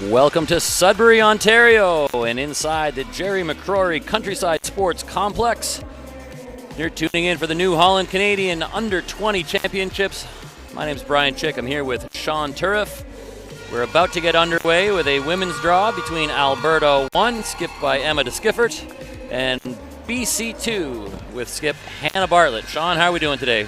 Welcome to Sudbury, Ontario, and inside the Jerry McCrory Countryside Sports Complex. You're tuning in for the new Holland Canadian Under-20 Championships. My name's Brian Chick. I'm here with Sean Turriff. We're about to get underway with a women's draw between Alberta 1, skipped by Emma DeSchiffart, and BC2 with skip Hannah Bartlett. Sean, how are we doing today?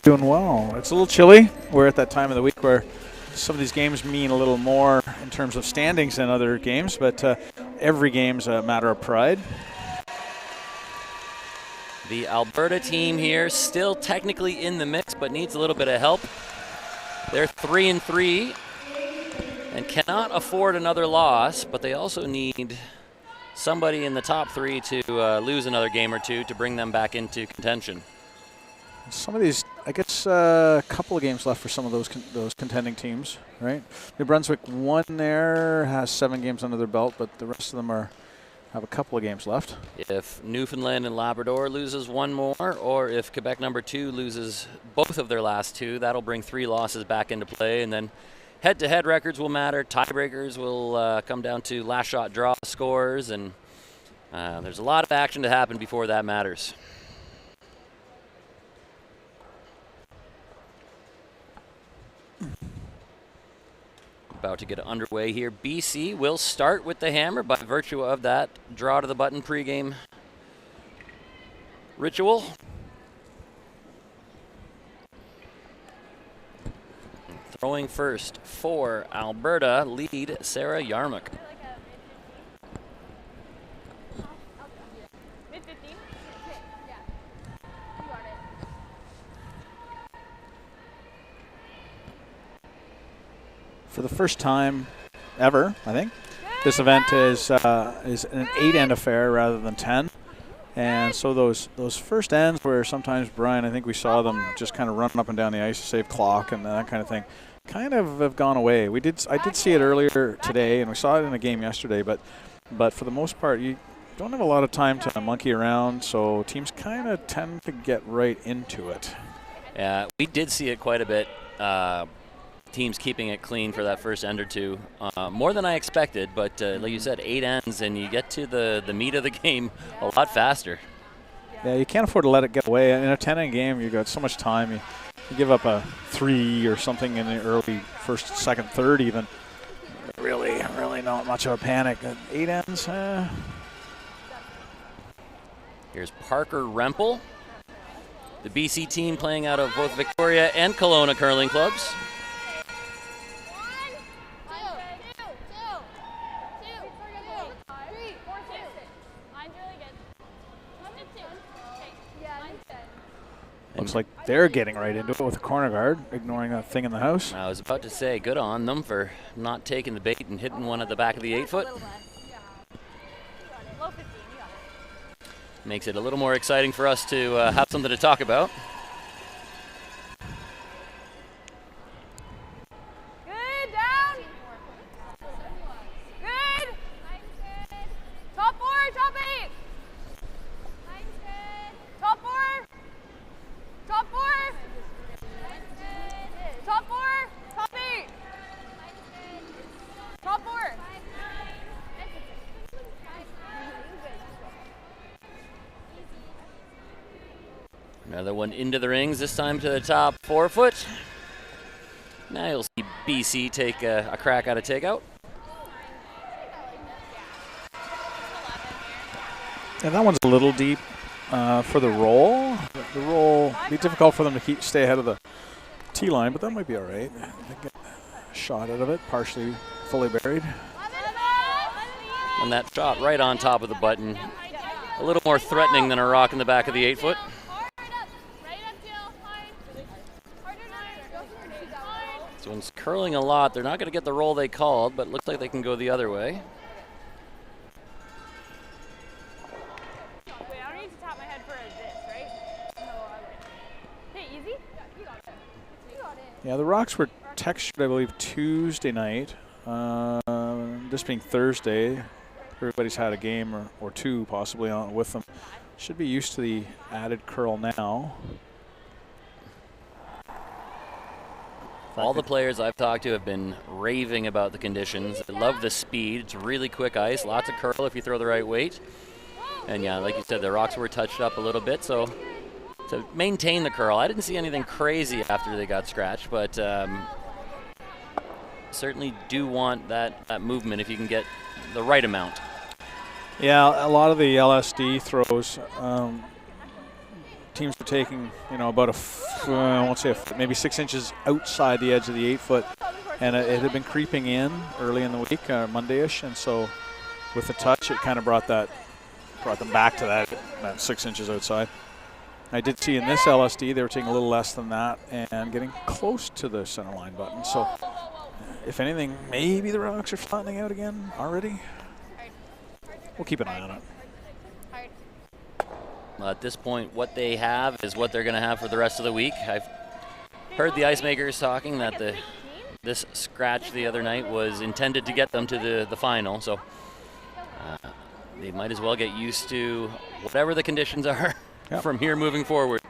Doing well. It's a little chilly. We're at that time of the week where some of these games mean a little more in terms of standings than other games, but every game's a matter of pride. The Alberta team here still technically in the mix, but needs a little bit of help. They're 3-3 and cannot afford another loss, but they also need somebody in the top three to lose another game or two to bring them back into contention. Some of these, I guess, a couple of games left for some of those contending teams, right? New Brunswick won there, has 7 games under their belt, but the rest of them have a couple of games left. If Newfoundland and Labrador loses one more, or if Quebec number 2 loses both of their last 2, that'll bring 3 losses back into play, and then head-to-head records will matter. Tiebreakers will come down to last shot draw scores, and there's a lot of action to happen before that matters. About to get underway here. BC will start with the hammer by virtue of that draw to the button pregame ritual. Throwing first for Alberta, lead Sarah Yarmuk. For the first time ever, I think, this event is an 8-end affair rather than 10. And so those first ends where sometimes, Brian, I think we saw them just kind of running up and down the ice to save clock and that kind of thing, kind of have gone away. I did see it earlier today, and we saw it in a game yesterday, but for the most part, you don't have a lot of time to monkey around, so teams kind of tend to get right into it. Yeah, we did see it quite a bit. Teams keeping it clean for that first end or two. More than I expected, but like you said, 8 ends, and you get to the meat of the game a lot faster. Yeah, you can't afford to let it get away. In a 10-end game, you've got so much time. You give up a 3 or something in the early first, second, third even. Really not much of a panic. 8 ends, Here's Parker Rempel, the BC team playing out of both Victoria and Kelowna curling clubs. Looks like they're getting right into it with a corner guard, ignoring that thing in the house. I was about to say, good on them for not taking the bait and hitting one at the back of the 8-foot. Makes it a little more exciting for us to have something to talk about. Good, down. Good. Top 4, top 8. Top 4. Top 4. Top 4. Top 8. Top 4. Another one into the rings, this time to the top 4-foot. Now you'll see BC take a crack at a takeout. And that one's a little deep for the roll. The roll be difficult for them to stay ahead of the tee line, but that might be all right. They get a shot out of it, partially fully buried. And that shot right on top of the button. A little more threatening than a rock in the back of the 8-foot. This one's curling a lot. They're not going to get the roll they called, but it looks like they can go the other way. Wait, I don't need to tap my head for this, right? No, I wouldn't. Hey, easy? You got it. You got it. Yeah, the rocks were textured, I believe, Tuesday night. This being Thursday. everybody's had a game or two possibly on with them. Should be used to the added curl now. All the players I've talked to have been raving about the conditions. They love the speed. It's really quick ice, lots of curl if you throw the right weight. And yeah, like you said, the rocks were touched up a little bit, so to maintain the curl. I didn't see anything crazy after they got scratched, but certainly do want that movement if you can get the right amount. Yeah, a lot of the LSD throws, teams are taking, about I won't say a foot, maybe 6 inches outside the edge of the 8 foot, and it had been creeping in early in the week, Monday-ish, and so with the touch, it kind of brought them back to that 6 inches outside. I did see in this LSD they were taking a little less than that and getting close to the center line button. So if anything, maybe the rocks are flattening out again already. We'll keep an eye on it. At this point, what they have is what they're going to have for the rest of the week. I've heard the ice makers talking that this scratch the other night was intended to get them to the final. So they might as well get used to whatever the conditions are from here moving forward.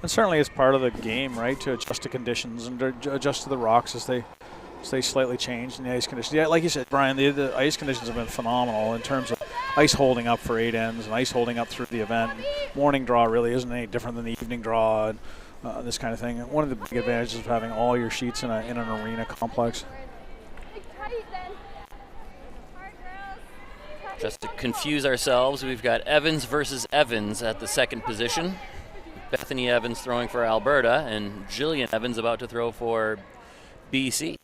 And certainly it's part of the game, right, to adjust to conditions and to adjust to the rocks as they slightly change in the ice conditions. Yeah, like you said, Brian, the ice conditions have been phenomenal in terms of ice holding up for 8 ends and ice holding up through the event. And morning draw really isn't any different than the evening draw and this kind of thing. And one of the big advantages of having all your sheets in an arena complex. Just to confuse ourselves, we've got Evans versus Evans at the second position. Bethany Evans throwing for Alberta, and Jillian Evans about to throw for BC.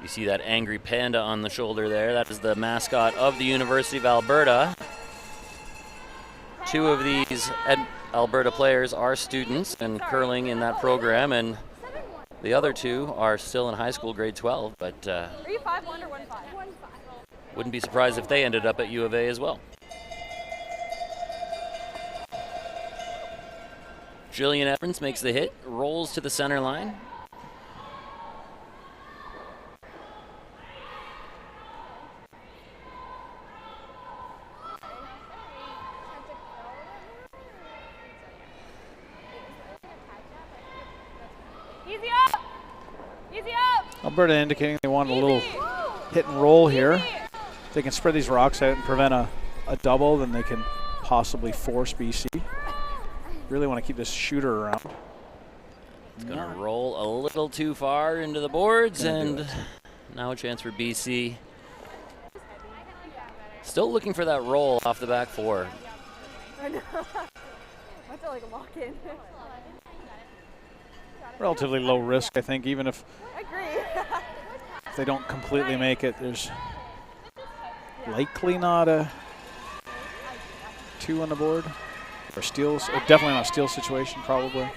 You see that angry panda on the shoulder there. That is the mascot of the University of Alberta. 2 of these Alberta players are students and curling in that program, and the other 2 are still in high school, grade 12, but Are you 5-1 or 1-5? wouldn't be surprised if they ended up at U of A as well. Jillian Evans makes the hit, rolls to the center line. Easy up! Easy up! Alberta indicating they want a little hit and roll here. If they can spread these rocks out and prevent a double, then they can possibly force BC. Really want to keep this shooter around. It's going to roll a little too far into the boards, and now a chance for BC. Still looking for that roll off the back 4. I know. I feel like a lock-in. Relatively low risk, I think, even if I agree. if they don't completely make it, there's likely not a 2 on the board. Or steals, definitely not a steal situation, probably.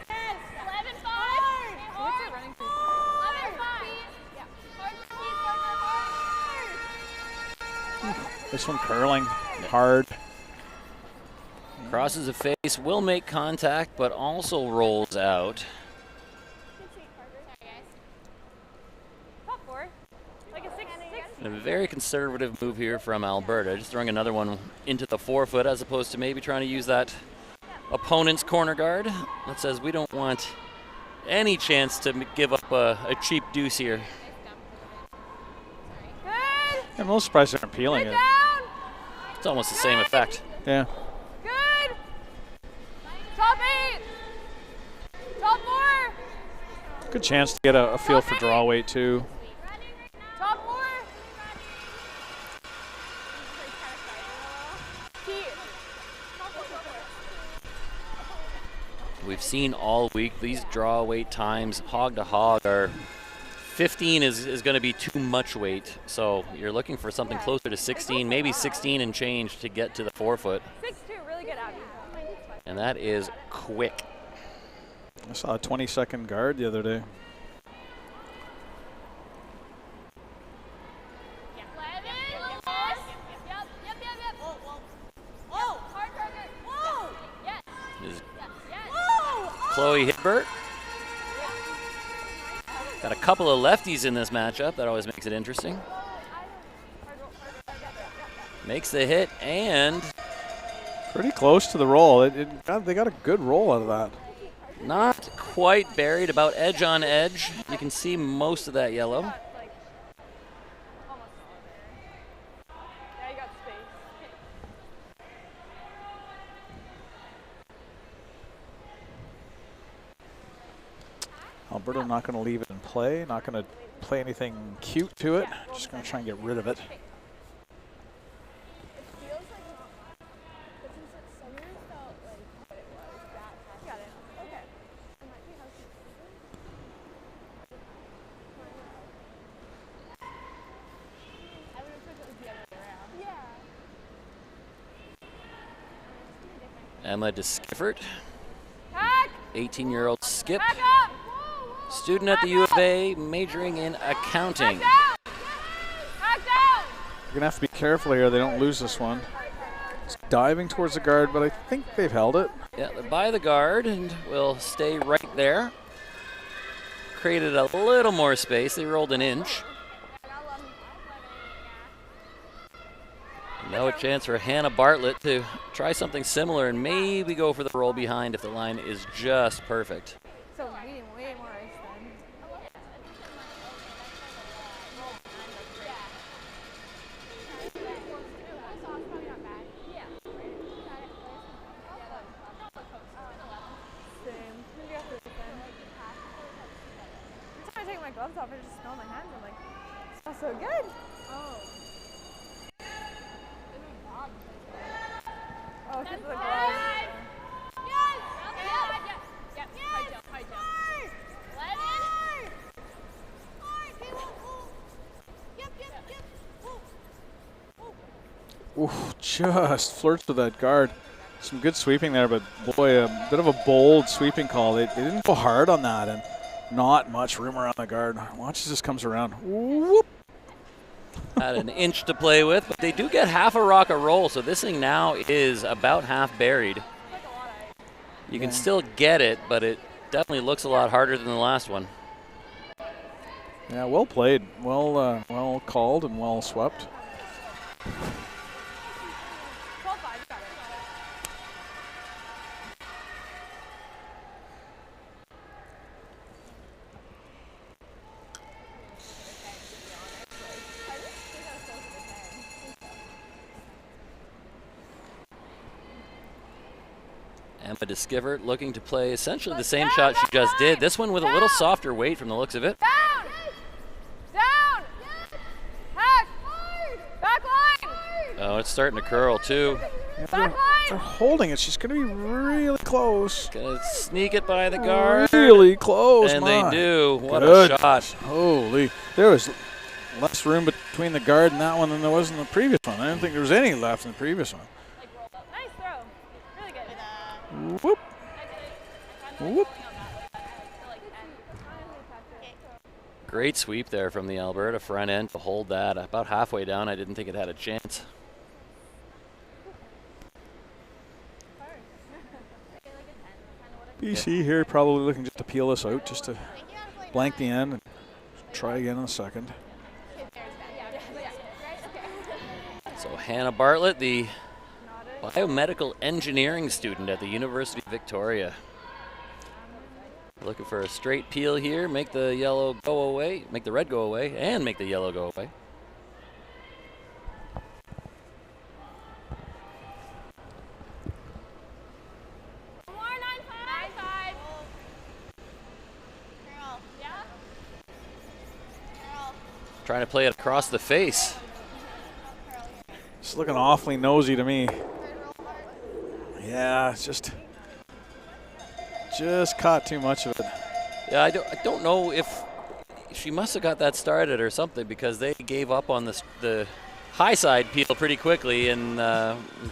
This one curling hard. Crosses a face, will make contact, but also rolls out. A very conservative move here from Alberta, just throwing another one into the 4 foot as opposed to maybe trying to use that opponent's corner guard. That says we don't want any chance to give up a cheap deuce here. I'm a little surprised they're peeling it. It's almost the same effect. Yeah. Good. Top 8. Top 4. Good chance to get a feel for draw weight too. Top 4. We've seen all week these draw weight times, hog to hog, are 15 is going to be too much weight. So you're looking for something closer to 16, maybe 16 and change to get to the 4 foot. 6-2, really good out. And that is quick. I saw a 20-second guard the other day. Chloe Hibbert. Got a couple of lefties in this matchup. That always makes it interesting. Makes the hit and pretty close to the roll. They got a good roll out of that. Not quite buried, about edge on edge. You can see most of that yellow. Alberta not going to leave it in play, not going to play anything cute to it, just going to try and get rid of it. Emma DeSchiffart, 18-year-old skip, student at the U of A, majoring in accounting. You're going to have to be careful here. They don't lose this one. It's diving towards the guard, but I think they've held it. Yeah, they're by the guard and will stay right there. Created a little more space. They rolled an inch. Now a chance for Hannah Bartlett to try something similar and maybe go for the roll behind if the line is just perfect. So we need way more ice then. Same. Maybe after the weekend. Every time I take my gloves off, I just smell my hands. I'm like, it smells so good. Oh. Oh, because of the gloves. Ooh, just flirts with that guard. Some good sweeping there, but boy, a bit of a bold sweeping call. They didn't go hard on that, and not much room around the guard. Watch as this comes around. Whoop. Had an inch to play with, but they do get half a rock a roll, so this thing now is about half buried. You can still get it, but it definitely looks a lot harder than the last one. Yeah, well played. Well called and well swept. Emma DeSchiffart looking to play essentially the same shot she just did. This one with a little softer weight from the looks of it. Down! Down! Back! Back line! Oh, it's starting to curl too. Back line! They're holding it. She's going to be really close. Gonna sneak it by the guard. Really close, And my. they do. What Good. a shot. Holy. There was less room between the guard and that one than there was in the previous one. I didn't think there was any left in the previous one. Nice throw. Really good. Whoop. Whoop. Great sweep there from the Alberta front end to hold that. About halfway down, I didn't think it had a chance. BC here probably looking just to peel this out, just to blank the end and try again in a second. So Hannah Bartlett, the biomedical engineering student at the University of Victoria. Looking for a straight peel here, make the yellow go away, make the red go away, and make the yellow go away. Trying to play it across the face. It's looking awfully nosy to me. Yeah, it's just caught too much of it. Yeah, I don't know if she must have got that started or something, because they gave up on the high side peel pretty quickly and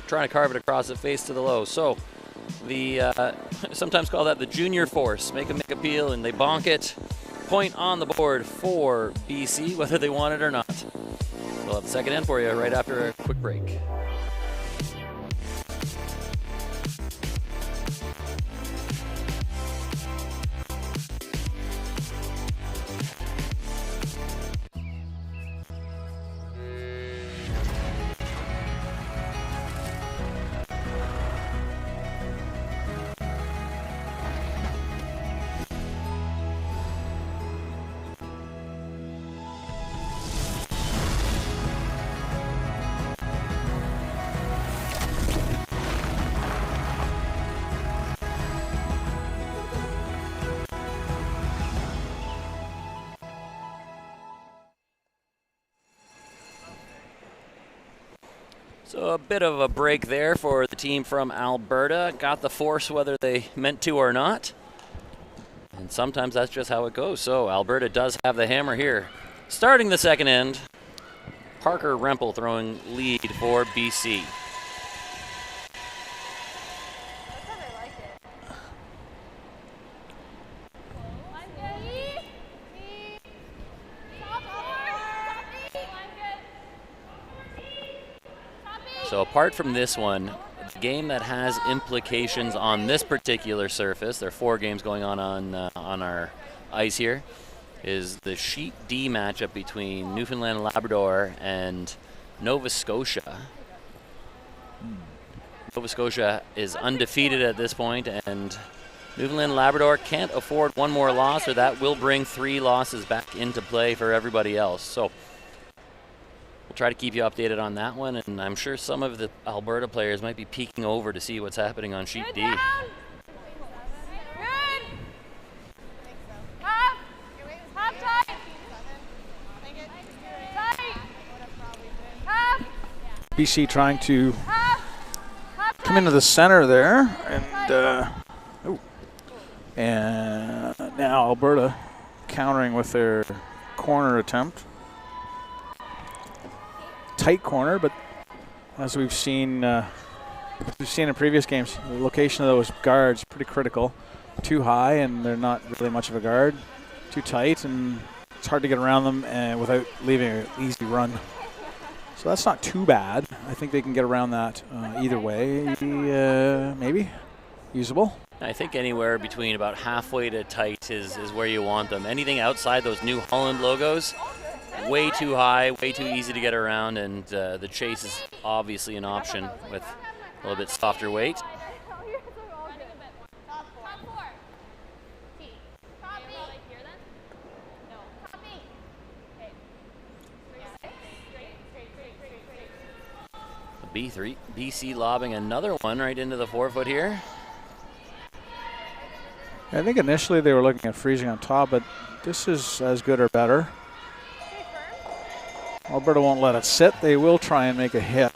trying to carve it across the face to the low. So the sometimes call that the junior force. Make a peel and they bonk it. Point on the board for BC, whether they want it or not. We'll have the second end for you right after a quick break. So a bit of a break there for the team from Alberta. Got the force whether they meant to or not. And sometimes that's just how it goes. So Alberta does have the hammer here. Starting the second end, Parker Rempel throwing lead for BC. So apart from this one, the game that has implications on this particular surface, there are 4 games going on our ice here, is the Sheet D matchup between Newfoundland and Labrador and Nova Scotia. Nova Scotia is undefeated at this point, and Newfoundland and Labrador can't afford one more loss, or that will bring 3 losses back into play for everybody else. So we'll try to keep you updated on that one, and I'm sure some of the Alberta players might be peeking over to see what's happening on Sheet D. BC trying to come into the center there, and now Alberta countering with their corner attempt. Tight corner, but as we've seen in previous games, the location of those guards is pretty critical. Too high, and they're not really much of a guard. Too tight, and it's hard to get around them without leaving an easy run. So that's not too bad. I think they can get around that either way. Maybe usable. I think anywhere between about halfway to tight is where you want them. Anything outside those New Holland logos, way too high, way too easy to get around, and the chase is obviously an option with a little bit softer weight. B3, BC lobbing another one right into the 4-foot here. I think initially they were looking at freezing on top, but this is as good or better. Alberta won't let it sit. They will try and make a hit.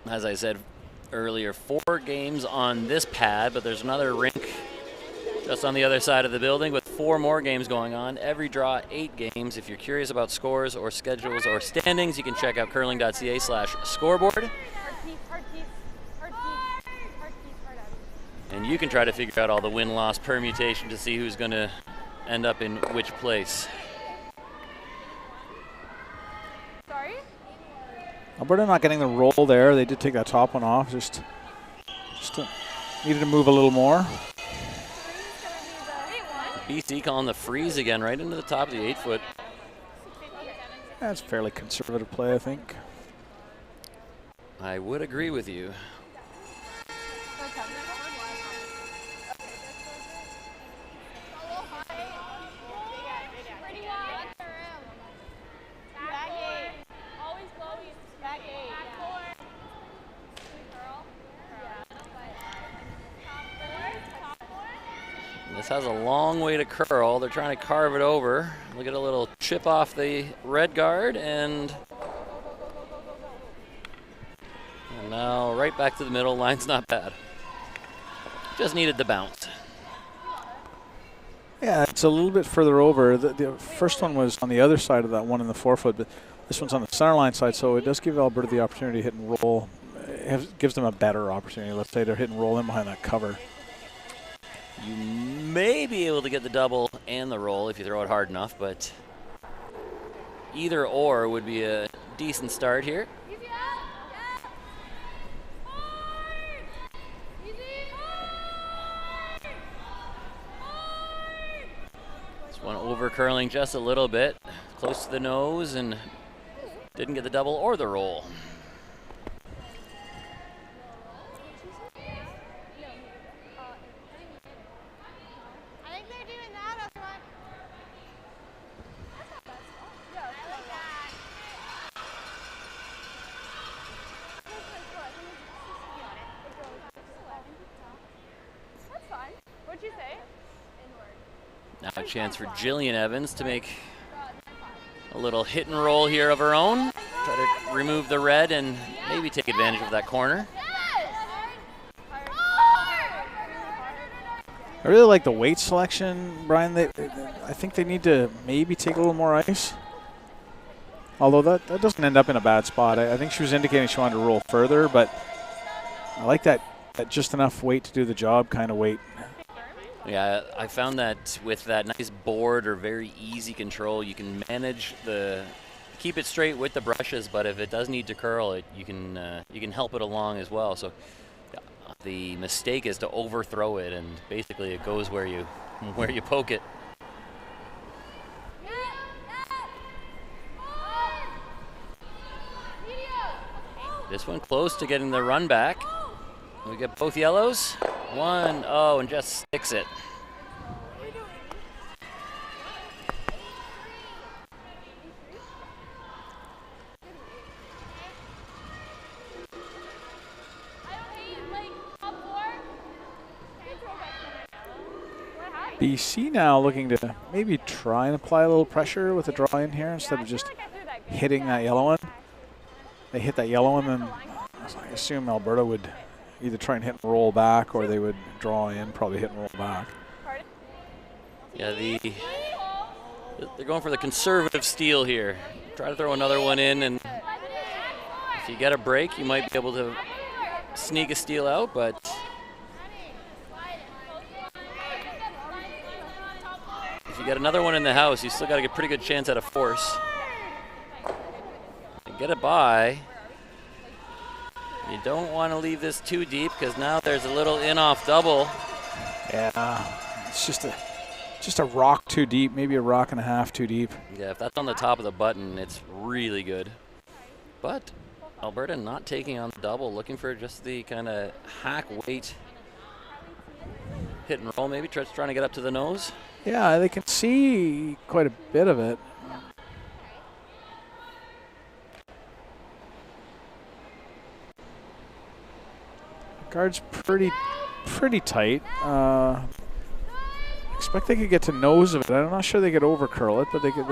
As I said earlier, 4 games on this pad, but there's another rink just on the other side of the building with 4 more games going on. Every draw, 8 games. If you're curious about scores or schedules or standings, you can check out curling.ca/scoreboard. And you can try to figure out all the win-loss permutation to see who's going to end up in which place. Sorry? Alberta not getting the roll there. They did take that top one off. Just needed to move a little more. BC calling the freeze again right into the top of the 8-foot. That's fairly conservative play, I think. I would agree with you. This has a long way to curl. They're trying to carve it over. Look at a little chip off the red guard, and now right back to the middle. Line's not bad. Just needed the bounce. Yeah, it's a little bit further over. The first one was on the other side of that one in the 4-foot, but this one's on the center line side, so it does give Alberta the opportunity to hit and roll. It gives them a better opportunity. Let's say they're hit and roll in behind that cover. You may be able to get the double and the roll if you throw it hard enough, but either or would be a decent start here. This one over curling just a little bit, close to the nose, and didn't get the double or the roll. Now a chance for Jillian Evans to make A little hit and roll here of her own. Try to remove the red and maybe take advantage of that corner. I really like the weight selection, Brian. I think they need to maybe take a little more ice. Although that doesn't end up in a bad spot. I think she was indicating she wanted to roll further, but I like that just enough weight to do the job kind of weight. Yeah, I found that with that nice board or very easy control, you can manage keep it straight with the brushes, but if it does need to curl, you can help it along as well. So the mistake is to overthrow it, and basically it goes where you poke it. This one close to getting the run back. We get both yellows. One, oh, and just sticks it. BC now looking to maybe try and apply a little pressure with the draw in here instead of just hitting that yellow one. They hit that yellow one, and I assume Alberta would either try and hit and roll back, or they would draw in, probably hit and roll back. Yeah, they're going for the conservative steal here. Try to throw another one in, and if you get a break, you might be able to sneak a steal out, but if you get another one in the house, you still got a pretty good chance at a force. Get it by. You don't want to leave this too deep, because now there's a little in-off double. Yeah, it's just a rock too deep, maybe a rock and a half too deep. Yeah, if that's on the top of the button, it's really good. But Alberta not taking on the double, looking for just the kind of hack weight hit and roll, maybe trying to get up to the nose. Yeah, they can see quite a bit of it. Guard's pretty tight. Expect they could get to nose of it. I'm not sure they could over curl it, but they can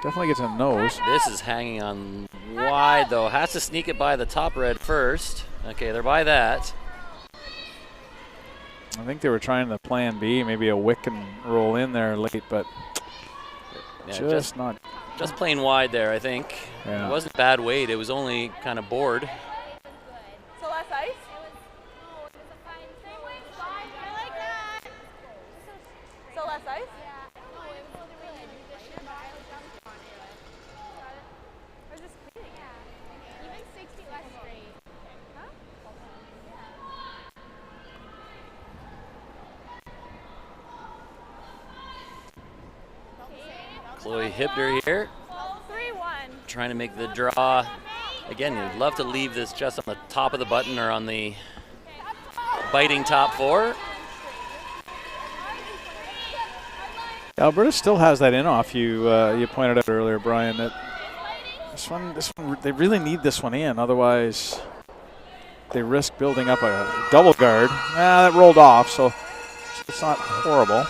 definitely get to the nose. This is hanging on wide though. Has to sneak it by the top red first. Okay, they're by that. I think they were trying the plan B, maybe a wick and roll in there late, but yeah, just plain wide there, I think. Yeah. It wasn't bad weight. It was only kind of bored. So less ice? So less ice? Or just cleaning it? Even 60 less straight. Huh? Chloe Hibner here, 3-1. trying to make the draw. Again, you'd love to leave this just on the top of the button or on the biting top four. Alberta still has that in-off you pointed out earlier, Brian. That this one, they really need this one in, otherwise they risk building up a double guard. That rolled off, so it's not horrible.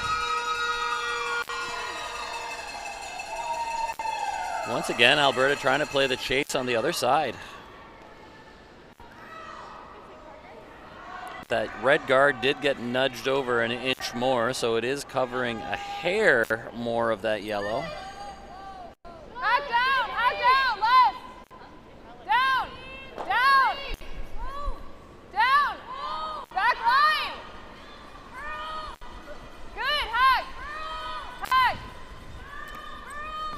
Once again, Alberta trying to play the chase on the other side. That red guard did get nudged over an inch more, so it is covering a hair more of that yellow. Hack down, left. Down. Back line. Good, hack.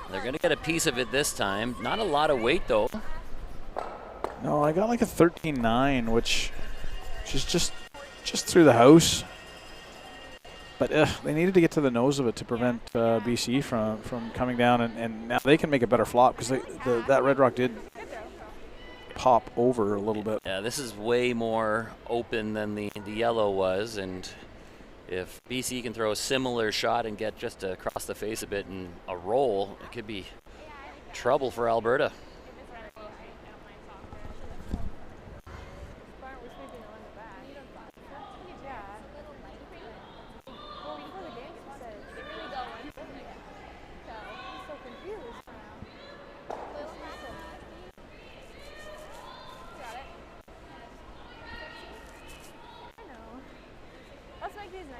They're going to get a piece of it this time. Not a lot of weight, though. No, I got like a 13-9, which is just through the house. But they needed to get to the nose of it to prevent BC from coming down, and now they can make a better flop, because that red rock did pop over a little bit. Yeah, this is way more open than the yellow was, and if BC can throw a similar shot and get just across the face a bit and a roll, it could be trouble for Alberta.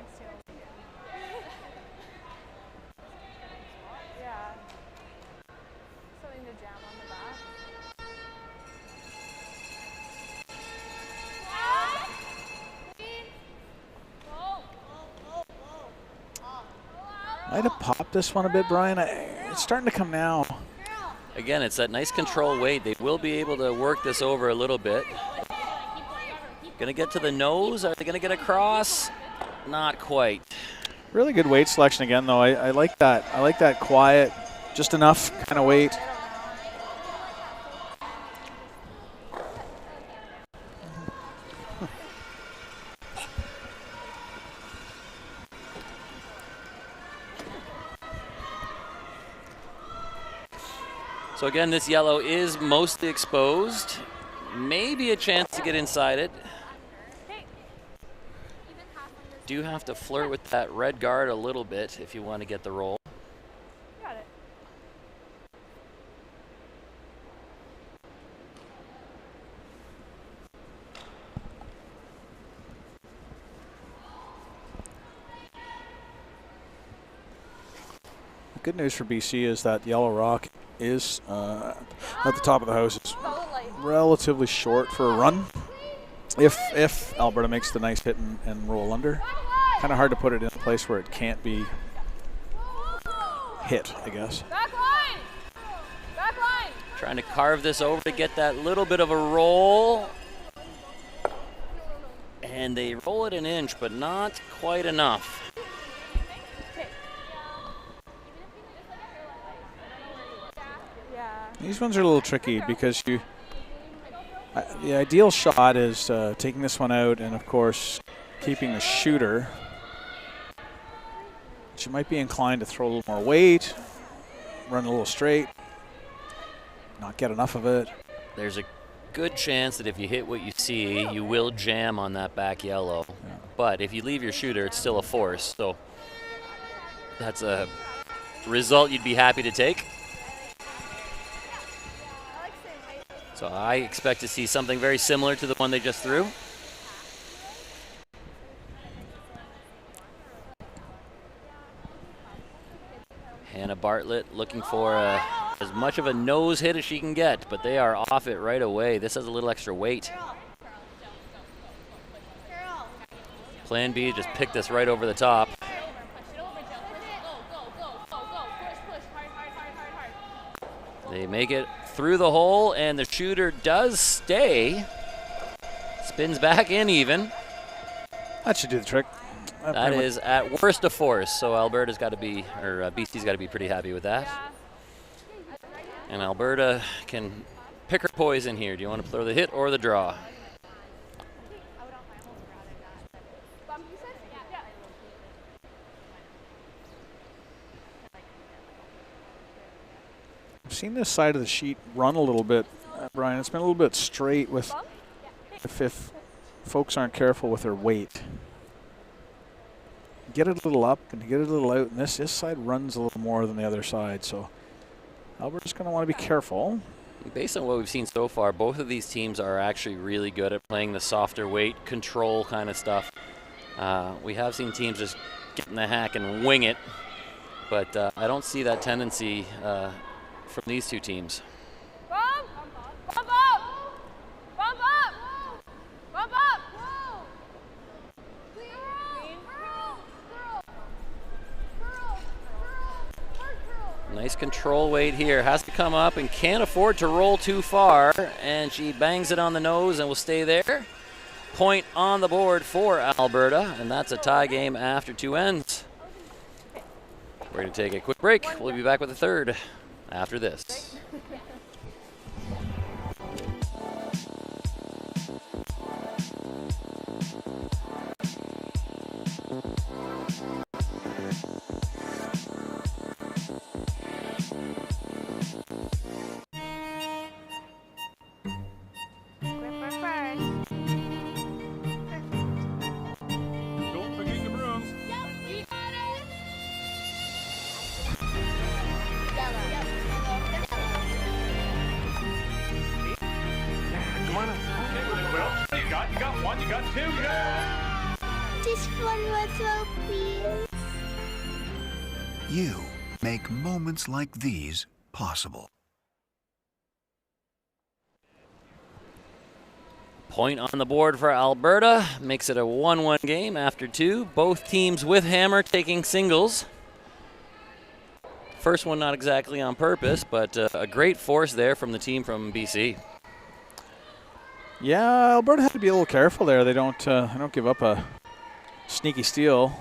next to him. Yeah. Something to jam on the back. Might have popped this one a bit, Brian. It's starting to come now. Again, it's that nice control weight. They will be able to work this over a little bit. Gonna get to the nose. Are they gonna get across? Not quite. Really good weight selection again, though. I like that. I like that quiet, just enough kind of weight. So again, this yellow is mostly exposed. Maybe a chance to get inside it. Do have to flirt with that red guard a little bit if you want to get the roll. Got it. The good news for BC is that yellow rock is at the top of the house. It's relatively short for a run. If Alberta makes the nice hit and roll under, kind of hard to put it in a place where it can't be hit, I guess. Back line! Back line! Trying to carve this over to get that little bit of a roll. And they roll it an inch, but not quite enough. These ones are a little tricky because the ideal shot is taking this one out and, of course, keeping the shooter. But you might be inclined to throw a little more weight, run a little straight, not get enough of it. There's a good chance that if you hit what you see, you will jam on that back yellow. Yeah. But if you leave your shooter, it's still a force. So that's a result you'd be happy to take. So I expect to see something very similar to the one they just threw. Hannah Bartlett looking for as much of a nose hit as she can get, but they are off it right away. This has a little extra weight. Plan B, just pick this right over the top. They make it through the hole, and the shooter does stay. Spins back in even. That should do the trick. That is at worst a force, so Alberta's got to be, or BC's got to be pretty happy with that. And Alberta can pick her poison here. Do you want to throw the hit or the draw? I've seen this side of the sheet run a little bit, Brian. It's been a little bit straight with if folks aren't careful with their weight. Get it a little up and get it a little out, and this side runs a little more than the other side, so Alberta's going to want to be careful. Based on what we've seen so far, both of these teams are actually really good at playing the softer weight control kind of stuff. We have seen teams just get in the hack and wing it, but I don't see that tendency from these two teams. Bump! Bump up! Bump up! Bump up! Nice control weight here. Has to come up and can't afford to roll too far, and she bangs it on the nose and will stay there. Point on the board for Alberta, and that's a tie game after 2 ends. We're going to take a quick break. We'll be back with the third after this. This one was so please. You make moments like these possible. Point on the board for Alberta. Makes it a 1-1 game after 2. Both teams with hammer taking singles. First one not exactly on purpose, but a great force there from the team from BC. Yeah, Alberta had to be a little careful there. They don't give up a sneaky steal,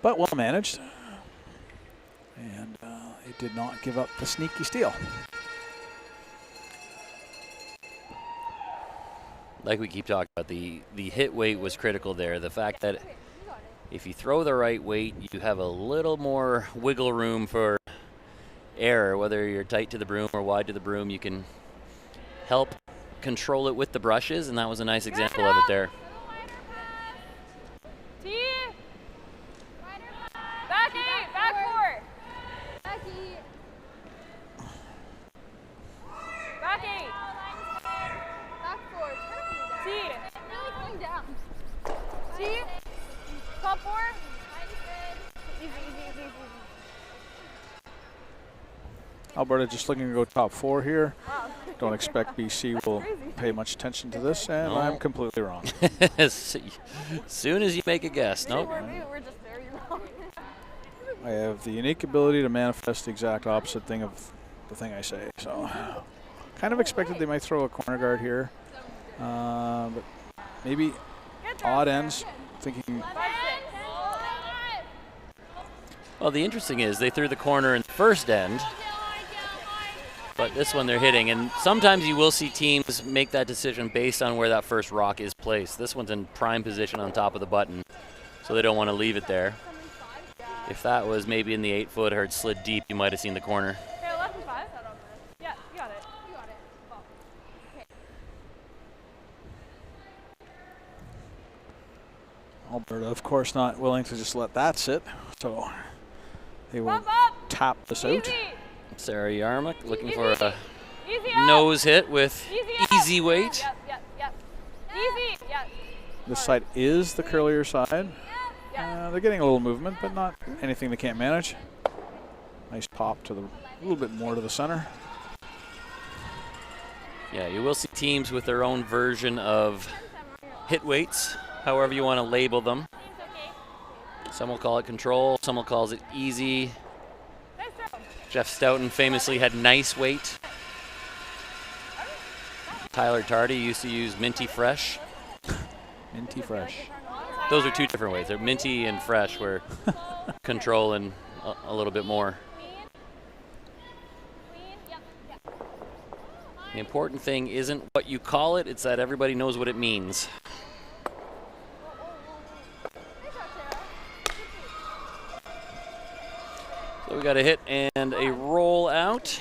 but well managed. And they did not give up the sneaky steal. Like we keep talking about, the hit weight was critical there. The fact that if you throw the right weight, you have a little more wiggle room for error. Whether you're tight to the broom or wide to the broom, you can help control it with the brushes, and that was a nice example of it there. Back 8, back 4. Back 8. Back 8. Back 4. T. Really coming down. T. Top 4. Easy. Alberta just looking to go top 4 here. Wow. Don't expect BC will pay much attention to this, and No. I'm completely wrong. As soon as you make a guess. Nope. Maybe we're just very wrong. I have the unique ability to manifest the exact opposite thing of the thing I say. So, kind of expected they might throw a corner guard here, but maybe odd ends. Thinking 5, 6. Well, the interesting is they threw the corner in the first end, but this one they're hitting. And sometimes you will see teams make that decision based on where that first rock is placed. This one's in prime position on top of the button, so they don't want to leave it there. If that was maybe in the 8-foot or it slid deep, you might have seen the corner. Okay, 11, 5. Yeah, you got it. Oh. Okay. Alberta, of course, not willing to just let that sit, so they will Pump up. tap this out. Easy. Sarah Yarmuk looking for a Easy up. nose hit with Easy up. easy weight. Yep. Easy. Yes. This side is the curlier side. They're getting a little movement, but not anything they can't manage. Nice pop to a little bit more to the center. Yeah, you will see teams with their own version of hit weights, however you want to label them. Some will call it control, some will call it easy. Jeff Stoughton famously had nice weight. Tyler Tardy used to use minty fresh. Minty fresh. Those are two different ways. They're minty and fresh, where control and a little bit more. The important thing isn't what you call it, it's that everybody knows what it means. So we got a hit and a roll out.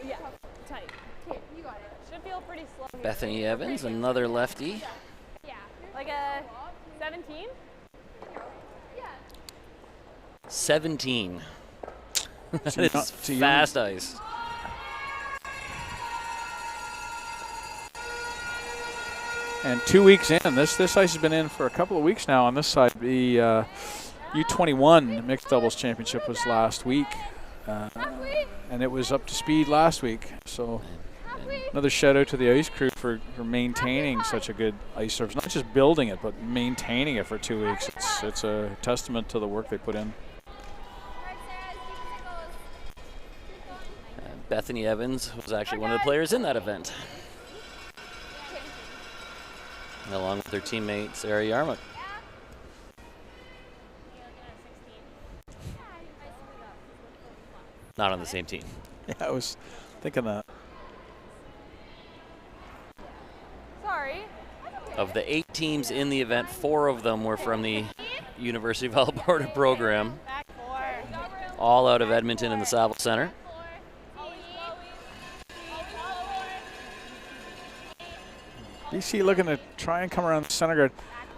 Yeah. Tight. You got it. Should feel pretty slow. Bethany Evans, another lefty. Yeah. Like a 17? 17. That Too young- is too young. fast ice. And 2 weeks in, this ice has been in for a couple of weeks now on this side. The U-21 mixed doubles championship was last week, and it was up to speed last week. So another shout out to the ice crew for maintaining such a good ice surface. Not just building it, but maintaining it for 2 weeks. It's a testament to the work they put in. Bethany Evans was actually one of the players in that event, along with her teammate Sarah Yarmuk. Not on the same team. Yeah, I was thinking that. Sorry. Of the 8 teams in the event, 4 of them were from the University of Alberta program, Back 4. all out of Edmonton in the Saville Center. BC looking to try and come around the center guard.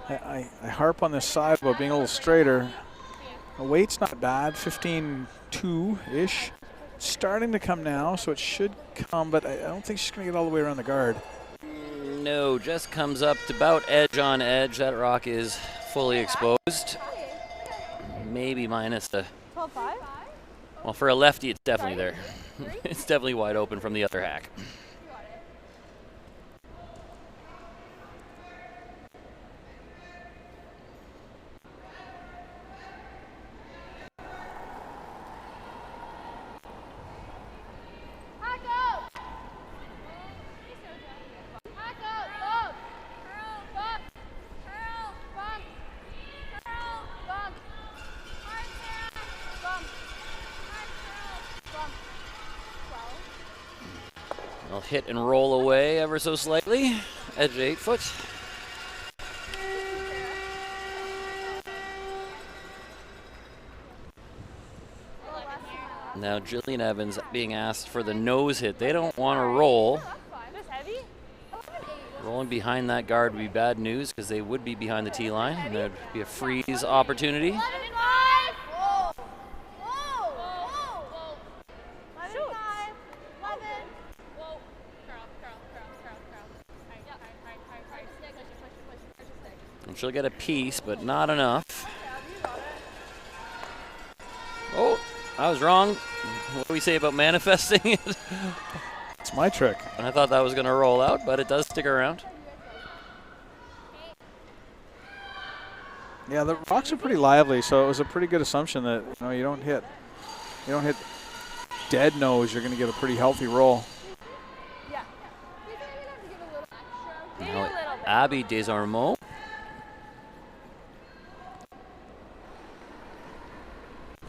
I harp on this side about being a little straighter. The weight's not bad, 15.2-ish. starting to come now, so it should come, but I don't think she's going to get all the way around the guard. No, just comes up to about edge on edge. That rock is fully exposed. Maybe minus the. 12.5? Well, for a lefty, it's definitely there. It's definitely wide open from the other hack. They'll hit and roll away ever so slightly. Edge 8 foot. Now Jillian Evans being asked for the nose hit. They don't want to roll. Rolling behind that guard would be bad news because they would be behind the tee line, and there'd be a freeze opportunity. And she'll get a piece, but not enough. Oh, I was wrong. What do we say about manifesting it? It's my trick. I thought that was going to roll out, but it does stick around. Yeah, the rocks are pretty lively, so it was a pretty good assumption that you don't hit dead nose. You're going to get a pretty healthy roll. Now, Abby Desormeaux.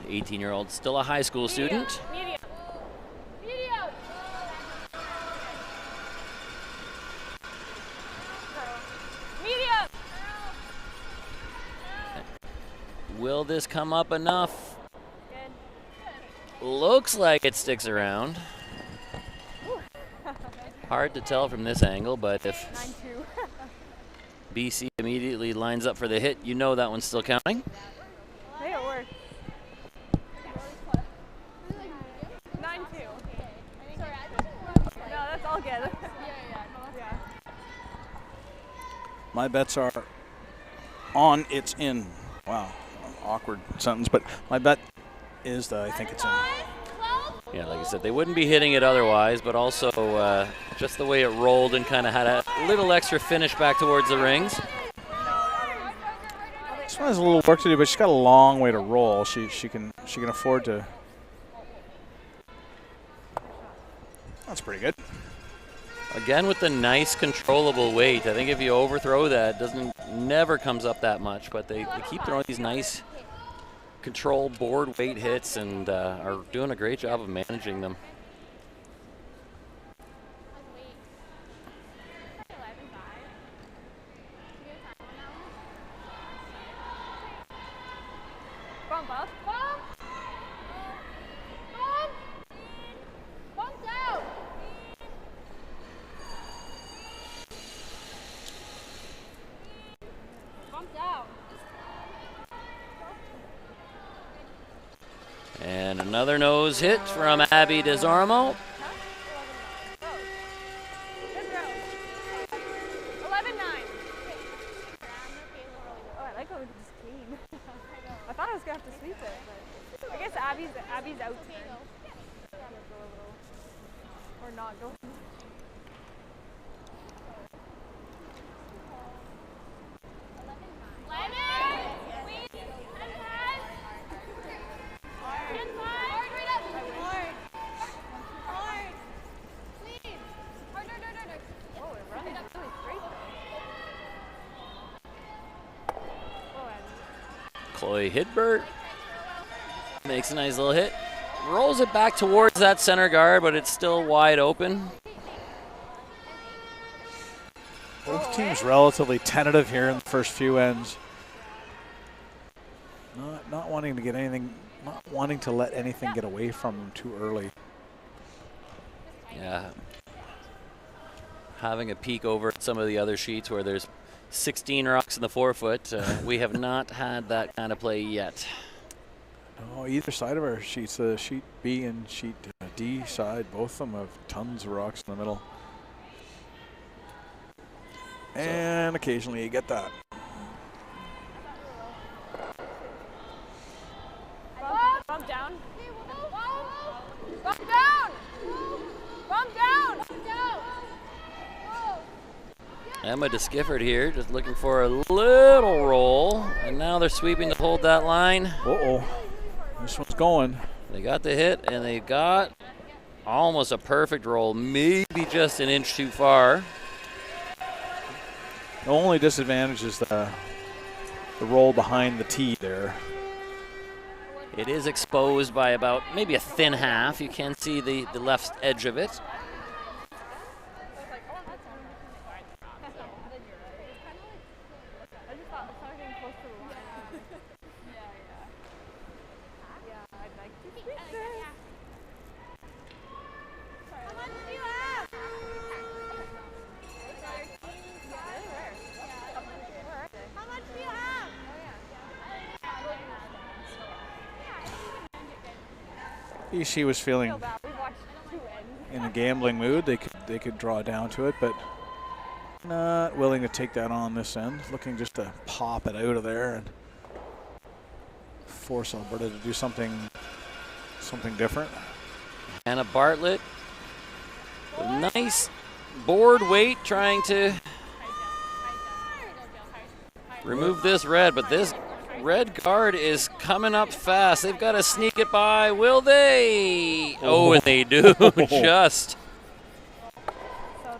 The 18-year-old, still a high school student. Will this come up enough? Looks like it sticks around. Hard to tell from this angle, but if BC immediately lines up for the hit, you know that one's still counting. Hey, it worked. 9-2. No, that's all good. Yeah. My bets are on, it's in. Wow, awkward sentence, but my bet is that I think it's in. Yeah, like I said, they wouldn't be hitting it otherwise, but also just the way it rolled and kind of had a little extra finish back towards the rings. This one has a little work to do, but she's got a long way to roll. She can afford to. That's pretty good. Again with the nice controllable weight. I think if you overthrow that, never comes up that much, but they keep throwing these nice control board weight hits and are doing a great job of managing them. Bump up. Bump. Bump. Bump down. Bump down. And another nose hit from Abby Desormeaux. 11-9. Oh, I like how it's just clean. I thought I was gonna have to sweep it, but I guess Abby's out. Or not go. Chloe Hidbert makes a nice little hit. Rolls it back towards that center guard, but it's still wide open. Both teams relatively tentative here in the first few ends. Not wanting to get anything, not wanting to let anything get away from them too early. Yeah. Having a peek over at some of the other sheets where there's 16 rocks in the 4 foot, we have not had that kind of play yet. No, either side of our sheets, sheet B and sheet D side, both of them have tons of rocks in the middle. And occasionally you get that. Bump down. Bump down. Bump down. Emma DeSchiffart here, just looking for a little roll. And now they're sweeping to hold that line. Uh-oh. This one's going. They got the hit, and they got almost a perfect roll, maybe just an inch too far. The only disadvantage is the roll behind the tee there. It is exposed by about maybe a thin half. You can see the left edge of it. BC was feeling in a gambling mood. They could draw down to it, but not willing to take that on this end. Looking just to pop it out of there and force Alberta to do something different. Anna Bartlett, with nice board weight, trying to remove this red, but this red guard is coming up fast. They've got to sneak it by. Will they? Oh, and they do. Just. So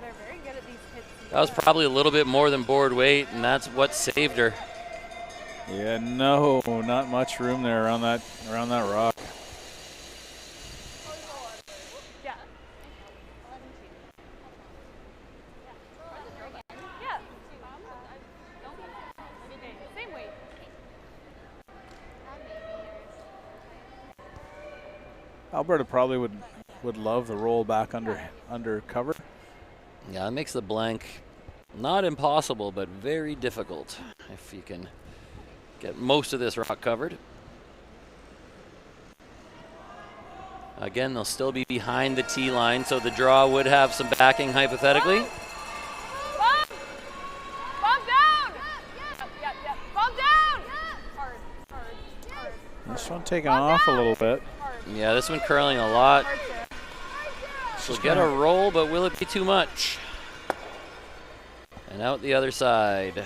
they're very good at these hits. That was probably a little bit more than board weight, and that's what saved her. Yeah, no, not much room there around that rock. Yeah. Yeah. Same weight. Alberta probably would love the roll back under cover. Yeah, it makes the blank not impossible, but very difficult if you can get most of this rock covered. Again, they'll still be behind the tee line, so the draw would have some backing hypothetically. Bump! Bump down! Yep. Bump down! Hard. This one taking off a little bit. Yeah, this one curling a lot. She'll get a roll, but will it be too much? And out the other side.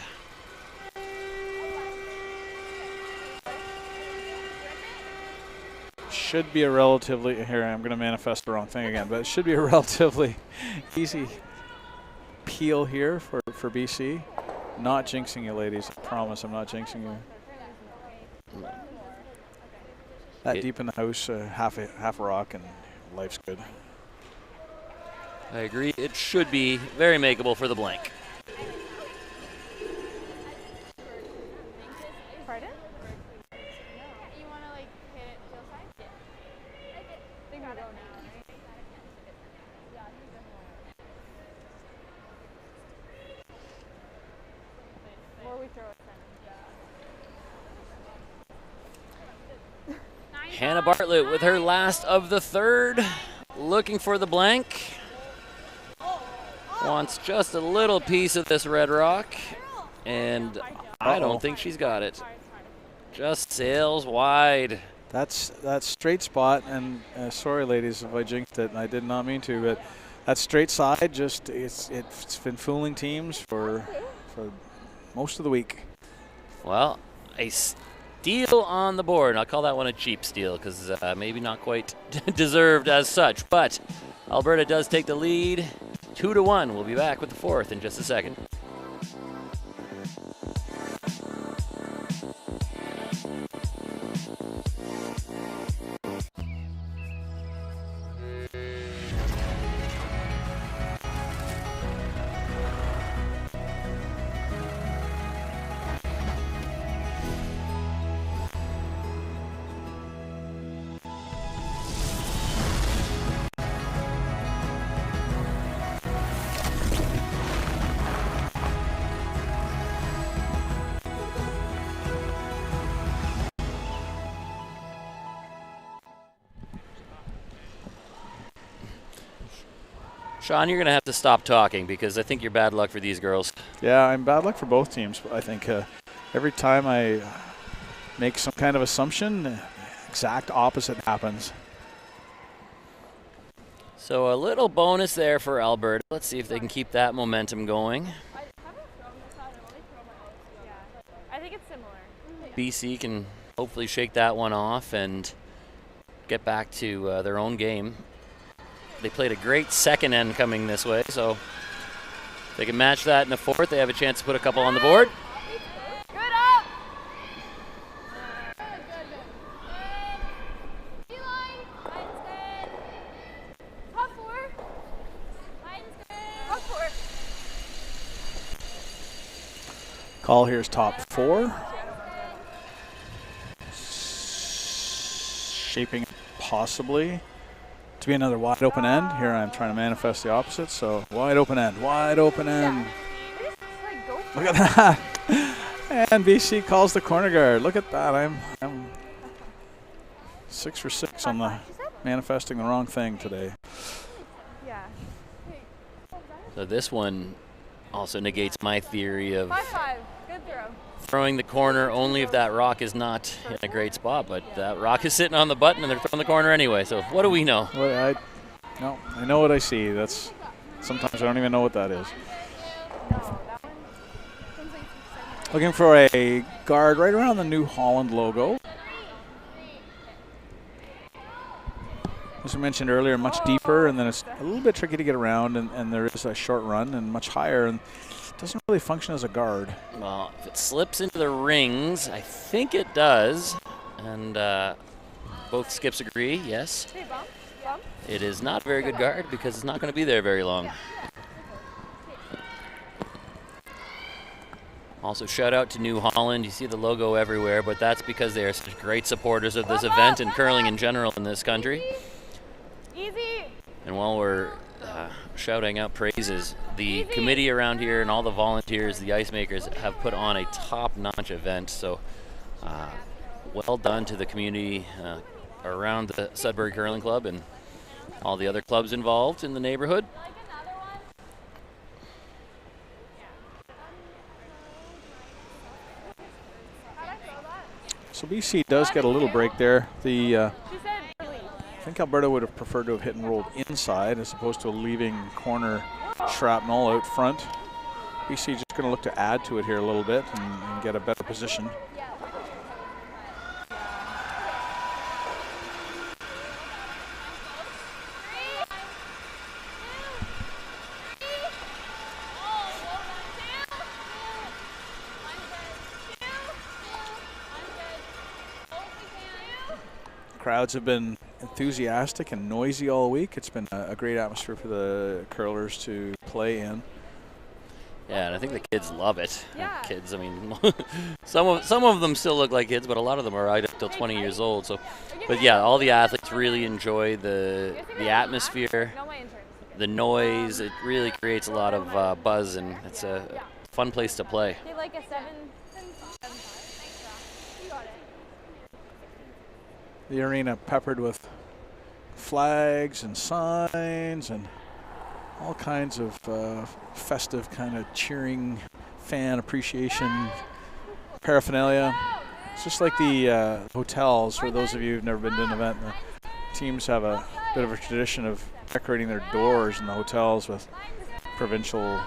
Should be a relatively, here I'm going to manifest the wrong thing again, but it should be a relatively easy peel here for BC. Not jinxing you, ladies. I promise I'm not jinxing you. That deep in the house, half a rock, and life's good. I agree. It should be very makeable for the blank. Pardon? You want to like hit it to the side? Yeah. I think we go now, right? Yeah, or we throw it then. Hannah Bartlett with her last of the third, looking for the blank. Wants just a little piece of this red rock, and I don't think she's got it. Just sails wide. That's that straight spot, and sorry, ladies, if I jinxed it. I did not mean to, but that straight side just it's been fooling teams for most of the week. Well, a steal on the board. I'll call that one a cheap steal because maybe not quite deserved as such. But Alberta does take the lead, 2-1. We'll be back with the fourth in just a second. Sean, you're going to have to stop talking because I think you're bad luck for these girls. Yeah, I'm bad luck for both teams. I think every time I make some kind of assumption, exact opposite happens. So a little bonus there for Alberta. Let's see if they can keep that momentum going. I think it's similar. BC can hopefully shake that one off and get back to their own game. They played a great second end coming this way, so if they can match that in the fourth, they have a chance to put a couple on the board. Good up! Call here is top 4. Shaping possibly to be another wide open end. Here I'm trying to manifest the opposite, so wide open end, wide open end. Look at that. And BC calls the corner guard. Look at that. I'm 6 for 6 on the manifesting the wrong thing today. Yeah. So this one also negates my theory of 5-5. Good throw. throwing the corner only if that rock is not in a great spot, but that rock is sitting on the button and they're throwing the corner anyway, so what do we know? Well, I know what I see. That's sometimes I don't even know what that is. Looking for a guard right around the New Holland logo. As we mentioned earlier, much deeper, and then it's a little bit tricky to get around, and there is a short run and much higher, and doesn't really function as a guard. Well, if it slips into the rings, I think it does, and both skips agree, yes. Hey, bump. Bump. It is not a very good guard because it's not going to be there very long. Also, shout out to New Holland. You see the logo everywhere, but that's because they are such great supporters of this event and curling in general in this country. Easy. And while we're shouting out praises, the committee around here and all the volunteers, the ice makers, have put on a top-notch event. So well done to the community around the Sudbury Curling Club and all the other clubs involved in the neighborhood. So BC does get a little break there. I think Alberta would have preferred to have hit and rolled inside as opposed to leaving corner shrapnel out front. BC just going to look to add to it here a little bit and get a better position. Crowds have been enthusiastic and noisy all week. It's been a great atmosphere for the curlers to play in. Yeah, and I think the kids love it. Yeah. Kids, I mean, some of them still look like kids, but a lot of them are right up till 20 years old. So, but yeah, all the athletes really enjoy the atmosphere, the noise. It really creates a lot of buzz, and it's a fun place to play. They like a 7. The arena peppered with flags and signs and all kinds of festive kind of cheering, fan appreciation paraphernalia. It's just like the hotels. For those of you who've never been to an event, the teams have a bit of a tradition of decorating their doors in the hotels with provincial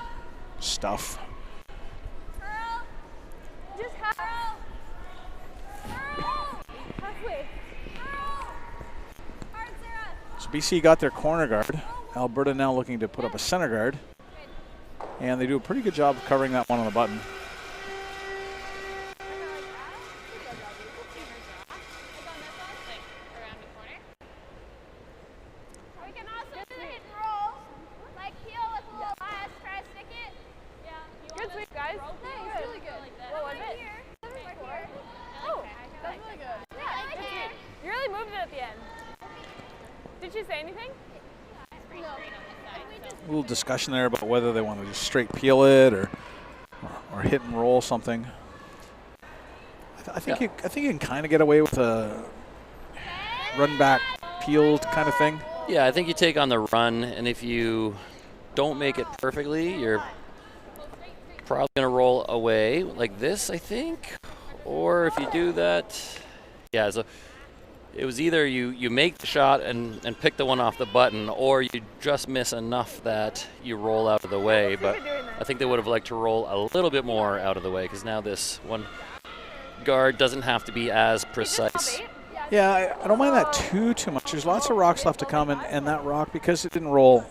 stuff. So BC got their corner guard. Alberta now looking to put up a center guard. And they do a pretty good job of covering that one on the button. Good sweep, guys. Good. Really good. What was it? Oh, that's really good. Yeah, you really moved it at the end. Did she say anything? No. A little discussion there about whether they want to just straight peel it or hit and roll something. I think you can kind of get away with a run back peeled kind of thing. Yeah, I think you take on the run, and if you don't make it perfectly, you're probably going to roll away like this, I think. Or if you do that, yeah, so it was either you make the shot and pick the one off the button, or you just miss enough that you roll out of the way. But I think they would have liked to roll a little bit more out of the way, because now this one guard doesn't have to be as precise. Yeah, I don't mind that too much. There's lots of rocks left to come, and that rock, because it didn't roll,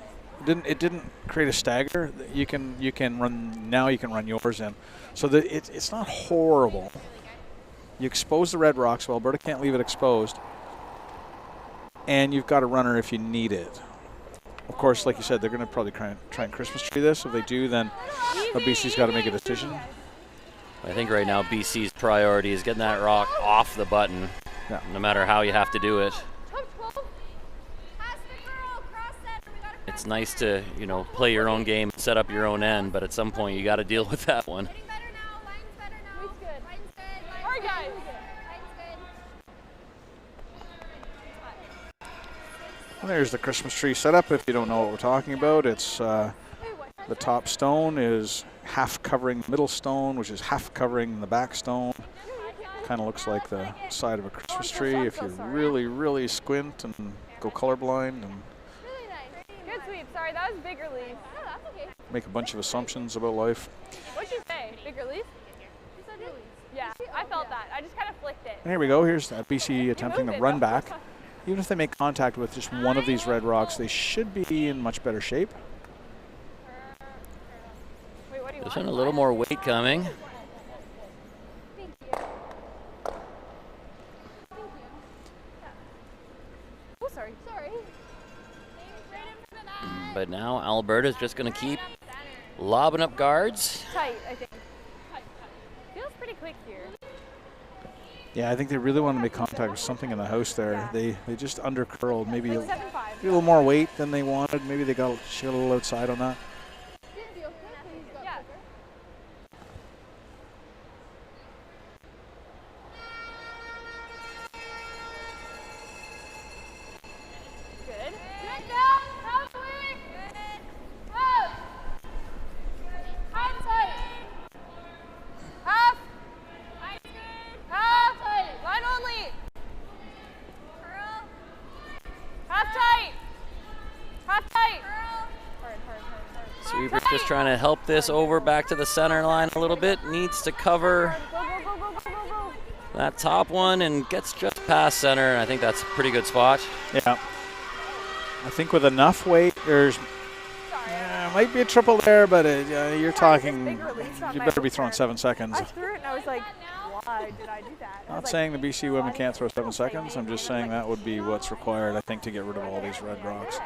it didn't create a stagger. You can run now. You can run yours in, so that it's not horrible. You expose the red rock, so Alberta can't leave it exposed, and you've got a runner if you need it. Of course, like you said, they're going to probably try and Christmas tree this. If they do, then BC's got to make a decision. I think right now BC's priority is getting that rock off the button, no matter how you have to do it. It's nice to, play your own game, set up your own end, but at some point you got to deal with that one. And there's the Christmas tree setup. If you don't know what we're talking about, it's the top stone is half covering the middle stone, which is half covering the back stone. Kind of looks like the side of a Christmas tree if you really, really squint and go colorblind and good sweep. Sorry, that was big release. Oh, that's okay. Make a bunch of assumptions about life. What'd you say? Big release? You said release. Yeah, I felt that. I just kind of flicked it. And here we go. Here's BC attempting the run back. Even if they make contact with just one of these red rocks, they should be in much better shape. Wait, what do you There's want? been a little more weight coming. Thank you. Oh, sorry. Sorry. But now Alberta's just going to keep lobbing up guards. Tight, I think. Feels pretty quick here. Yeah, I think they really want to make contact with something in the house there. Yeah. They just undercurled. Maybe a 7-5. little more weight than they wanted. Maybe they got a little outside on that. Yeah. Good. Good down. Halfway. Good. Up. Half tight. Half. Half tight. Line only. Curl. Half tight. Half tight. Curl. Hard. Sweeper's just trying to help this over back to the center line a little bit. Needs to cover Go. that top one and gets just past center. I think that's a pretty good spot. Yeah. I think with enough weight, there's might be a triple there, but you're talking, you better be throwing 7 seconds. I threw it and I was like, why did I do that? Not saying the BC women can't throw 7 seconds. I'm just saying that would be what's required, I think, to get rid of all these red rocks.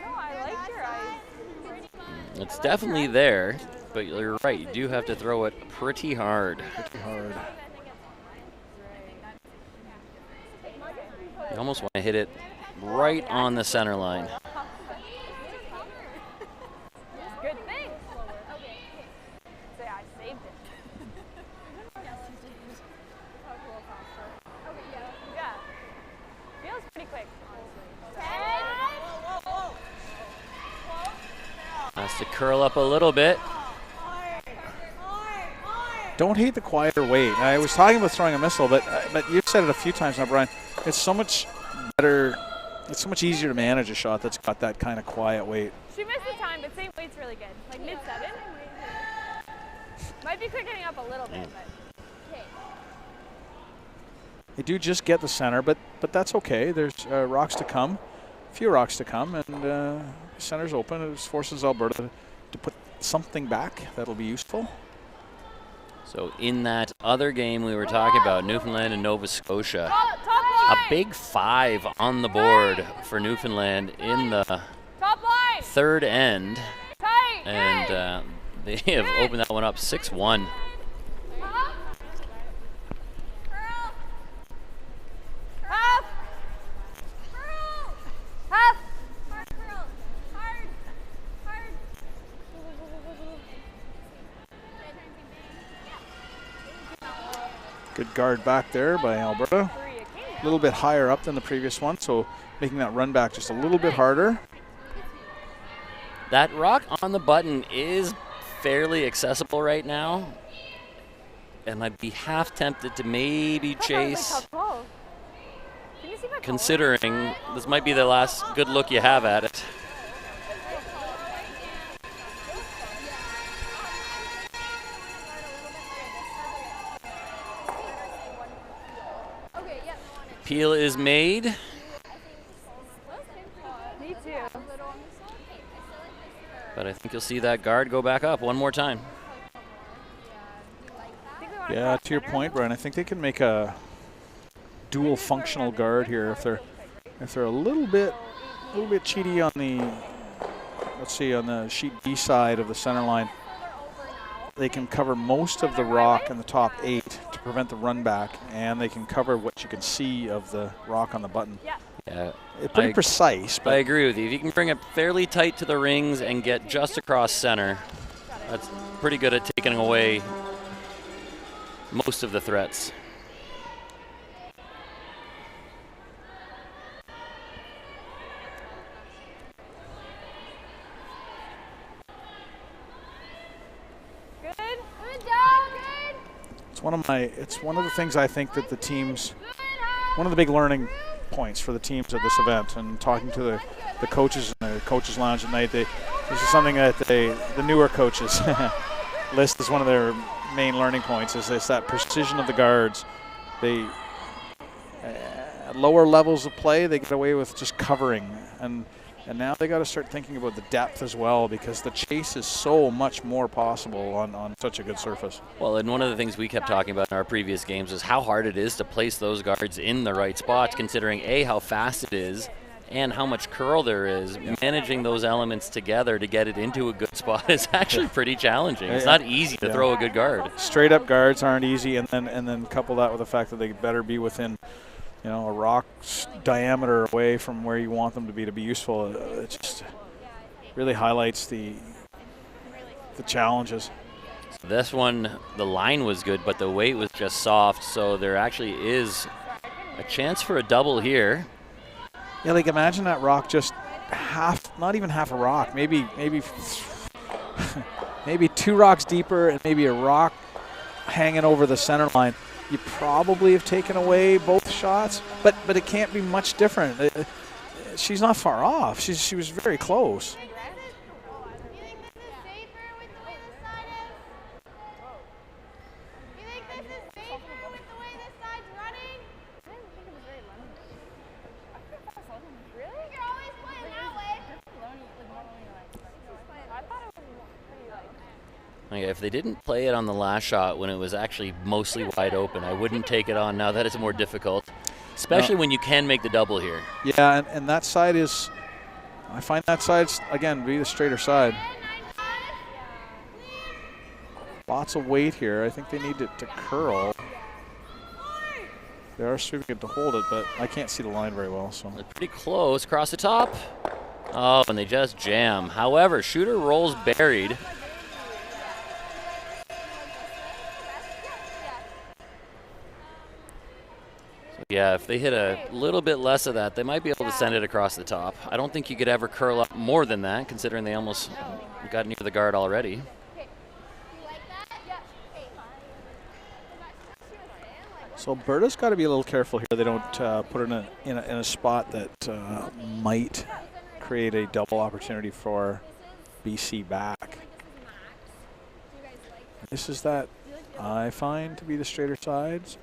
No, I liked your eyes. It's definitely there, but you're right. You do have to throw it pretty hard. Pretty hard. You almost want to hit it right on the center line. Good thing. Say I saved it. Yeah. Feels pretty quick, honestly. Has to curl up a little bit. Don't hate the quieter weight. I was talking about throwing a missile, but you've said it a few times now, Brian. It's so much better. It's so much easier to manage a shot that's got that kind of quiet weight. She missed the time, but same weight's really good. Like mid-7. Might be quickening up a little bit, but. They do just get the center, but that's okay. There's rocks to come, a few rocks to come, and center's open. It forces Alberta to put something back that'll be useful. So in that other game we were talking about, Newfoundland and Nova Scotia, Top a line. big 5 on the board for Newfoundland in the Top line. third end, Tight. and they have opened that one up 6-1. Half. Half. Good guard back there by Alberta. A little bit higher up than the previous one, so making that run back just a little bit harder. That rock on the button is fairly accessible right now, and I'd be half tempted to maybe chase, considering this might be the last good look you have at it. Peel is made. Me too. But I think you'll see that guard go back up one more time. Yeah, to your point, Brian, I think they can make a dual functional guard here if they're a little bit cheaty on the, let's see, on the sheet B side of the center line. They can cover most of the rock in the top 8 to prevent the run back, and they can cover what you can see of the rock on the button. Yeah, It's pretty precise. But I agree with you. If you can bring it fairly tight to the rings and get just across center, that's pretty good at taking away most of the threats. It's one of the things I think that the teams, one of the big learning points for the teams at this event, and talking to the coaches in the coaches lounge at night, this is something that the newer coaches list as one of their main learning points, is that precision of the guards. They at lower levels of play, they get away with just covering, and now they got to start thinking about the depth as well, because the chase is so much more possible on such a good surface. Well, and one of the things we kept talking about in our previous games is how hard it is to place those guards in the right spots, considering A, how fast it is, and how much curl there is. Managing those elements together to get it into a good spot is actually pretty challenging. It's not easy to throw a good guard. Straight up guards aren't easy, and then couple that with the fact that they better be within, a rock's diameter away from where you want them to be useful. It just really highlights the challenges. This one, the line was good, but the weight was just soft, so there actually is a chance for a double here. Yeah, like imagine that rock just not even half a rock, maybe maybe 2 rocks deeper and maybe a rock hanging over the center line. You probably have taken away both shots, but it can't be much different. She's not far off. She was very close. If they didn't play it on the last shot when it was actually mostly wide open, I wouldn't take it on now that it's more difficult, especially when you can make the double here. Yeah, and that side is, I find that side's, again, be the straighter side. Lots of weight here. I think they need it to curl. They are sweeping it to hold it, but I can't see the line very well. So They're pretty close, across the top. Oh, and they just jam. However, shooter rolls buried. Yeah, if they hit a little bit less of that, they might be able to send it across the top. I don't think you could ever curl up more than that, considering they almost got near the guard already. So Berta's got to be a little careful here. They don't put it in a spot that might create a double opportunity for BC back. This is that I find to be the straighter sides,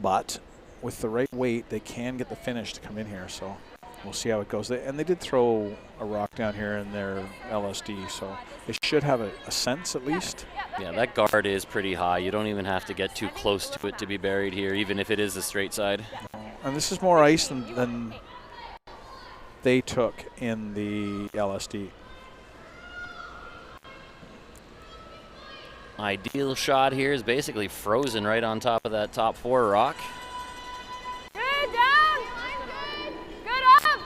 but with the right weight, they can get the finish to come in here. So we'll see how it goes. And they did throw a rock down here in their LSD, so they should have a sense at least. Yeah, that guard is pretty high. You don't even have to get too close to it to be buried here, even if it is the straight side. And this is more ice than they took in the LSD. Ideal shot here is basically frozen right on top of that top 4 rock. Good down. Good up.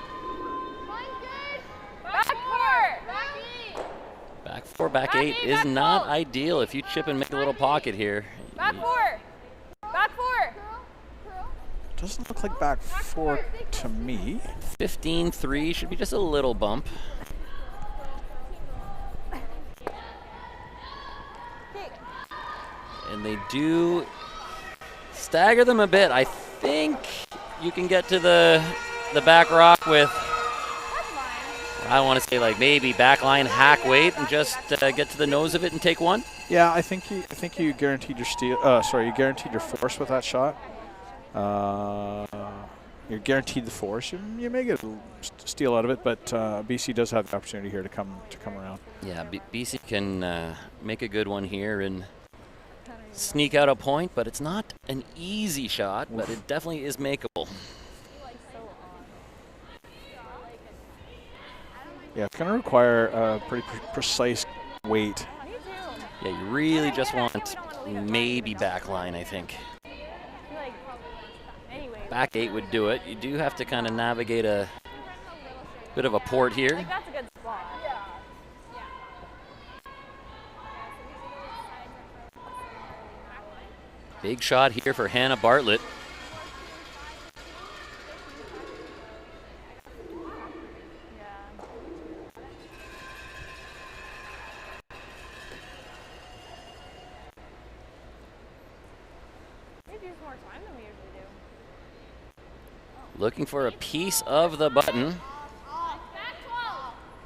Back 4. Back 4, back 8 is not ideal if you chip and make a little pocket here. Back 4. Back 4. Doesn't look like back 4 to me. 15-3 should be just a little bump. and they do stagger them a bit. I think you can get to the back rock with, I want to say like maybe backline hack weight and just get to the nose of it and take one. Yeah, I think you guaranteed your steal. You guaranteed your force with that shot. You're guaranteed the force. You may get a steal out of it, but BC does have the opportunity here to come around. Yeah, BC can make a good one here and sneak out a point, but it's not an easy shot, but it definitely is makeable. Yeah, it's going to require a pretty precise weight. Yeah, you really just want maybe backline, I think. Back 8 would do it. You do have to kind of navigate a bit of a port here. That's a good spot. Big shot here for Hannah Bartlett. Looking for a piece of the button.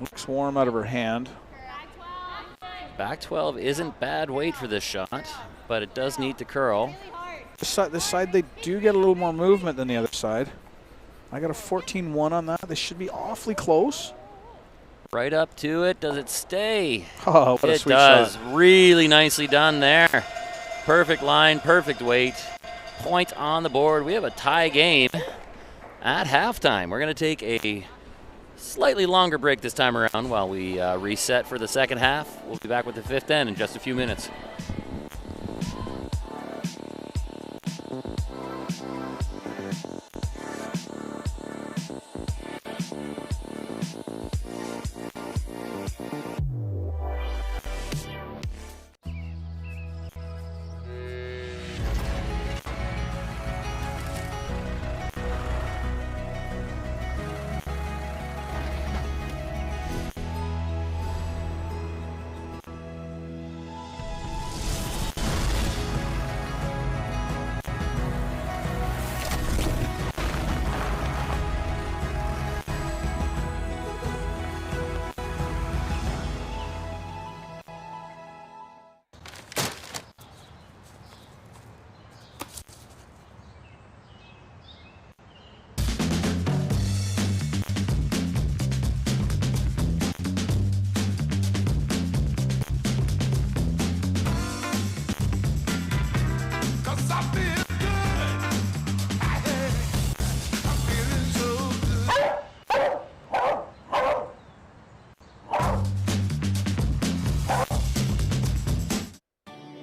Looks warm out of her hand. Back 12 isn't bad weight for this shot, but it does need to curl. This side, they do get a little more movement than the other side. I got a 14-1 on that. They should be awfully close. Right up to it. Does it stay? Oh, what a sweet shot. It does. shot. Really nicely done there. Perfect line, perfect weight. Point on the board. We have a tie game at halftime. We're going to take a slightly longer break this time around while we reset for the second half. We'll be back with the fifth end in just a few minutes.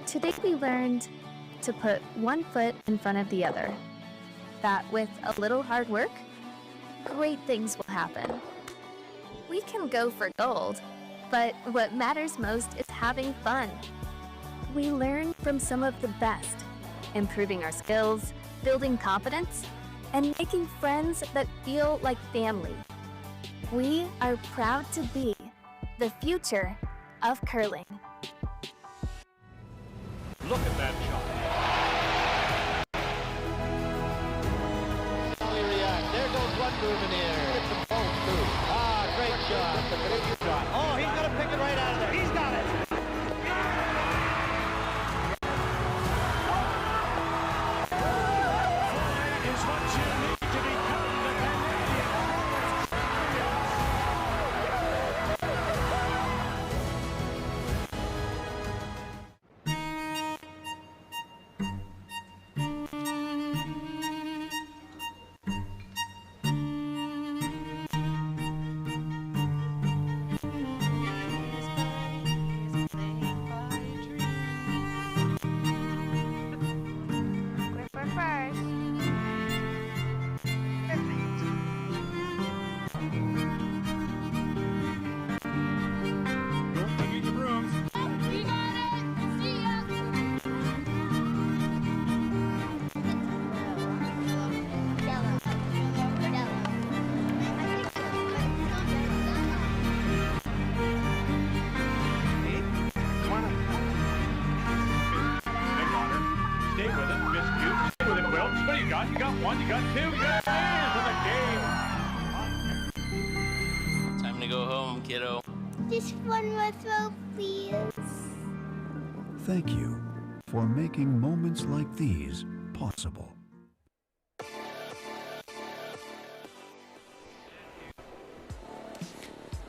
Today we learned to put one foot in front of the other. That with a little hard work, great things will happen. We can go for gold, but what matters most is having fun. We learn from some of the best, improving our skills, building confidence, and making friends that feel like family. We are proud to be the future of curling. Look at that shot. There goes one moving here. Get them both through. Great shot. Oh, he's going to pick it right out of there. He's got it. Is what you need to become the Canadian. Just one more throw, please. Thank you for making moments like these possible.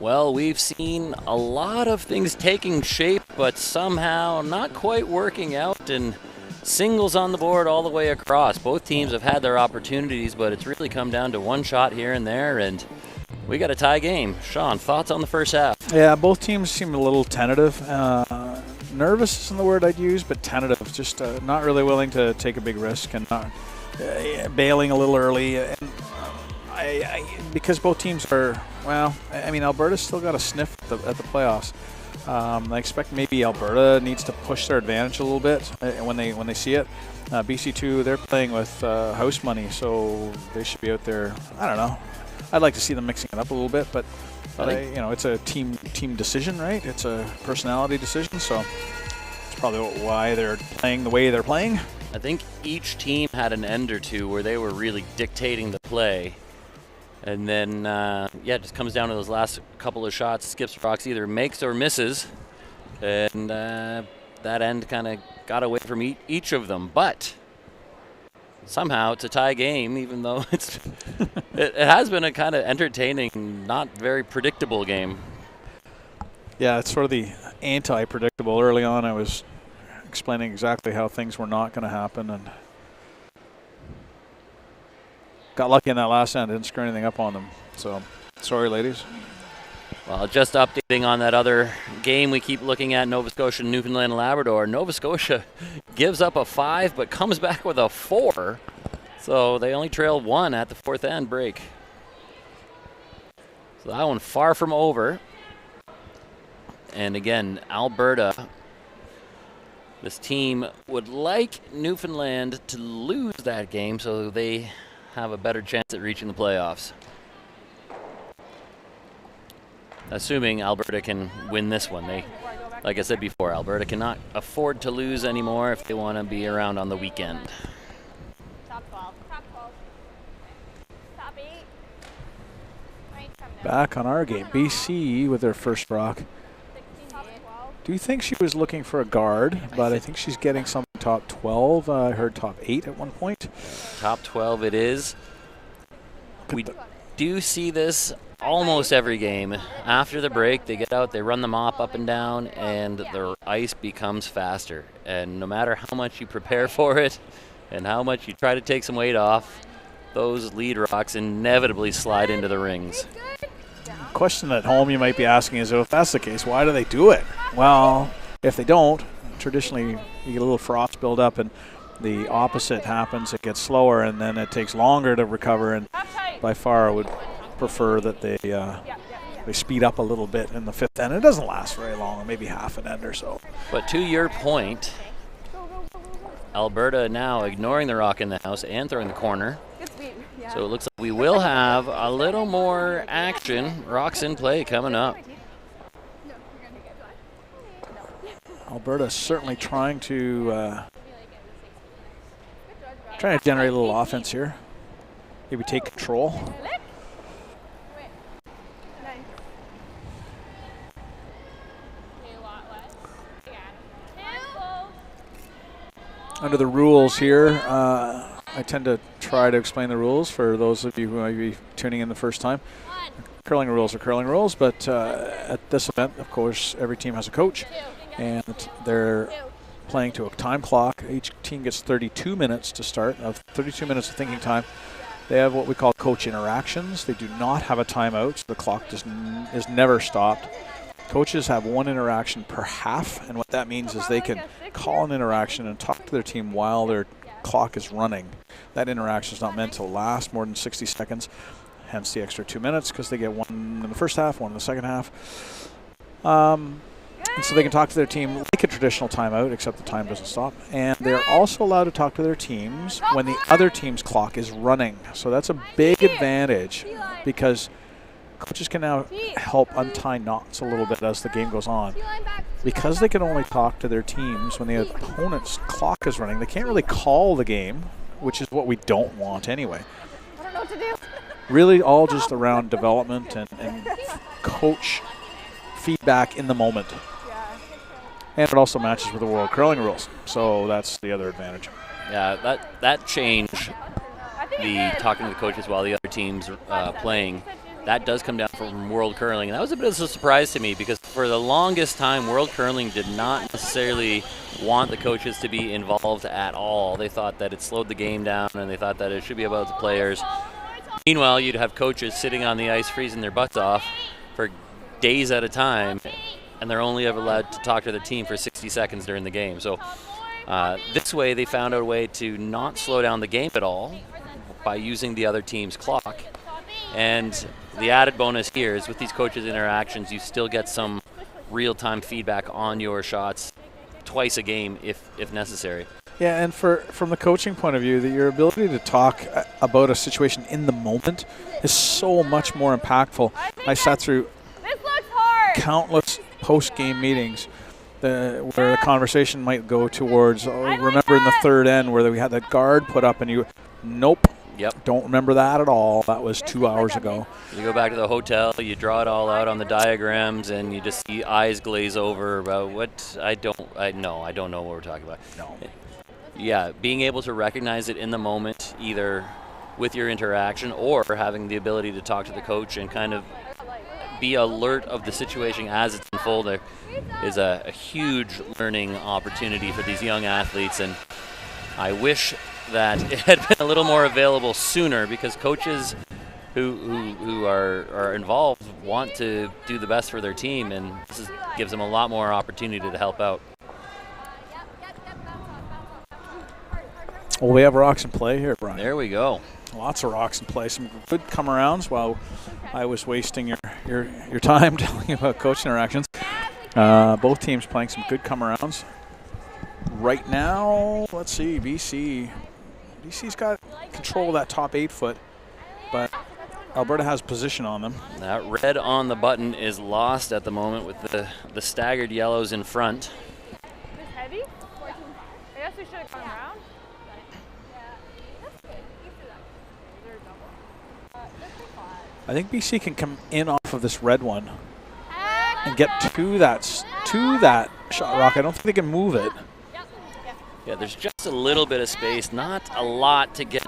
Well, we've seen a lot of things taking shape, but somehow not quite working out, and singles on the board all the way across. Both teams have had their opportunities, but it's really come down to one shot here and there, and we got a tie game. Sean, thoughts on the first half? Yeah, both teams seemed a little tentative. Nervous isn't the word I'd use, but tentative. Just not really willing to take a big risk and not bailing a little early. And because both teams are, well, I mean, Alberta's still got a sniff at the playoffs. I expect maybe Alberta needs to push their advantage a little bit when they see it. BC2, they're playing with house money, so they should be out there. I don't know. I'd like to see them mixing it up a little bit, but you know, it's a team decision, right? It's a personality decision, so it's probably why they're playing the way they're playing. I think each team had an end or two where they were really dictating the play. And then, yeah, it just comes down to those last couple of shots. Skips Rocks either makes or misses. And that end kind of got away from each of them. But somehow it's a tie game, even though it has been a kind of entertaining, not very predictable game. Yeah, it's sort of the anti-predictable. Early on, I was explaining exactly how things were not going to happen, and got lucky in that last end. Didn't screw anything up on them. So, sorry, ladies. Well, just updating on that other game we keep looking at, Nova Scotia, Newfoundland, and Labrador. Nova Scotia gives up a 5, but comes back with a 4. So they only trail 1 at the 4th end break. So that one far from over. And again, Alberta, this team would like Newfoundland to lose that game so they have a better chance at reaching the playoffs. Assuming Alberta can win this one. They, like I said before, Alberta cannot afford to lose anymore if they want to be around on the weekend. Top 12. Top 12. Top 8. Back on our game, BC with their first rock. Do you think she was looking for a guard? But I think she's getting something top 12. I heard top 8 at one point. Top 12 it is. We do see this almost every game. After the break, they get out, they run the mop up and down, and the ice becomes faster. And no matter how much you prepare for it and how much you try to take some weight off, those lead rocks inevitably slide into the rings. Question at home you might be asking is, if that's the case, why do they do it? Well, if they don't, traditionally you get a little frost build up and the opposite happens. It gets slower and then it takes longer to recover, and by far I would prefer that they speed up a little bit in the 5th end. It doesn't last very long, maybe half an end or so. But to your point, Alberta now ignoring the rock in the house and throwing the corner. So it looks like we will have a little more action. Rocks in play coming up. Alberta certainly trying to generate a little offense here. Maybe take control. Under the rules here, I tend to try to explain the rules for those of you who might be tuning in the first time. Curling rules are curling rules, but at this event, of course, every team has a coach, and they're playing to a time clock. Each team gets 32 minutes to start, 32 minutes of thinking time. They have what we call coach interactions. They do not have a timeout, so the clock is never stopped. Coaches have one interaction per half, and what that means is they can call an interaction and talk to their team while their clock is running. That interaction is not meant to last more than 60 seconds, hence the extra 2 minutes, because they get one in the first half, one in the second half. And so they can talk to their team like a traditional timeout, except the time doesn't stop. And they're also allowed to talk to their teams when the other team's clock is running. So that's a big advantage, because coaches can now help untie knots a little bit as the game goes on. Because they can only talk to their teams when the opponent's clock is running, they can't really call the game, which is what we don't want anyway. I don't know what to do. Really all just around development and coach feedback in the moment. And it also matches with the World Curling rules, so that's the other advantage. Yeah, that change, the talking to the coaches while the other team's playing, that does come down from World Curling. And that was a bit of a surprise to me because for the longest time, World Curling did not necessarily want the coaches to be involved at all. They thought that it slowed the game down, and they thought that it should be about the players. Meanwhile, you'd have coaches sitting on the ice freezing their butts off for days at a time, and they're only ever allowed to talk to the team for 60 seconds during the game. So this way, they found out a way to not slow down the game at all by using the other team's clock. And the added bonus here is with these coaches' interactions, you still get some real-time feedback on your shots twice a game if necessary. Yeah, and from the coaching point of view, that your ability to talk about a situation in the moment is so much more impactful. I sat through countless post-game meetings where the conversation might go towards, remember in the third end where we had that guard put up and you, nope. Yep. Don't remember that at all. That was 2 hours ago. You go back to the hotel, you draw it all out on the diagrams, and you just see eyes glaze over about what I don't know what we're talking about. No. Yeah, being able to recognize it in the moment, either with your interaction or having the ability to talk to the coach and kind of be alert of the situation as it's unfolding is a huge learning opportunity for these young athletes. And I wish that it had been a little more available sooner, because coaches who are involved want to do the best for their team, and this gives them a lot more opportunity to help out. Well, we have rocks in play here, Brian. There we go. Lots of rocks in play. Some good come-arounds while I was wasting your time telling you about coach interactions. Both teams playing some good come-arounds. Right now, let's see, BC's got control of that top 8 foot, but Alberta has position on them. That red on the button is lost at the moment with the staggered yellows in front. This heavy? I guess we should have gone around. I think BC can come in off of this red one and get to that shot rock. I don't think they can move it. Yeah, there's just a little bit of space, not a lot to get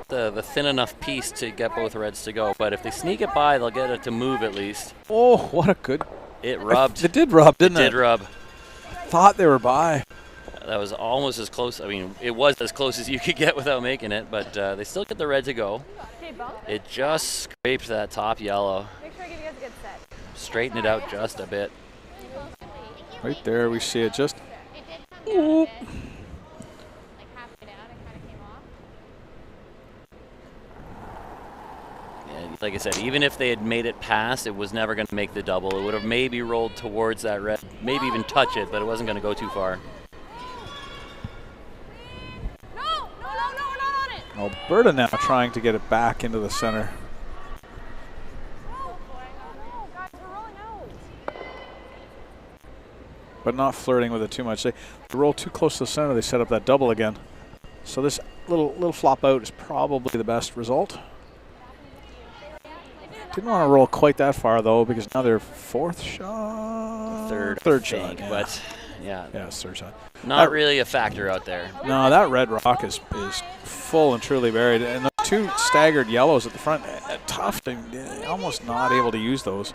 the thin enough piece to get both reds to go. But if they sneak it by, they'll get it to move at least. Oh, what a good... It rubbed. It did rub, didn't it? It did rub. Thought they were by. That was almost as close. I mean, it was as close as you could get without making it, but they still get the red to go. It just scraped that top yellow. Make sure you get a good set. Straighten it out just a bit. Right there, we see it just... Yeah, like I said, even if they had made it past, it was never going to make the double. It would have maybe rolled towards that red, maybe even touch it, but it wasn't going to go too far. No, we're not on it. Alberta now trying to get it back into the center. No, guys, we're rolling out. But not flirting with it too much. They roll too close to the center, they set up that double again. So this little flop out is probably the best result. Didn't want to roll quite that far though, because now their fourth shot, third shot. Yeah. But yeah, it's third shot. Not really a factor out there. No, that red rock is full and truly buried, and the two staggered yellows at the front, tough to almost not able to use those.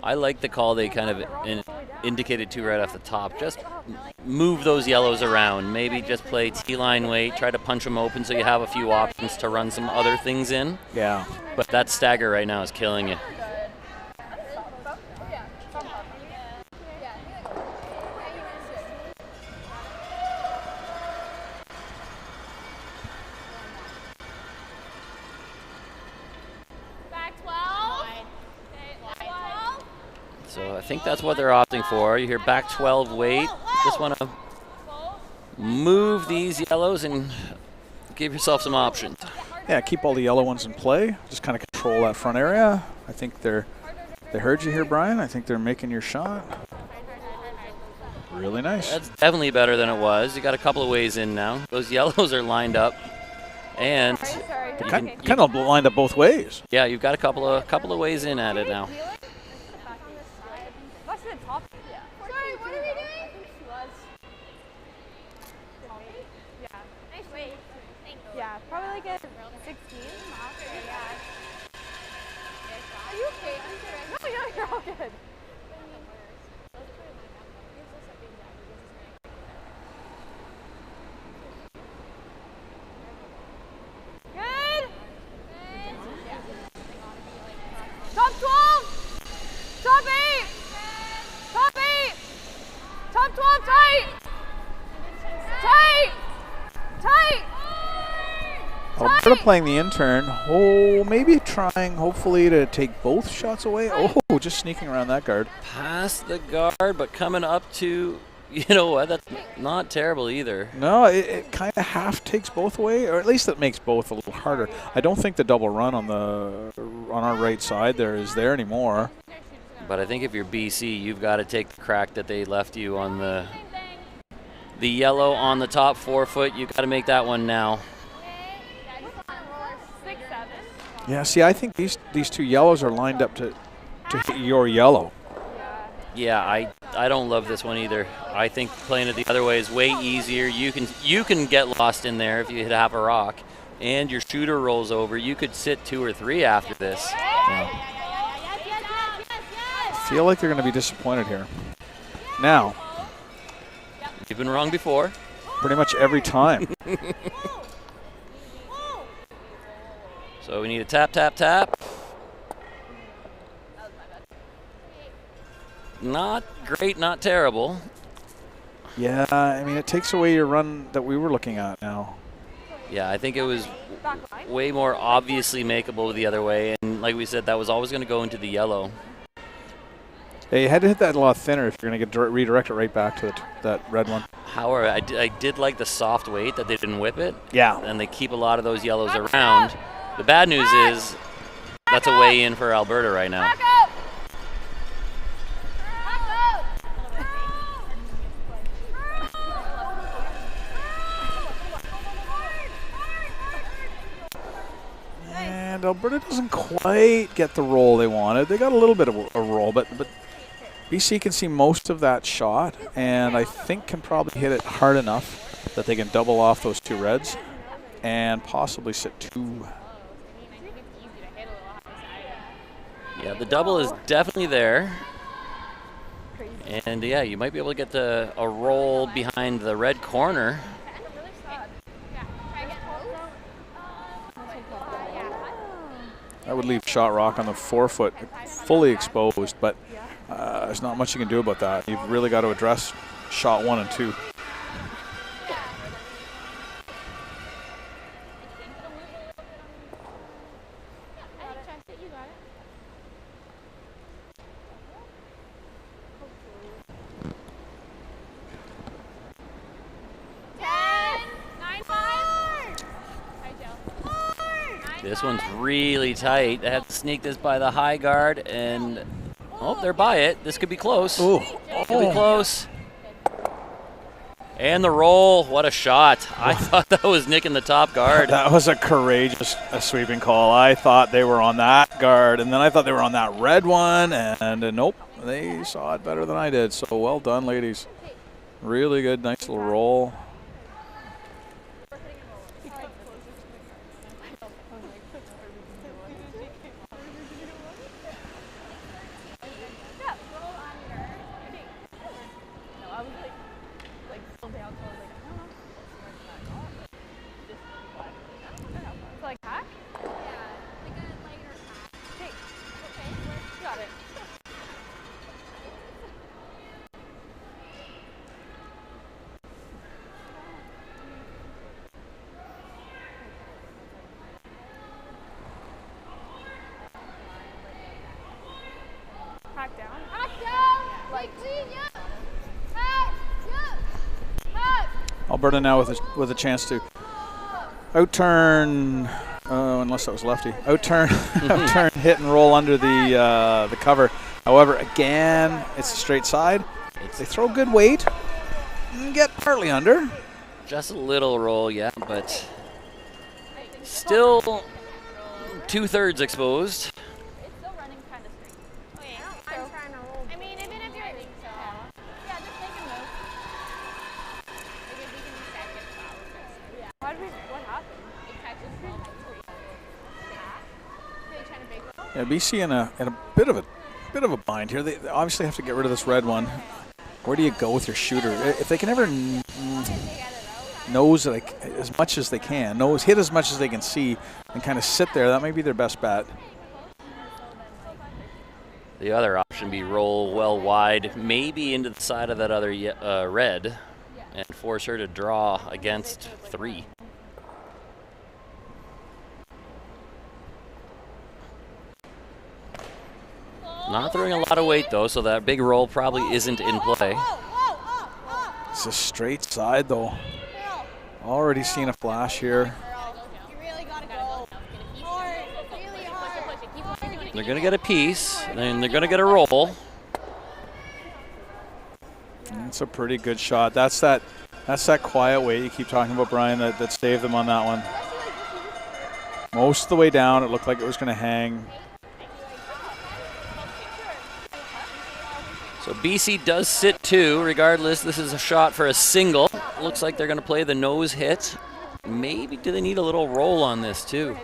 I like the call they kind of indicated to right off the top. Just move those yellows around. Maybe just play T-line weight, try to punch them open so you have a few options to run some other things in. Yeah. But that stagger right now is killing you. So I think that's what they're opting for. You hear back 12 weight. Just want to move these yellows and give yourself some options. Yeah, keep all the yellow ones in play. Just kind of control that front area. I think they heard you here, Brian. I think they're making your shot. Really nice. That's definitely better than it was. You got a couple of ways in now. Those yellows are lined up. And Sorry. Kind of lined up both ways. yeah, you've got a couple of ways in at it now. That's the top. Yeah. Sorry, what are we doing? Yeah. Nice weight. Thank you. Yeah, probably like a 16. Are you okay? No, you're all good. Good. Top 12. Top 8. Top 8. Top 12 tight. Tight. Tight. Alberta playing the intern. Oh, maybe trying, hopefully, to take both shots away. Oh, just sneaking around that guard. Past the guard, but coming up to, you know what, that's not terrible either. No, it kind of half takes both away, or at least it makes both a little harder. I don't think the double run on our right side there is there anymore. But I think if you're BC, you've got to take the crack that they left you on the yellow on the top 4 foot. You've got to make that one now. 6, 7. Yeah, see, I think these two yellows are lined up to hit your yellow. Yeah, I don't love this one either. I think playing it the other way is way easier. You can get lost in there if you hit half a rock, and your shooter rolls over. You could sit 2 or 3 after this. Yeah. I feel like they're going to be disappointed here. Now, You've been wrong before. pretty much every time. So we need a tap, tap, tap. Not great, not terrible. Yeah, I mean, it takes away your run that we were looking at now. Yeah, I think it was way more obviously makeable the other way. And like we said, that was always going to go into the yellow. Yeah, you had to hit that a lot thinner if you're going to get redirect it right back to that red one. However, I did like the soft weight that they didn't whip it. Yeah. And they keep a lot of those yellows around. The bad news is that's a way in for Alberta right now. Back up. And Alberta doesn't quite get the roll they wanted. They got a little bit of a roll, but BC can see most of that shot, and I think can probably hit it hard enough that they can double off those 2 reds and possibly sit 2. Yeah, the double is definitely there. And yeah, you might be able to get a roll behind the red corner. That would leave shot rock on the 4 foot fully exposed, but there's not much you can do about that. You've really got to address shot 1 and 2. This one's really tight. They have to sneak this by the high guard, and oh, they're by it. This could be close. Ooh. Could be close. And the roll. What a shot. I thought that was nicking the top guard. That was a courageous sweeping call. I thought they were on that guard, and then I thought they were on that red one, and nope, they saw it better than I did. So well done, ladies. Really good, nice little roll. Alberta now with a chance to outturn, unless that was lefty, outturn, hit and roll under the cover. However, again, it's a straight side. They throw good weight and get partly under. Just a little roll, yeah, but Still 2/3 exposed. It's still running kind of straight. Okay, I'm trying to roll. I mean, even if you're... I think so. Yeah, just make a move. Maybe we can just second power. Yeah. What happened? It catches well by three. Really trying to big roll? Yeah, BC in a bit of a bind here. They obviously have to get rid of this red one. Where do you go with your shooter? If they can ever nose like as much as they can, hit as much as they can see, and kind of sit there, that might be their best bet. The other option be roll well wide, maybe into the side of that other red, and force her to draw against 3. Not throwing a lot of weight though, so that big roll probably isn't in play. It's a straight side though. Already seen a flash here. You really gotta go. Hard, really hard. They're going to get a piece, and they're going to get a roll. It's a pretty good shot. That's that quiet weight you keep talking about, Brian, that saved them on that one. Most of the way down, it looked like it was going to hang. So BC does sit 2. Regardless, this is a shot for a single. Looks like they're going to play the nose hit. Maybe do they need a little roll on this too?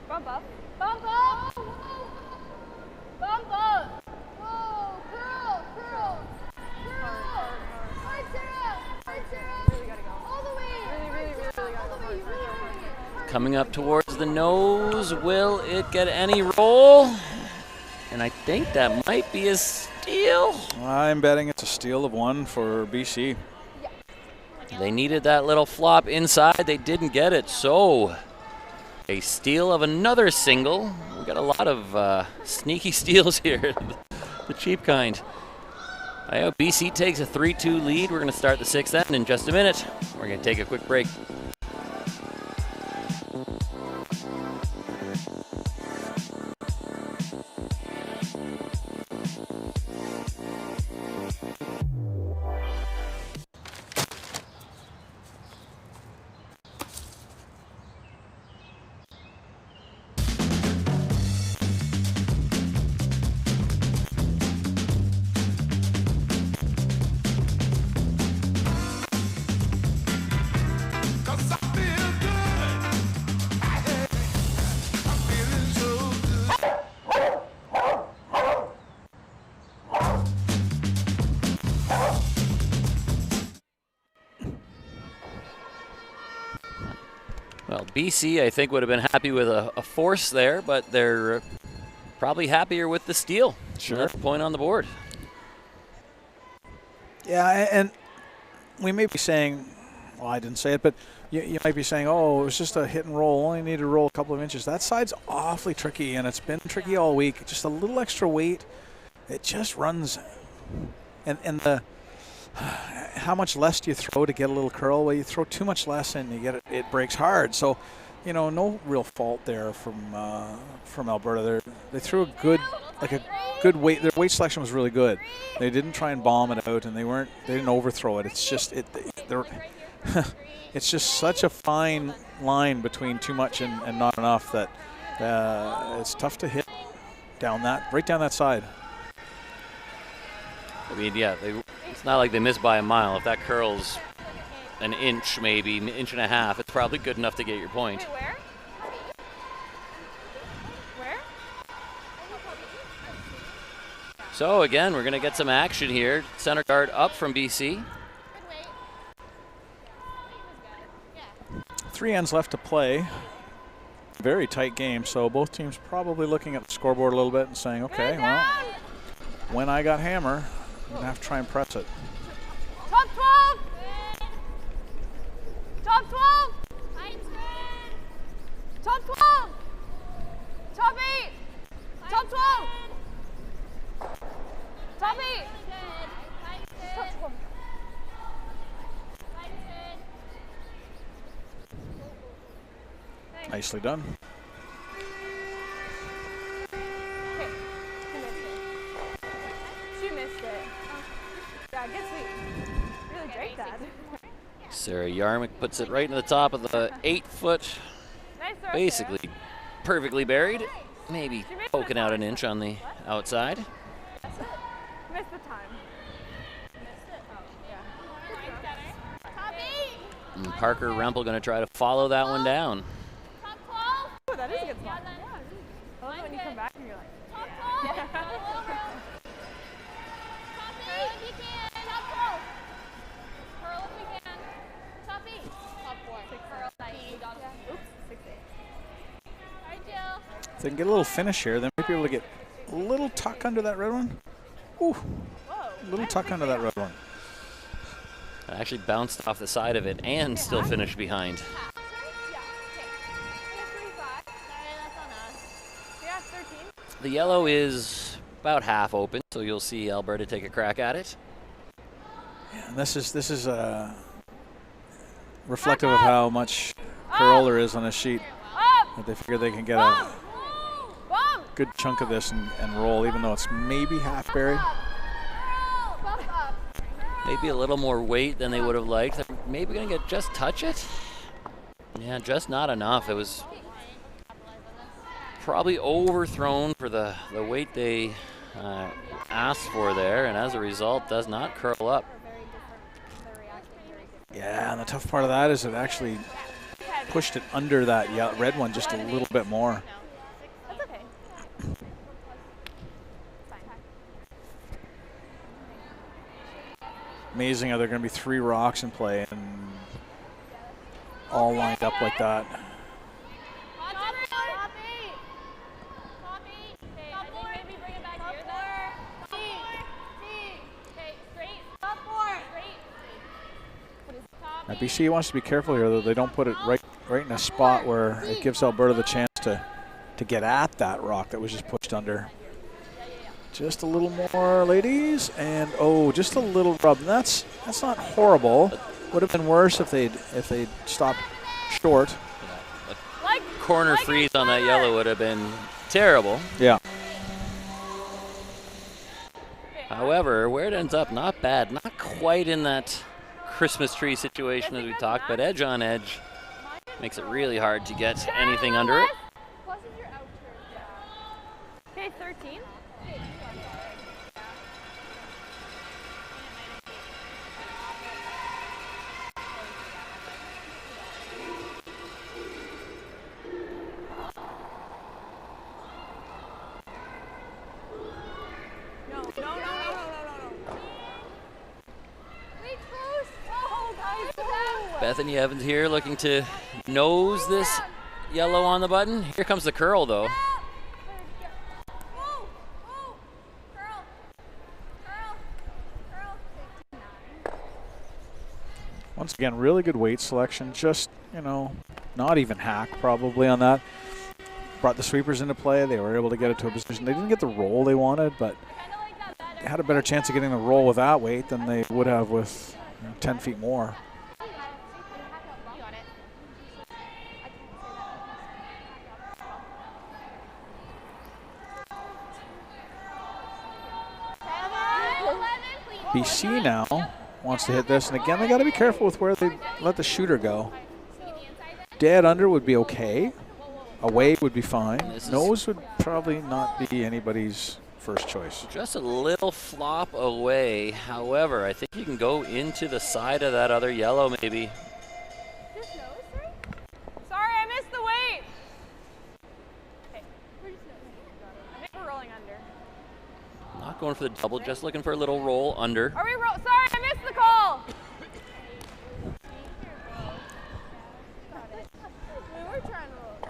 Bump up. Bump up. Bump up. Whoa, curl, curl. Curl. Hard Sarah. Hard Sarah. Really gotta go. All the way. Really gotta go. Coming up towards the nose. Will it get any roll? And I think that might be a steal. I'm betting it's a steal of 1 for BC. They needed that little flop inside. They didn't get it, so a steal of another single. We got a lot of sneaky steals here, the cheap kind. I hope BC takes a 3-2 lead. We're going to start the 6th end in just a minute. We're going to take a quick break. Well, BC, I think, would have been happy with a force there, but they're probably happier with the steal. Sure. That's a point on the board. Yeah, and we may be saying, well, I didn't say it, but you might be saying, oh, it was just a hit and roll, only needed to roll a couple of inches. That side's awfully tricky, and it's been tricky all week. Just a little extra weight, it just runs. And the how much less do you throw to get a little curl? Well, you throw too much less and you get it breaks hard. So, you know, no real fault there from Alberta. They threw a good weight. Their weight selection was really good. They didn't try and bomb it out, and they didn't overthrow it. It's just it's just such a fine line between too much and not enough that it's tough to hit right down that side. I mean, yeah, it's not like they missed by a mile. If that curls an inch, maybe an inch and a half, it's probably good enough to get your point. Wait, where? Where? So again, we're going to get some action here. Center guard up from BC. 3 ends left to play. Very tight game, so both teams probably looking at the scoreboard a little bit and saying, okay, well, when I got hammer, I'm going to have to try and press it. Top 12! Top 12! Nicely done. Okay. She missed it. Yeah, good sweep. Really great, Dad. Sarah Yarmick puts it right in the top of the 8-foot, Nice throw, basically perfectly buried. Maybe poking out an inch on the outside. Missed the time. Missed it? Oh, yeah. Top 8! And Parker Rempel going to try to follow that one down. Top 12! Oh, that is a good spot. I love it when you come back and you're like, top 12! Top 8 if you can! Top 12! Curl if we can. Top 8. Top 4. 6. Curl. Oops, 6, 8. Alright, Jill. If they can get a little finish here, they might be able to get a little tuck under that red one. Ooh, a little tuck under that red one. It actually bounced off the side of it and still finished behind. The yellow is about half open, so you'll see Alberta take a crack at it. Yeah, and this is reflective of how much curl there is on this sheet. That they figure they can get a good chunk of this and roll, even though it's maybe half buried. Maybe a little more weight than they would have liked. They're maybe going to get just touch it. Yeah, just not enough. It was probably overthrown for the weight they asked for there, and as a result, does not curl up. Yeah, and the tough part of that is it actually pushed it under that red one just a little bit more. That's okay. Amazing how there are going to be 3 rocks in play and all lined up like that. Now BC wants to be careful here, though. They don't put it right in a spot where it gives Alberta the chance to get at that rock that was just pushed under. Just a little more, ladies, and oh, just a little rub. And that's not horrible. Would have been worse if they'd stopped short. A corner freeze on that yellow would have been terrible. Yeah. However, where it ends up, not bad. Not quite in that Christmas tree situation as we talked, but edge on edge makes it really hard to get anything under it. Okay, 13. Bethany Evans here looking to nose this yellow on the button. Here comes the curl, though. Once again, really good weight selection. Just, not even hack probably on that. Brought the sweepers into play. They were able to get it to a position. They didn't get the roll they wanted, but they had a better chance of getting the roll with that weight than they would have with 10 feet more. BC now wants to hit this, and again, they got to be careful with where they let the shooter go. Dead under would be okay. Away would be fine. Nose would probably not be anybody's first choice. Just a little flop away. However, I think you can go into the side of that other yellow maybe. Sorry, I missed the weight. Okay, I think we're rolling under. Not going for the double, just looking for a little roll under. Are we sorry, I missed the call. We were trying to roll.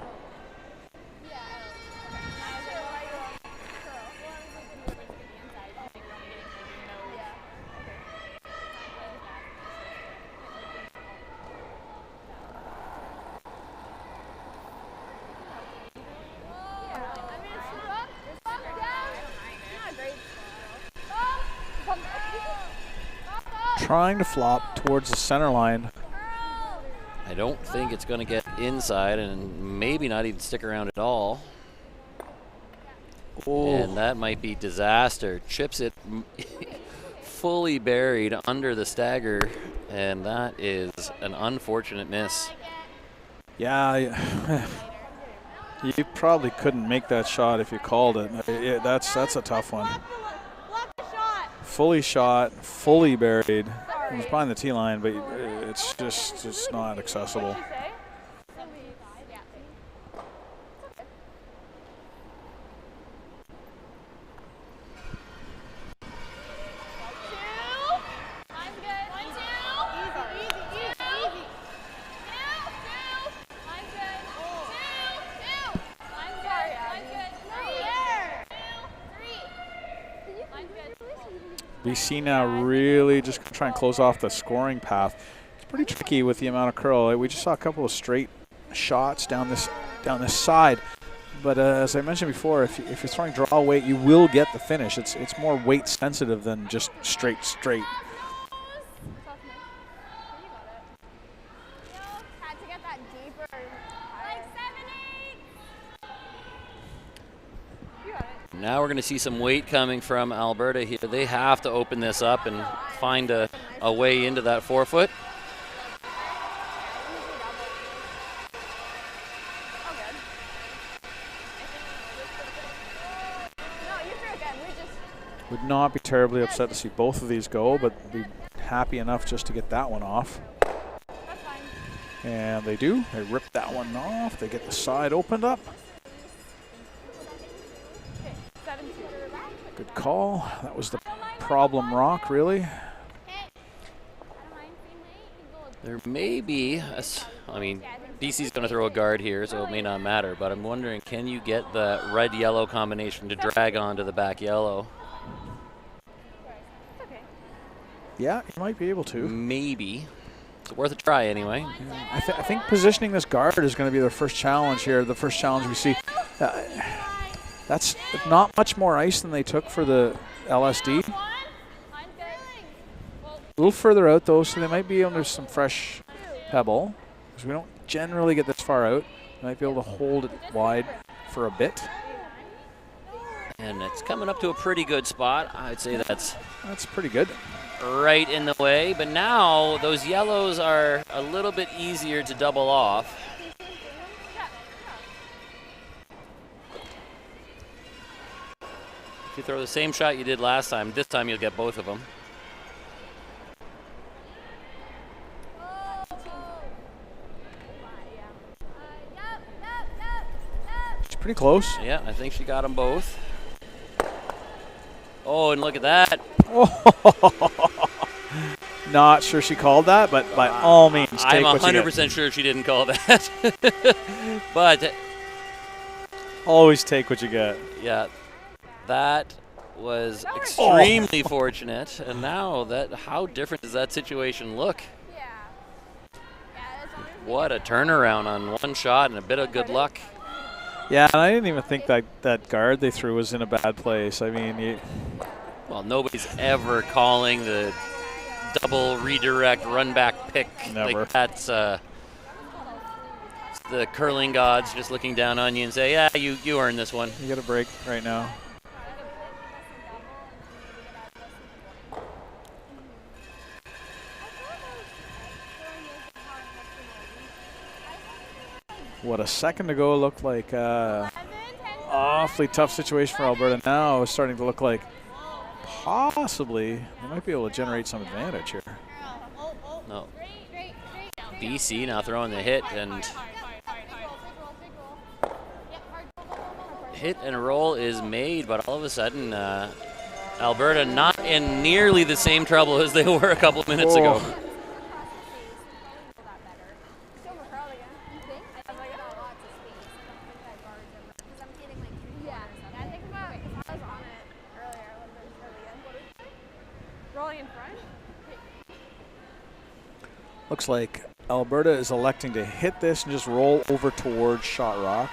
Trying to flop towards the center line. I don't think it's going to get inside and maybe not even stick around at all. Oh. And that might be disaster. Chips it fully buried under the stagger, and that is an unfortunate miss. Yeah, you probably couldn't make that shot if you called it. That's a tough one. Fully shot, fully buried. It was behind the tee line, but it's not accessible. BC now really just gonna try and close off the scoring path. It's pretty tricky with the amount of curl. We just saw a couple of straight shots down this side, but as I mentioned before, if you're throwing draw weight, you will get the finish. It's more weight sensitive than just straight. Now we're going to see some weight coming from Alberta here. They have to open this up and find a way into that 4-foot. Would not be terribly upset to see both of these go, but be happy enough just to get that one off. And they do. They rip that one off. They get the side opened up. Good call. That was the problem rock, really. There may be, BC's going to throw a guard here, so it may not matter, but I'm wondering, can you get the red-yellow combination to drag onto the back yellow? Yeah, you might be able to. Maybe. It's worth a try anyway. Yeah, I think positioning this guard is going to be their first challenge here, the first challenge we see. That's not much more ice than they took for the LSD. A little further out, though, so they might be under some fresh pebble, because we don't generally get this far out. They might be able to hold it wide for a bit. And it's coming up to a pretty good spot. I'd say that's pretty good. Right in the way, but now those yellows are a little bit easier to double off. If you throw the same shot you did last time, this time you'll get both of them. It's pretty close. Yeah, I think she got them both. Oh, and look at that. Not sure she called that, but by all means, take I'm what you get. 100% sure she didn't call that. But always take what you get. Yeah, that was extremely fortunate. And now how different does that situation look? What a turnaround on one shot and a bit of good luck. Yeah, and I didn't even think that guard they threw was in a bad place. I mean, well, nobody's ever calling the double redirect run back pick. Never. Like that's the curling gods just looking down on you and say, yeah, you earned this one. You got a break right now. What a second ago looked like awfully tough situation for Alberta. Now it's starting to look like possibly they might be able to generate some advantage here. No. BC now throwing the hit and hit and roll is made, but all of a sudden Alberta not in nearly the same trouble as they were a couple of minutes ago. Looks like Alberta is electing to hit this and just roll over towards shot rock.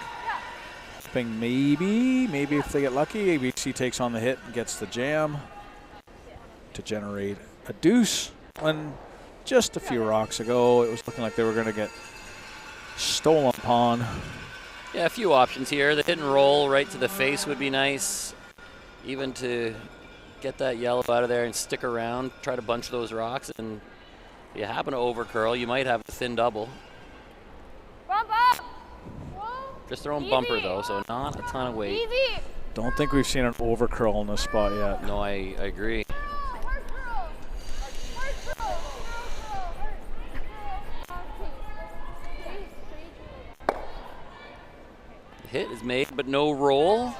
Hoping maybe if they get lucky, ABC takes on the hit and gets the jam to generate a deuce. When just a few rocks ago, it was looking like they were going to get stolen pawn. Yeah, a few options here. The hit and roll right to the face would be nice. Even to get that yellow out of there and stick around, try to bunch those rocks, and if you happen to overcurl, you might have a thin double. Bump up. Whoa. Just throwing Easy. bumper though, so not a ton of weight. Easy. Don't think we've seen an overcurl in this spot yet. No, I agree. Hard curl. Hard curl. Hit is made, but no roll.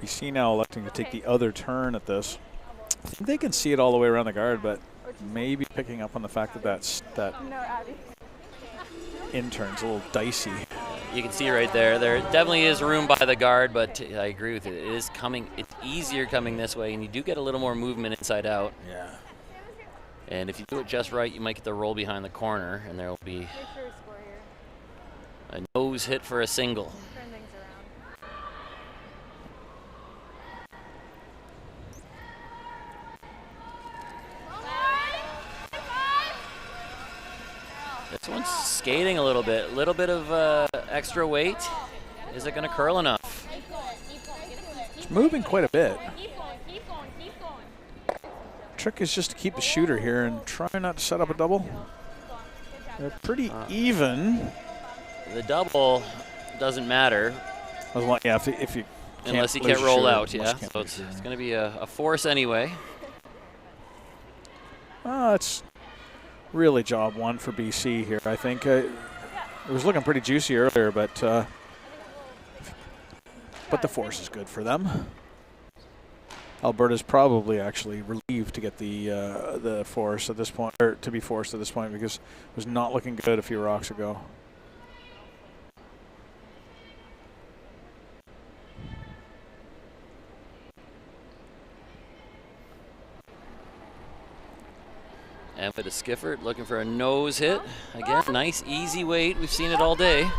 BC now electing to take the other turn at this. I think they can see it all the way around the guard, but maybe picking up on the fact that that intern's a little dicey. You can see right there, there definitely is room by the guard, but I agree with it. It is coming, it's easier coming this way, and you do get a little more movement inside out. Yeah. And if you do it just right, you might get the roll behind the corner, and there will be a nose hit for a single. This one's skating a little bit of extra weight. Is it going to curl enough? It's moving quite a bit. Trick is just to keep the shooter here and try not to set up a double. They're pretty even. The double doesn't matter. Yeah, if you unless you can't roll out, yeah. So it's going to be a force anyway. It's really job one for BC here, I think. It was looking pretty juicy earlier, but the force is good for them. Alberta's probably actually relieved to get the force at this point, or to be forced at this point, because it was not looking good a few rocks ago. And for DeSchiffart, looking for a nose hit. Again, nice easy weight. We've seen it all day.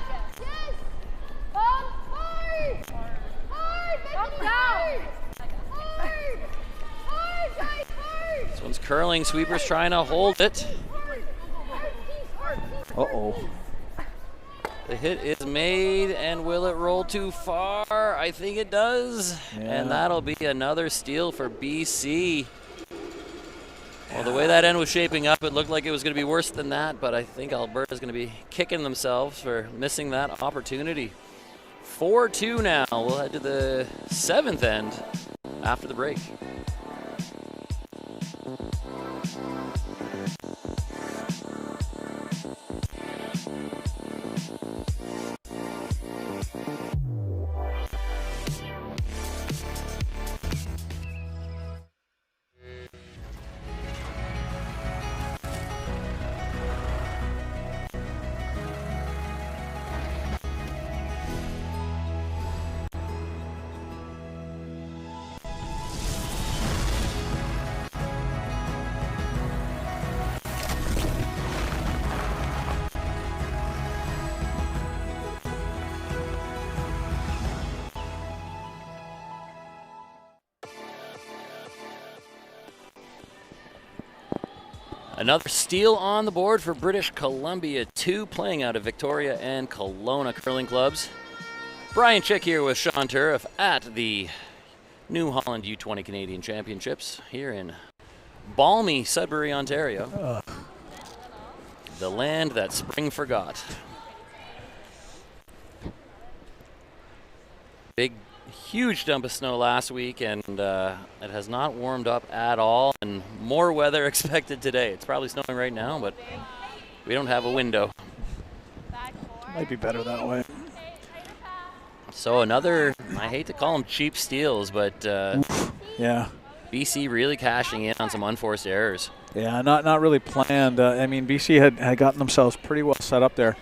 This one's curling. Sweeper's trying to hold it. Uh-oh. The hit is made, and will it roll too far? I think it does. Yeah. And that'll be another steal for BC. Well, the way that end was shaping up, it looked like it was going to be worse than that, but I think Alberta's going to be kicking themselves for missing that opportunity. 4-2 now. We'll head to the 7th end after the break. Another steal on the board for British Columbia 2, playing out of Victoria and Kelowna curling clubs. Brian Chick here with Sean Turriff at the New Holland U-20 Canadian Championships here in balmy Sudbury, Ontario. The land that spring forgot. Big, huge dump of snow last week, and it has not warmed up at all, and more weather expected today. It's probably snowing right now, but we don't have a window. Might be better that way. So another, I hate to call them cheap steals, but Yeah. BC really cashing in on some unforced errors. Yeah, not really planned. I mean, BC had gotten themselves pretty well set up there.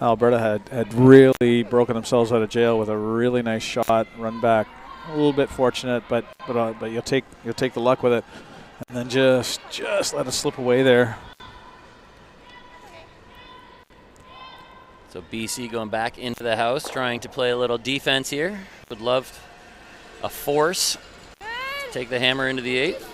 Alberta had really broken themselves out of jail with a really nice shot, run back. A little bit fortunate, but you'll take the luck with it, and then just let it slip away there. So BC going back into the house, trying to play a little defense here. Would love a force to take the hammer into the 8th.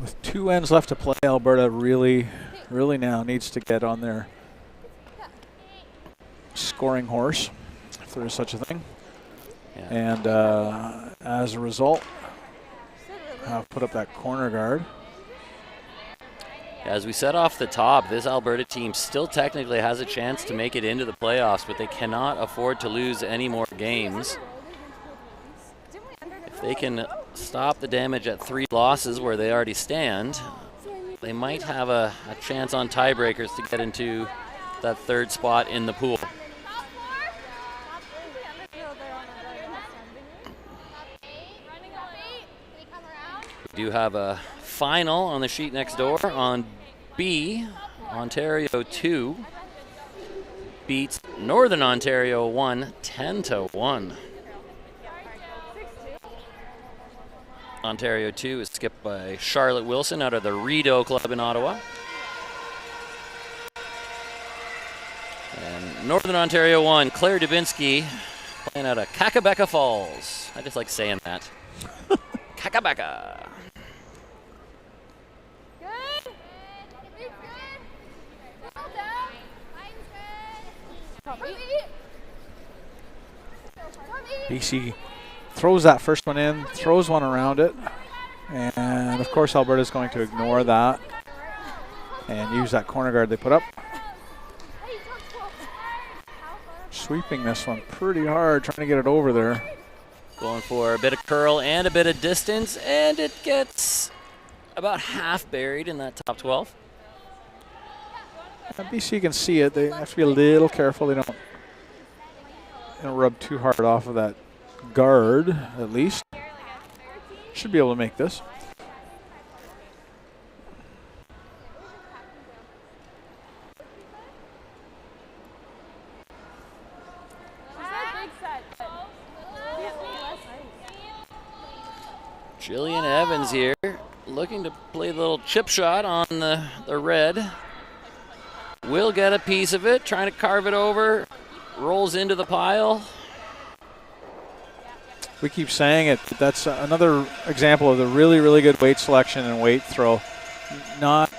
With 2 ends left to play, Alberta really now needs to get on their scoring horse, if there is such a thing. Yeah. And as a result, have put up that corner guard. As we said off the top, this Alberta team still technically has a chance to make it into the playoffs, but they cannot afford to lose any more games. If they can stop the damage at 3 losses where they already stand, they might have a chance on tiebreakers to get into that 3rd spot in the pool. We do have a final on the sheet next door on B. Ontario 2 beats Northern Ontario 1 10-1. Ontario 2 is skipped by Charlotte Wilson out of the Rideau Club in Ottawa. And Northern Ontario 1, Claire Dubinsky playing out of Kakabeka Falls. I just like saying that. Kakabeka. Good. Good. Well done. Mine's good. BC throws that first one in, throws one around it, and of course Alberta's going to ignore that and use that corner guard they put up. Sweeping this one pretty hard, trying to get it over there. Going for a bit of curl and a bit of distance, and it gets about half buried in that top 12. And BC can see it. They have to be a little careful. They don't rub too hard off of that guard, at least. Should be able to make this. Jillian Evans here, looking to play the little chip shot on the red. Will get a piece of it, trying to carve it over, rolls into the pile. We keep saying it, but that's another example of the really good weight selection and weight throw. Not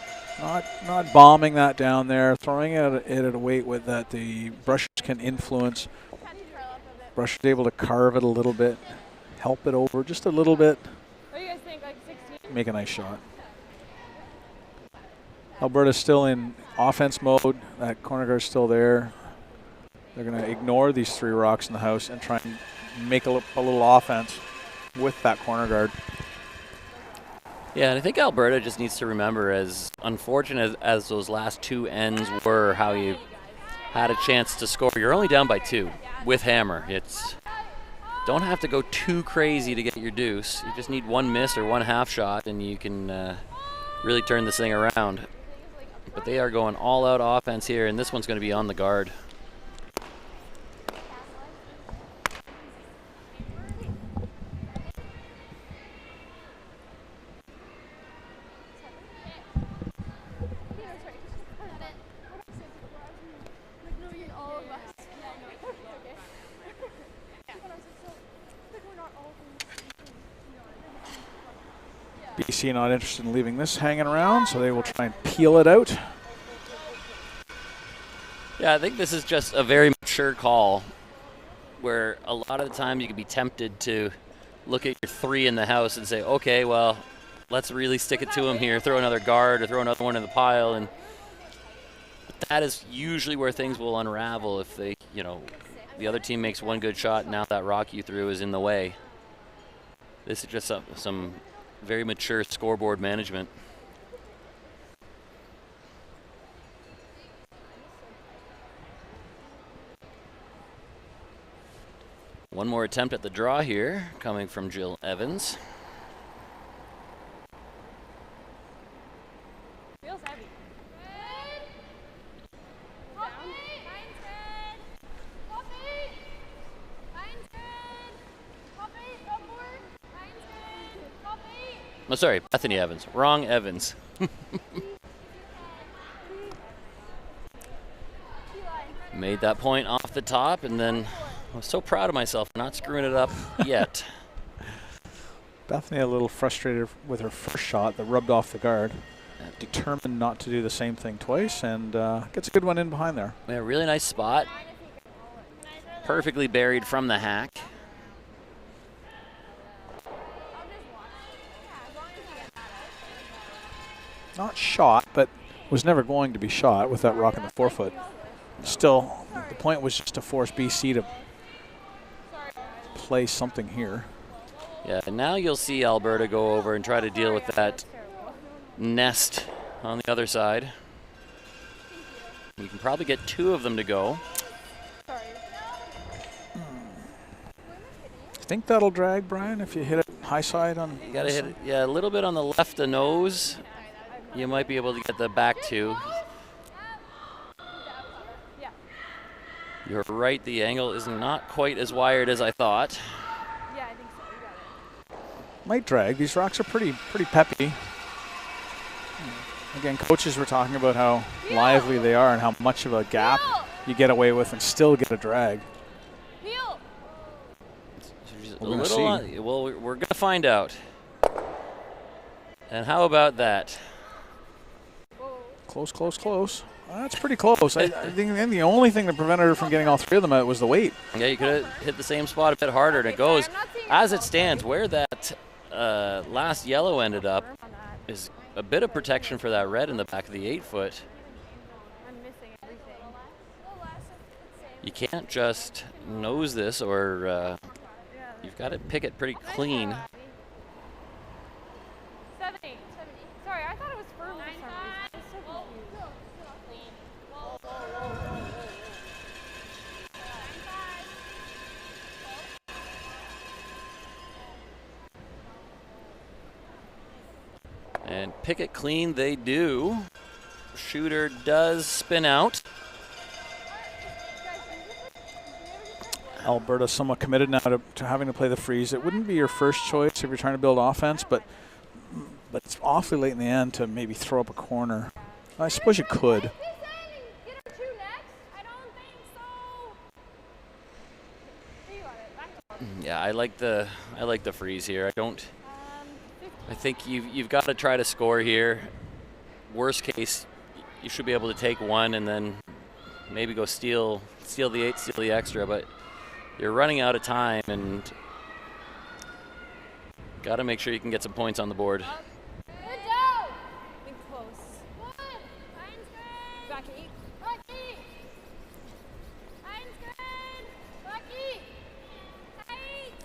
bombing that down there, throwing it at a weight with that the brushes can influence. Brush is able to carve it a little bit, help it over just a little bit. What do you guys think, like 16? Make a nice shot. Alberta's still in offense mode. That corner guard's still there. They're going to ignore these 3 rocks in the house and try and make a little offense with that corner guard. Yeah, and I think Alberta just needs to remember, as unfortunate as those last 2 ends were, how you had a chance to score. You're only down by 2 with hammer. Don't have to go too crazy to get your deuce. You just need 1 miss or 1 half shot, and you can really turn this thing around. But they are going all out offense here, and this one's going to be on the guard. BC not interested in leaving this hanging around, so they will try and peel it out. Yeah, I think this is just a very mature call, where a lot of the time you can be tempted to look at your 3 in the house and say, okay, well, let's really stick it to him here, throw another guard or throw another one in the pile, and that is usually where things will unravel if they, the other team makes 1 good shot, and now that rock you threw is in the way. This is just some very mature scoreboard management. One more attempt at the draw here, coming from Jill Evans. Feels heavy. Oh, sorry, Bethany Evans. Wrong Evans. Made that point off the top, and then I was so proud of myself for not screwing it up yet. Bethany a little frustrated with her first shot that rubbed off the guard. Determined not to do the same thing twice, and gets a good one in behind there. Yeah, really nice spot. Perfectly buried from the hack. Not shot, but was never going to be shot with that rock in the forefoot. Still, the point was just to force BC to play something here. Yeah, and now you'll see Alberta go over and try to deal with that nest on the other side. You can probably get 2 of them to go. Think that'll drag, Brian, if you hit it high side on? You gotta hit it, yeah, a little bit on the left of nose. You might be able to get the back 2. You're right, the angle is not quite as wired as I thought. Yeah, I think so. You got it. Might drag. These rocks are pretty peppy. Again, coaches were talking about how lively they are and how much of a gap you get away with and still get a drag. We're gonna see. Well, we're going to find out. And how about that? Close, close, close. That's pretty close. I think the only thing that prevented her from getting all 3 of them out was the weight. Yeah, you could have hit the same spot a bit harder, and it goes. As it stands, where that last yellow ended up is a bit of protection for that red in the back of the 8-foot. I'm missing everything. You can't just nose this, or you've got to pick it pretty clean. 70. Sorry, I thought it was firm for some reason. I was so confused. And pick it clean they do. Shooter does spin out. Alberta somewhat committed now to having to play the freeze. It wouldn't be your first choice if you're trying to build offense, but it's awfully late in the end to maybe throw up a corner. I suppose you could. Yeah, I like the freeze here. I think you've got to try to score here. Worst case, you should be able to take 1 and then maybe go steal the 8, steal the extra, but you're running out of time and got to make sure you can get some points on the board.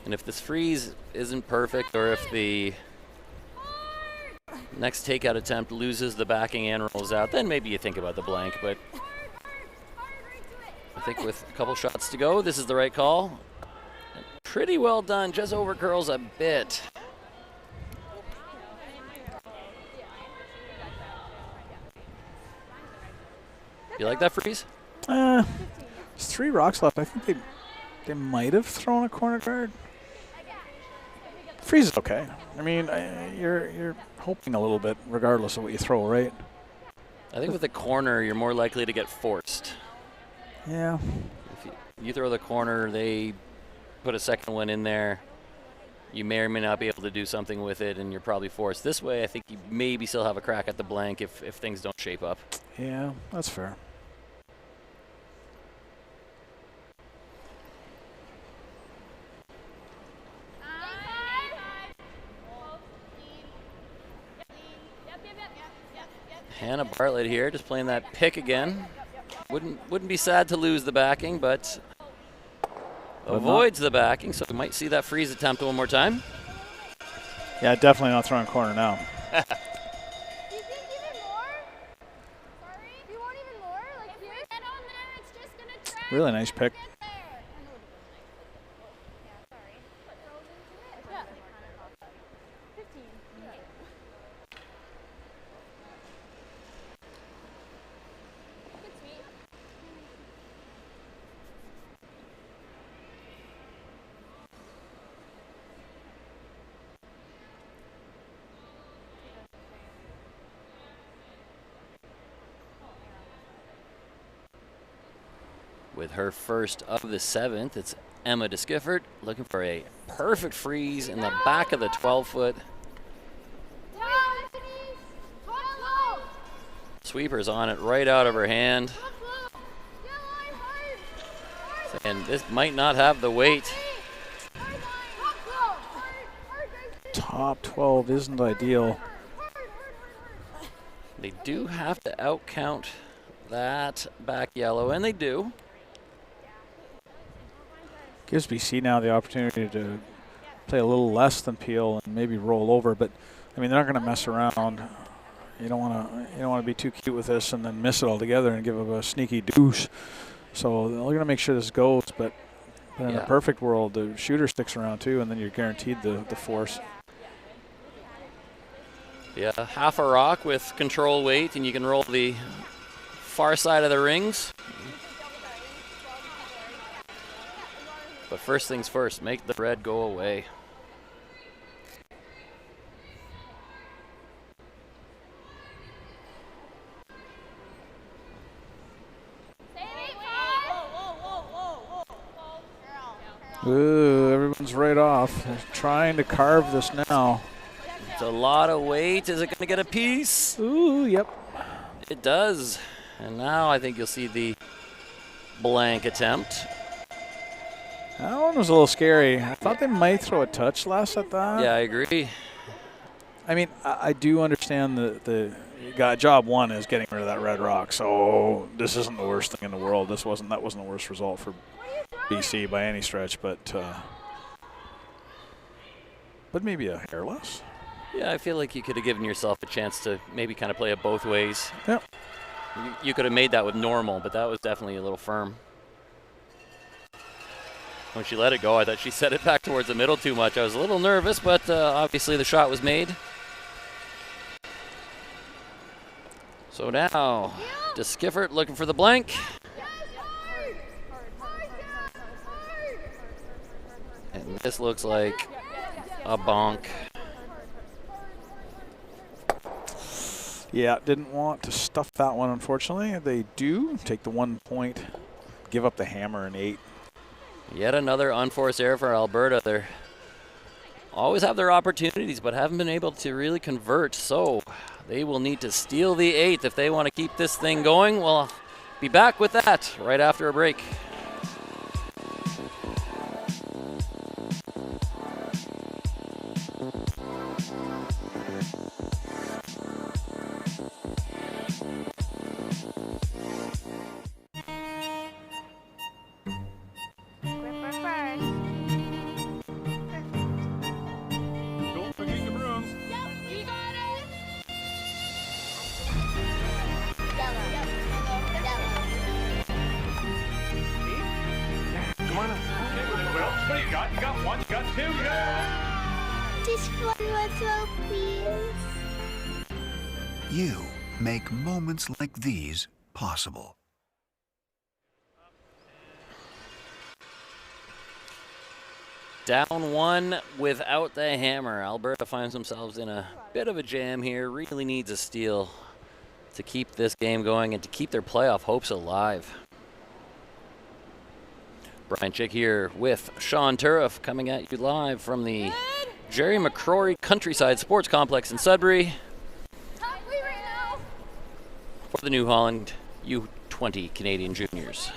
And if this freeze isn't perfect, or if the next takeout attempt loses the backing and rolls out, then maybe you think about the blank. But I think with a couple shots to go, this is the right call. And pretty well done, just over curls a bit. You like that freeze? There's 3 rocks left. I think they might have thrown a corner guard. Freeze is okay. I mean, you're hoping a little bit regardless of what you throw, right? I think with the corner, you're more likely to get forced. Yeah. If you throw the corner, they put a second one in there. You may or may not be able to do something with it, and you're probably forced. This way, I think you maybe still have a crack at the blank if things don't shape up. Yeah, that's fair. Hannah Bartlett here, just playing that pick again. Wouldn't be sad to lose the backing, but avoids the backing, so we might see that freeze attempt one more time. Yeah, definitely not throwing corner now. Do you think even more? Sorry? Do you want even more? Like here? Get on there, it's just gonna track. Really nice pick. With her first of the 7th, it's Emma DeSchiffart looking for a perfect freeze in the back of the 12-foot. Sweeper's on it right out of her hand. And this might not have the weight. Top 12 isn't ideal. They do have to outcount that back yellow, and they do. Gives BC now the opportunity to play a little less than Peel and maybe roll over, but I mean they're not going to mess around. You don't want to be too cute with this and then miss it altogether and give them a sneaky deuce. So they're going to make sure this goes, but in a perfect world, the shooter sticks around too, and then you're guaranteed the force. Yeah, half a rock with control weight, and you can roll the far side of the rings. But first things first, make the red go away. Ooh, everyone's right off. They're trying to carve this now. It's a lot of weight. Is it going to get a piece? Ooh, yep. It does. And now I think you'll see the blank attempt. That one was a little scary. I thought they might throw a touch less at that. Yeah, I agree. I mean, I do understand the job one is getting rid of that red rock, so this isn't the worst thing in the world. That wasn't the worst result for BC by any stretch, but maybe a hair less. Yeah, I feel like you could have given yourself a chance to maybe kind of play it both ways. Yep. You could have made that with normal, but that was definitely a little firm. When she let it go, I thought she set it back towards the middle too much. I was a little nervous, but obviously the shot was made. So now, DeSchiffart looking for the blank. And this looks like a bonk. Yeah, didn't want to stuff that one, unfortunately. They do take the 1 point, give up the hammer in 8. Yet another unforced error for Alberta. They always have their opportunities, but haven't been able to really convert. So they will need to steal the 8th if they want to keep this thing going. We'll be back with that right after a break. You make moments like these possible. Down 1 without the hammer. Alberta finds themselves in a bit of a jam here. Really needs a steal to keep this game going and to keep their playoff hopes alive. Brian Chick here with Sean Turriff coming at you live from the Jerry McCrory Countryside Sports Complex in Sudbury for the New Holland U-20 Canadian Juniors.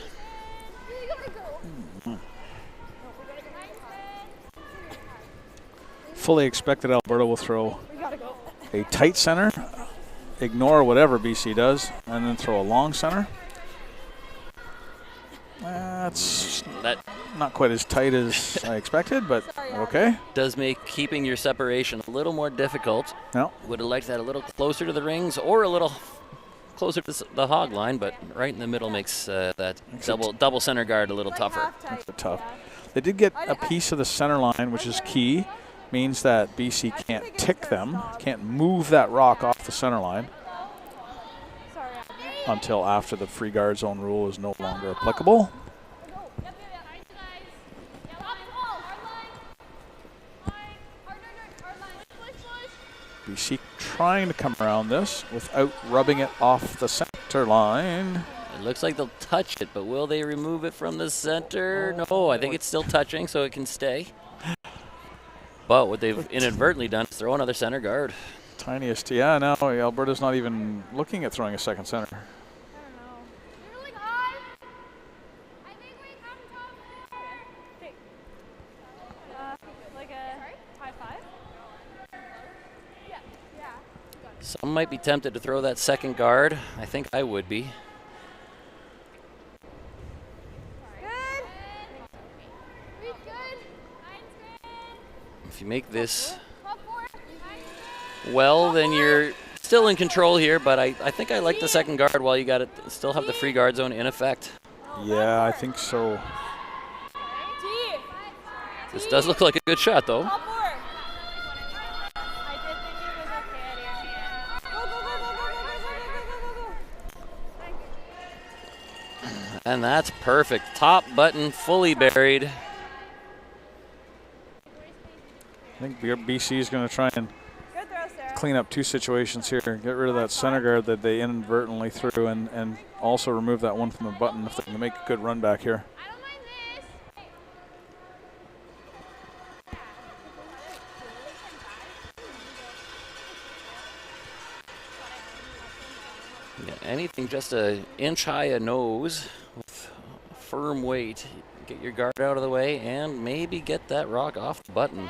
Fully expected Alberta will throw a tight center, ignore whatever BC does, and then throw a long center. That's not quite as tight as I expected, but okay. Does make keeping your separation a little more difficult. No. Would have liked that a little closer to the rings or a little closer to the hog line, but right in the middle makes that double center guard a little tougher. That's tough. They did get a piece of the center line, which is key. Means that BC can't tick them, can't move that rock off the center line until after the free guard zone rule is no longer applicable. BC trying to come around this without rubbing it off the center line. It looks like they'll touch it, but will they remove it from the center? No, I think it's still touching, so it can stay. But what they've inadvertently done is throw another center guard. Tiniest. Yeah, no, Alberta's not even looking at throwing a second center. I don't know. You're really high. I think we come top there. Okay. Like a high five? Yeah. Yeah. Some might be tempted to throw that second guard. I think I would be. Good. Reach good. If you make this Top four. well, then you're still in control here, but I think I like the second guard while you got it. Still have the free guard zone in effect. Yeah, I think so. T. This does look like a good shot, though. Top four. I did think it was okay at your hand. Go, go, go, go, go, go, go, go, go, go, go. And that's perfect. Top button fully buried. I think BC is going to try and Good throw, Sarah. clean up two situations here. Get rid of that center guard that they inadvertently threw, and also remove that one from the button if they can make a good run back here. I don't mind this. Yeah, anything just an inch high a nose with firm weight. Get your guard out of the way and maybe get that rock off the button.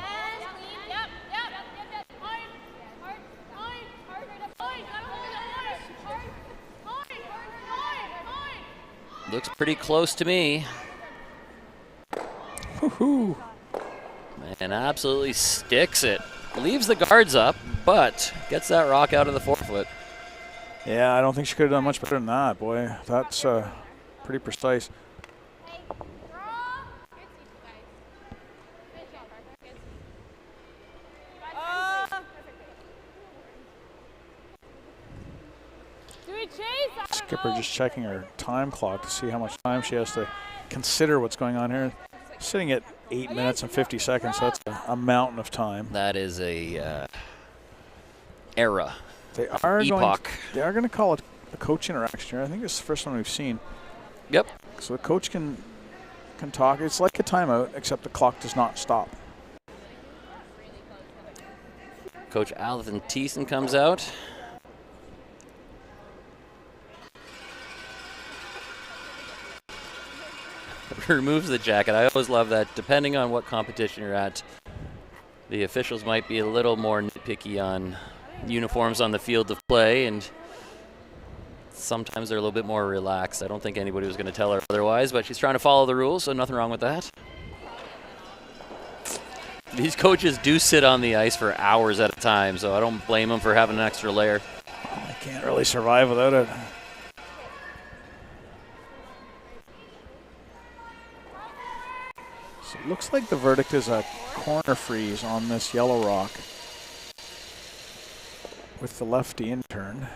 Looks pretty close to me. Woohoo! And absolutely sticks it. Leaves the guards up, but gets that rock out of the forefoot. Yeah, I don't think she could have done much better than that, boy. That's pretty precise. Do we chase? I don't Skipper know. just checking her time clock to see how much time she has to consider what's going on here. Sitting at 8 minutes and 50 seconds, so that's a mountain of time. That is a era. They are Epoch. going to call it a coach interaction here. I think this is the first one we've seen. Yep. So the coach can talk. It's like a timeout, except the clock does not stop. Coach Alvin Thiessen comes out. Removes the jacket. I always love that. Depending on what competition you're at, the officials might be a little more nitpicky on uniforms on the field of play, and sometimes they're a little bit more relaxed. I don't think anybody was going to tell her otherwise, but she's trying to follow the rules, so nothing wrong with that. These coaches do sit on the ice for hours at a time, so I don't blame them for having an extra layer. I can't really survive without it. So it looks like the verdict is a corner freeze on this yellow rock with the lefty intern.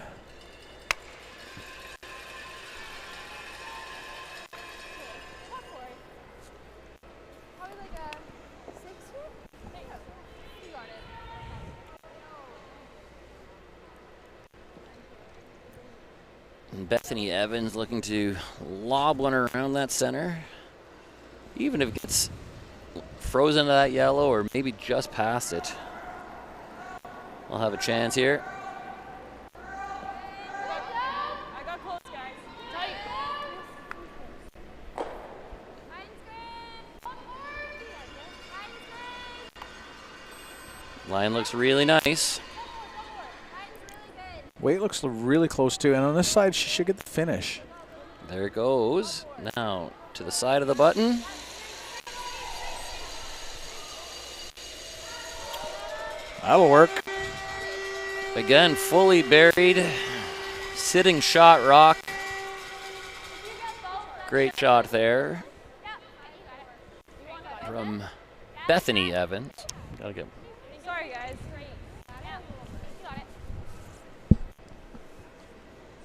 Probably like a 6 feet? You got it. And Bethany Evans looking to lob one around that center. Even if it gets frozen to that yellow or maybe just past it, we'll have a chance here. I got close, guys. Tight. Line looks really nice. Weight looks really close too, and on this side she should get the finish. There it goes. Now to the side of the button. That'll work. Again, fully buried. Sitting shot rock. Great shot there from Bethany Evans. Gotta get. Sorry, guys.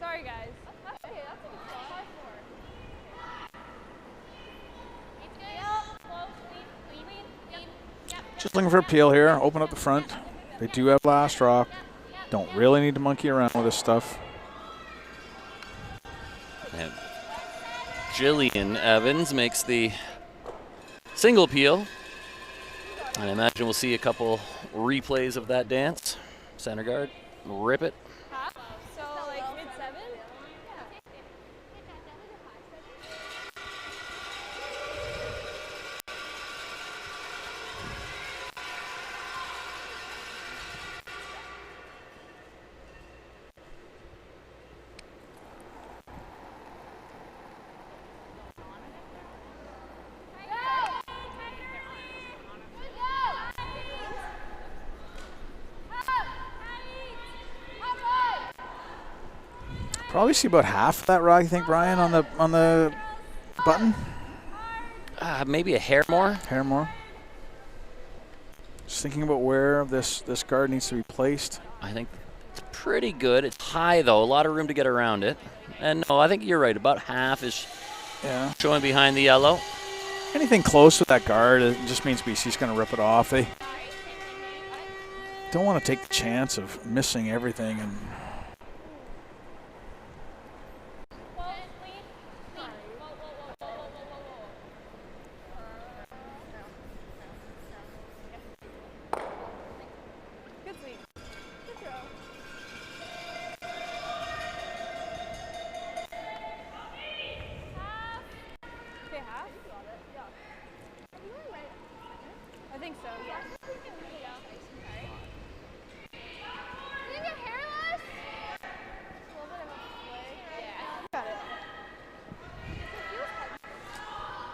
Sorry, guys. Just looking for a peel here. Open up the front. They do have last rock. Don't really need to monkey around with this stuff. And Jillian Evans makes the single peel. And I imagine we'll see a couple replays of that dance. Center guard, rip it. So like mid-7? Probably see about half of that rock, you think, Brian, on the button? Maybe a hair more. Hair more. Just thinking about where this guard needs to be placed. I think it's pretty good. It's high, though. A lot of room to get around it. And no, I think you're right. About half is showing behind the yellow. Anything close with that guard, it just means BC's going to rip it off. They don't want to take the chance of missing everything. And I think so, yeah.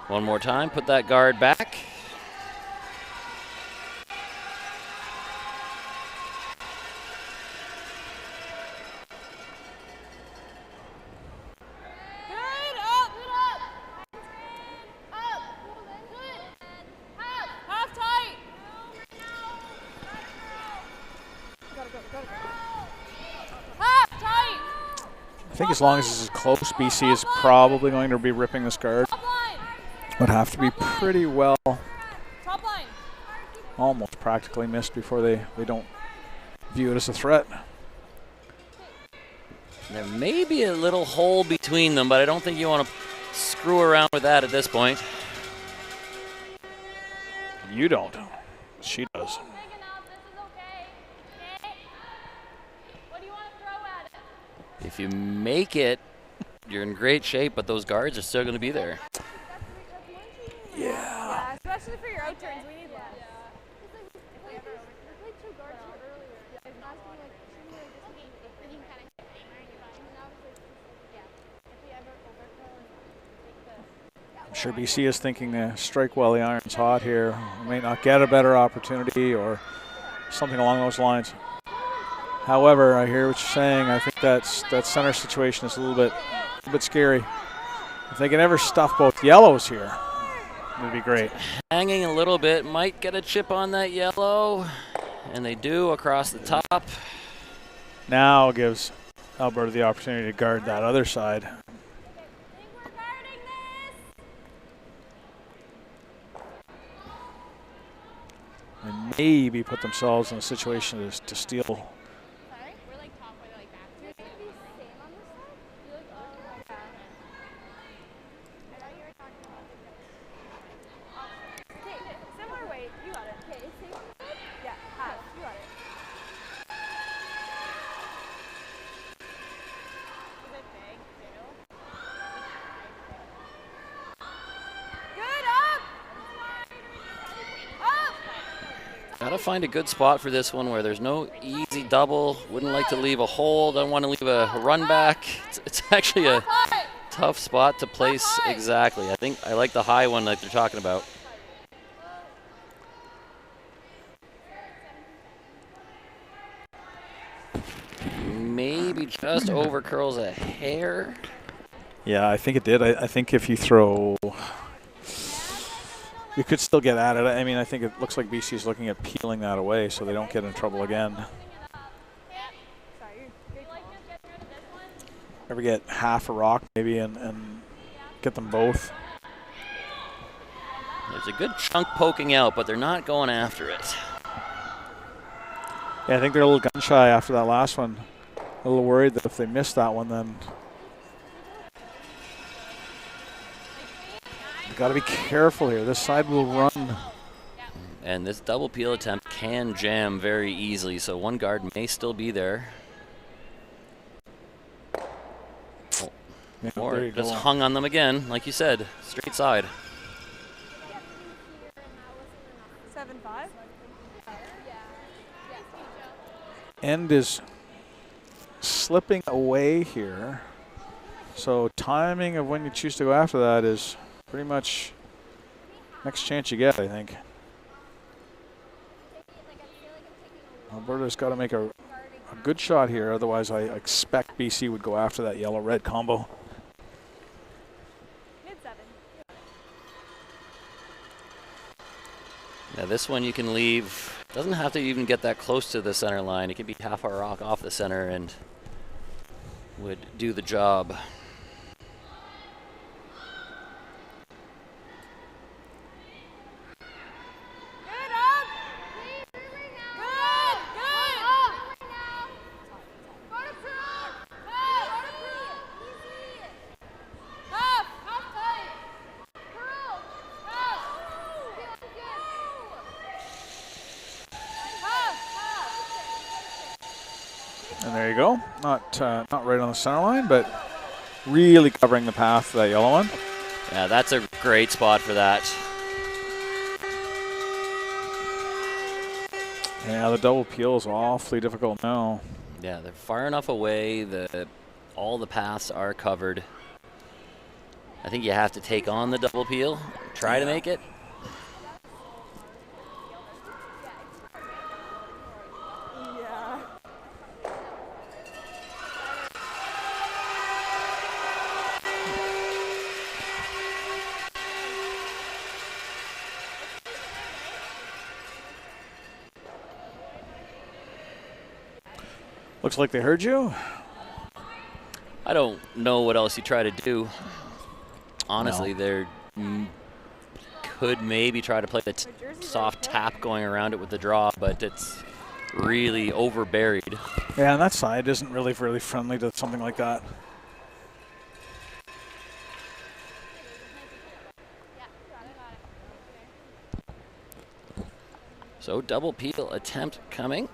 One more time, put that guard back. I think as long as this is close, BC is probably going to be ripping this guard. Would have to be pretty well, almost practically missed before they don't view it as a threat. There may be a little hole between them, but I don't think you want to screw around with that at this point. You don't. She does. If you make it, you're in great shape, but those guards are still going to be there. Yeah. Especially for your out turns, we need less. I'm sure BC is thinking strike while the iron's hot here. We may not get a better opportunity or something along those lines. However, I hear what you're saying. I think that center situation is a little bit scary. If they can ever stuff both yellows here, it'd be great. Hanging a little bit, might get a chip on that yellow, and they do across the top. Now gives Alberta the opportunity to guard that other side. And maybe put themselves in a situation to steal. Gotta find a good spot for this one where there's no easy double. Wouldn't like to leave a hole. Don't want to leave a run back. It's actually a tough spot to place exactly. I think I like the high one like they're talking about. Maybe just over curls a hair. Yeah, I think it did. I think if you throw, you could still get at it. I mean, I think it looks like BC is looking at peeling that away so they don't get in trouble again. Ever get half a rock maybe and get them both. There's a good chunk poking out, but they're not going after it. Yeah, I think they're a little gun shy after that last one. A little worried that if they miss that one, then got to be careful here. This side will run. And this double peel attempt can jam very easily, so one guard may still be there. Oh. Yeah, Or there you just go. hung on them again, like you said, straight side. 7-5. End is slipping away here. So timing of when you choose to go after that is pretty much next chance you get, I think. Alberta's got to make a good shot here, otherwise I expect BC would go after that yellow-red combo. Mid-7. Now this one you can leave, doesn't have to even get that close to the center line. It can be half a rock off the center and would do the job. Good up. Good. And there you go. Not right on the center line, but really covering the path for that yellow one. Yeah, that's a great spot for that. Yeah, the double peel is awfully difficult now. Yeah, they're far enough away that all the paths are covered. I think you have to take on the double peel, try to make it. Yeah. Looks like they heard you. I don't know what else you try to do. Honestly, they're could maybe try to play the soft tap going around it with the draw, but it's really overburied. Yeah, and that side isn't really friendly to something like that. So double peel attempt coming.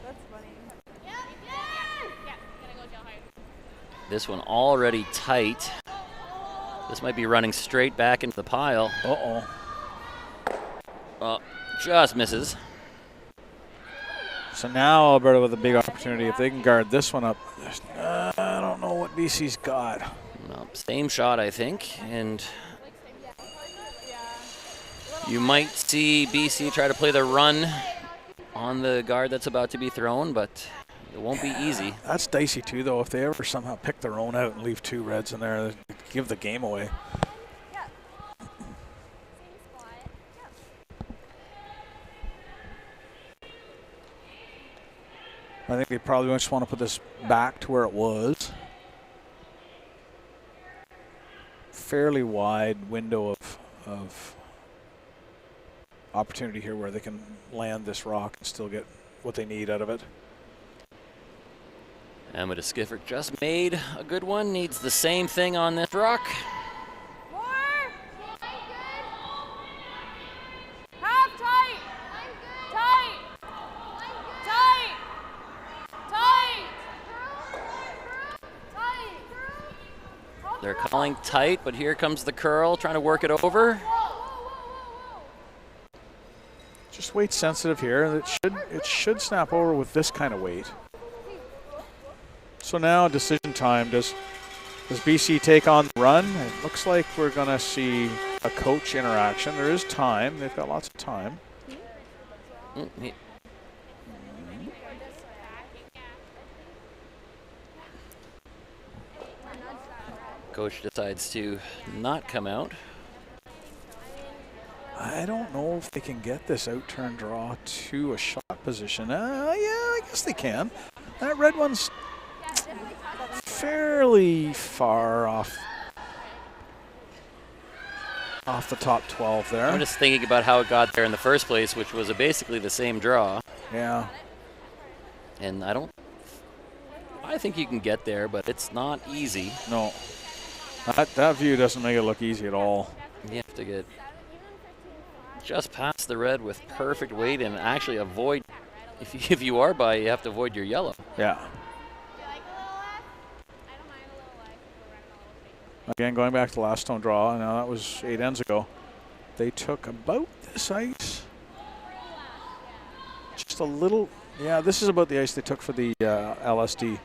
That's funny. This one already tight. This might be running straight back into the pile. Uh-oh. Oh, just misses. So now Alberta with a big opportunity. If they can guard this one up, I don't know what BC's got. Well, same shot, I think, and you might see BC try to play the run on the guard that's about to be thrown, but it won't be easy. That's dicey too, though. If they ever somehow pick their own out and leave two reds in there, they give the game away. I think they probably just want to put this back to where it was. Fairly wide window of opportunity here where they can land this rock and still get what they need out of it. And DeSchiffart just made a good one. Needs the same thing on this rock. More. Half tight. Tight. Tight. Tight. They're calling tight, but here comes the curl, trying to work it over. Just weight sensitive here. It should snap over with this kind of weight. So now decision time. Does BC take on the run? It looks like we're going to see a coach interaction. There is time. They've got lots of time. Coach decides to not come out. I don't know if they can get this out-turn draw to a shot position. Yeah, I guess they can. That red one's fairly far off the top 12 there. I'm just thinking about how it got there in the first place, which was basically the same draw. Yeah. And I don't I think you can get there, but it's not easy. No. That view doesn't make it look easy at all. You have to get just past the red with perfect weight and actually avoid, if you are by, you have to avoid your yellow. Yeah. Again, going back to the last stone draw, now that was 8 ends ago. They took about this ice. Just a little, yeah, this is about the ice they took for the LSD.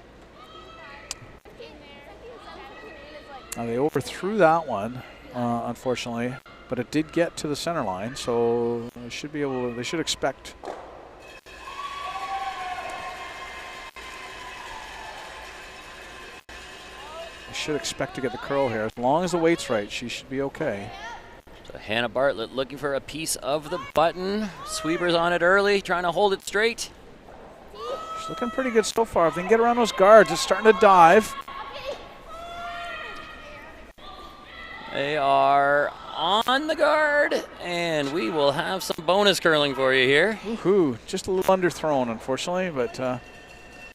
They overthrew that one, unfortunately, but it did get to the center line, so they should be able to, they should expect. Should expect to get the curl here. As long as the weight's right, she should be okay. So Hannah Bartlett looking for a piece of the button. Sweeper's on it early, trying to hold it straight. She's looking pretty good so far. If they can get around those guards, it's starting to dive. They are on the guard, and we will have some bonus curling for you here. Woohoo! Just a little underthrown, unfortunately, but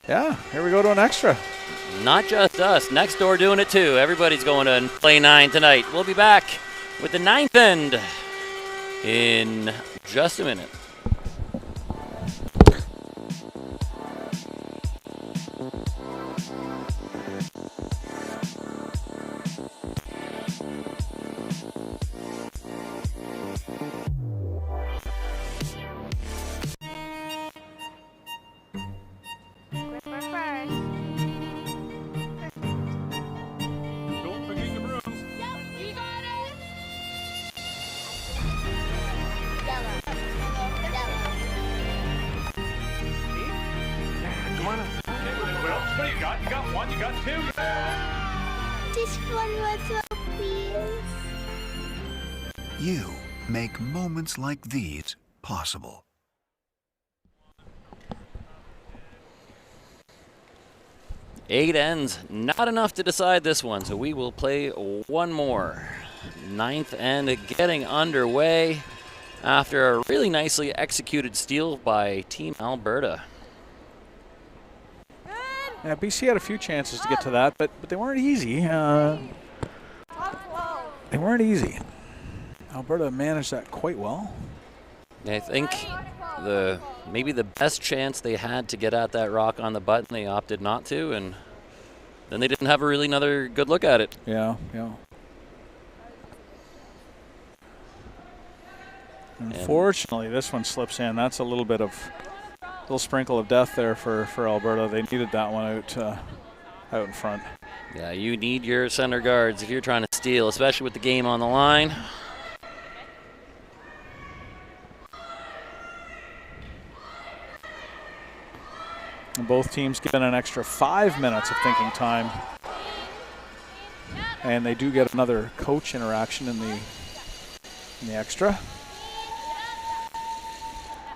yeah, here we go to an extra. Not just us. Next door doing it too. Everybody's going to play 9 tonight. We'll be back with the 9th end in just a minute. You make moments like these possible. Eight ends, not enough to decide this one, so we will play one more. 9th end getting underway after a really nicely executed steal by Team Alberta. Yeah, BC had a few chances to get to that, but they weren't easy. They weren't easy. Alberta managed that quite well. I think maybe the best chance they had to get at that rock on the button, they opted not to, and then they didn't have another good look at it. Yeah, yeah. Unfortunately, this one slips in. That's a little bit of little sprinkle of death there for Alberta. They needed that one out in front. Yeah, you need your center guards if you're trying to steal, especially with the game on the line. And both teams given an extra 5 minutes of thinking time. And they do get another coach interaction in the extra.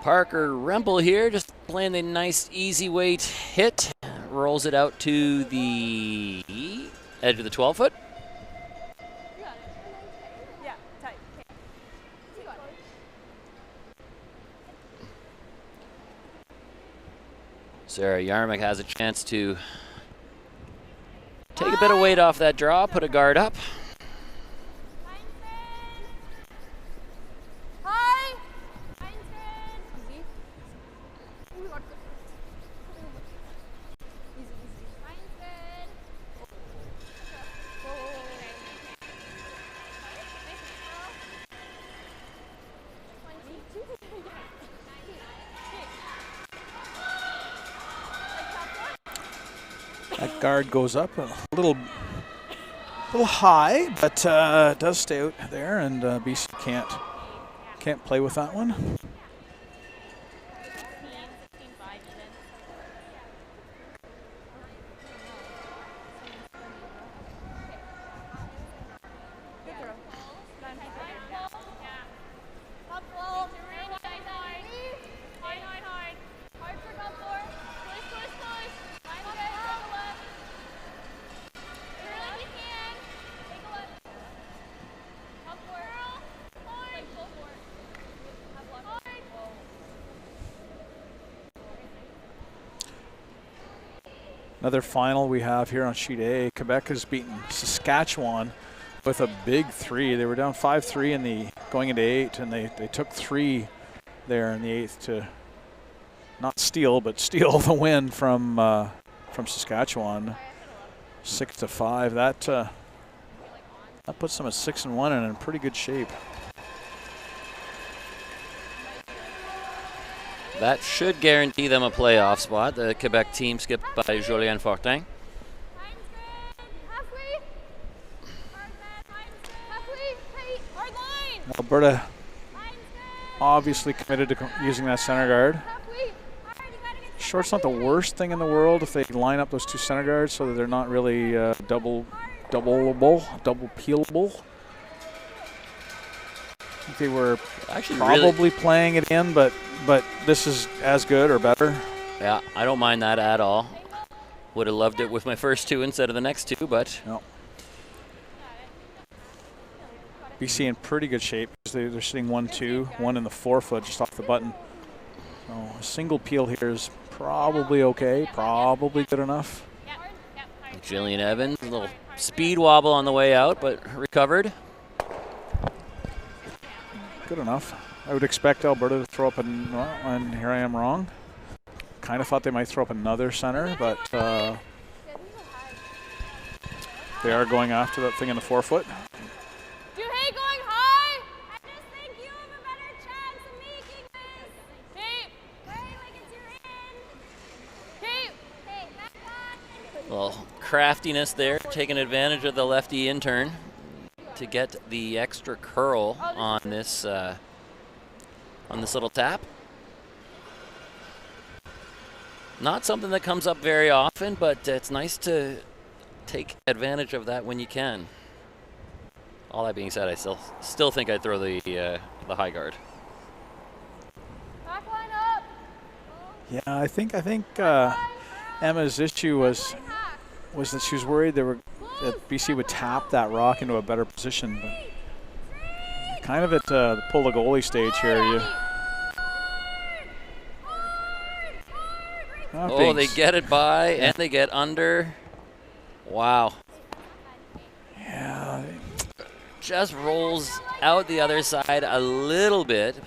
Parker Rempel here, just playing the nice easy weight hit. Rolls it out to the edge of the 12-foot. Yeah, tight. Sarah Yarmick has a chance to take a bit of weight off that draw, put a guard up. That guard goes up a little high, but does stay out there, and BC can't play with that one. Another final we have here on sheet A. Quebec has beaten Saskatchewan with a big 3. They were down 5-3 in the going into 8, and they took 3 there in the 8th to not steal, but steal the win from Saskatchewan, 6-5. That puts them at 6-1 and in pretty good shape. That should guarantee them a playoff spot. The Quebec team skipped by Jolien Fortin. Alberta obviously committed to using that center guard. Short's not the worst thing in the world if they line up those 2 center guards so that they're not really double peelable. I think they were actually probably playing it in, but this is as good or better. Yeah, I don't mind that at all. Would have loved it with my first 2 instead of the next 2, but no. BC in pretty good shape because they're sitting 1-2, 1 in the 4-foot just off the button. So a single peel here is probably okay, probably good enough. Jillian Evans, a little speed wobble on the way out, but recovered. Good enough. I would expect Alberta to throw up, and here I am wrong. Kind of thought they might throw up another center, but they are going after that thing in the 4-foot. Well, craftiness there, taking advantage of the lefty intern to get the extra curl on this little tap. Not something that comes up very often, but it's nice to take advantage of that when you can. All that being said, I still think I'd throw the high guard. Back line up. Yeah, I think Emma's issue was that she was worried that BC would tap that rock into a better position. But kind of at the pull the goalie stage here. Oh, they get it by and they get under. Wow. Yeah. Just rolls out the other side a little bit.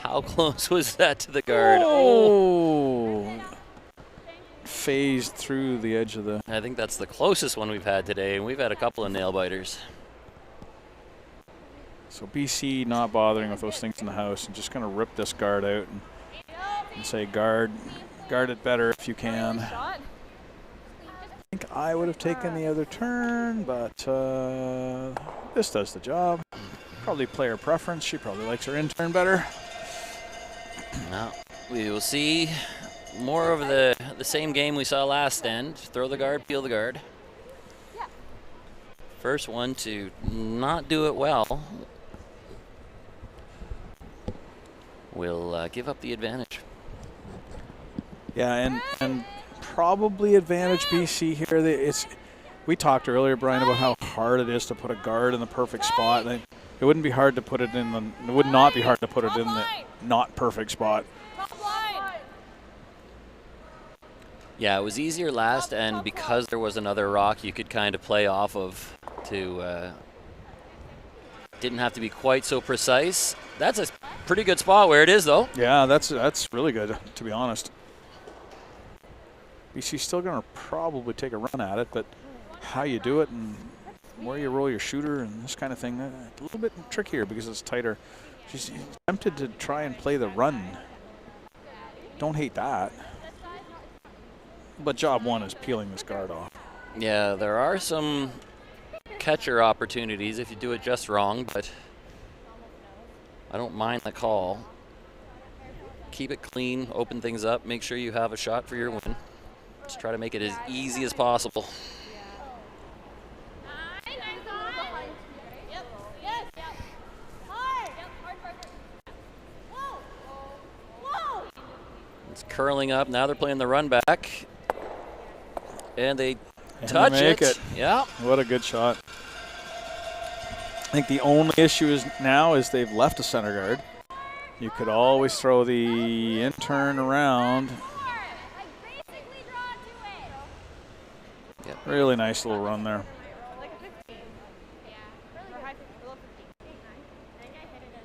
How close was that to the guard? Oh. Phased through the edge of the... I think that's the closest one we've had today, and we've had a couple of nail biters. So BC not bothering with those things in the house and just going to rip this guard out and say guard it better if you can. I think I would have taken the other turn, but this does the job. Probably player preference. She probably likes her intern better. Now we will see more of the same game we saw last end. Throw the guard, peel the guard. First one to not do it well will give up the advantage. Yeah, and probably advantage BC here. We talked earlier, Brian, about how hard it is to put a guard in the perfect spot. It wouldn't be hard to put it in it would not be hard to put it in the not perfect spot. Yeah, it was easier last, and because there was another rock you could kind of play off of to didn't have to be quite so precise. That's a pretty good spot where it is, though. Yeah, that's really good, to be honest. BC's still going to probably take a run at it, but how you do it and where you roll your shooter and this kind of thing, a little bit trickier because it's tighter. She's tempted to try and play the run. Don't hate that. But job one is peeling this guard off. Yeah, there are some catcher opportunities if you do it just wrong, but I don't mind the call. Keep it clean, open things up, make sure you have a shot for your win. Just try to make it as easy as possible. It's curling up. Now they're playing the run back. And they touch it. Yeah. What a good shot. I think the only issue is they've left a center guard. You could always throw the intern around Yep. Really nice little run there. Like a 15. Yeah. Or high 15, below 15. I think I hit it as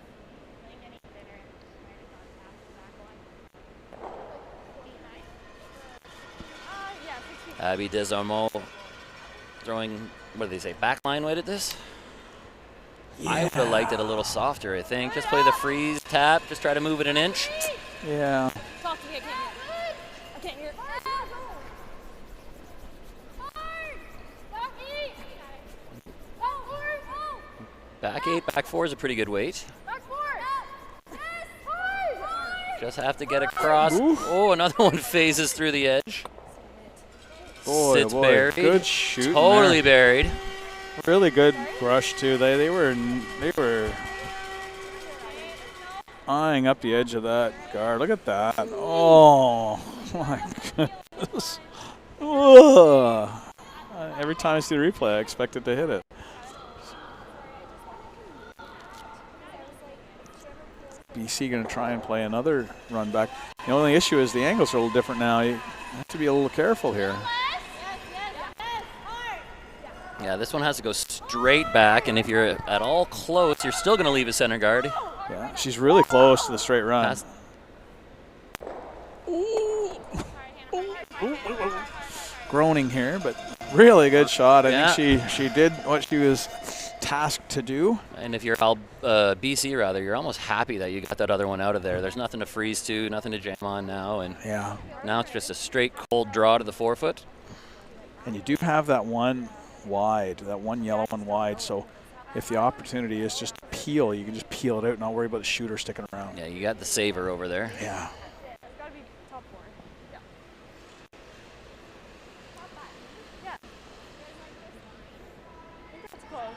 like getting better and might have gone past the back one. Yeah, 16. Abby Desormeaux throwing, what do they say, backline weight at this? Yeah. I would have liked it a little softer, I think. Just play the freeze tap, just try to move it an inch. Yeah. Talk to me, I can't hear. I can't hear. Back 8, back 4 is a pretty good weight. Just have to get across. Oof. Oh, another one phases through the edge. Boy, Sits boy, buried. good shoot. Totally buried. Really good brush too. They were eyeing up the edge of that guard. Look at that. Oh my goodness. Ugh. Every time I see the replay, I expect it to hit it. BC going to try and play another run back. The only issue is the angles are a little different now. You have to be a little careful here. Yeah, this one has to go straight back, and if you're at all close, you're still going to leave a center guard. Yeah, she's really close to the straight run. Groaning here, but really good shot. I think she did what she was tasked to do. And if you're BC rather, you're almost happy that you got that other one out of there. There's nothing to freeze to, nothing to jam on now, and yeah, now it's just a straight cold draw to the forefoot. And you do have that one wide, that one yellow one wide, so if the opportunity is just to peel, you can just peel it out and not worry about the shooter sticking around. Yeah, you got the saver over there. Yeah. It's got to be top 4. Yeah. Yeah. I think that's close.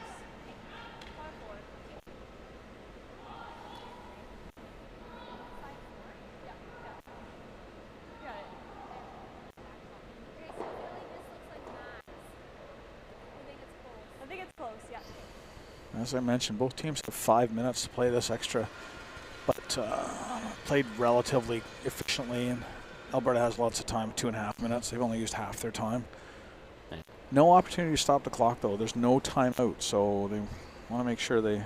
Top 4. Yeah. Got it. I think it's close, yeah. As I mentioned, both teams have 5 minutes to play this extra, but played relatively efficiently, and Alberta has lots of time, 2.5 minutes. They've only used half their time. No opportunity to stop the clock, though. There's no timeout, so they want to make sure they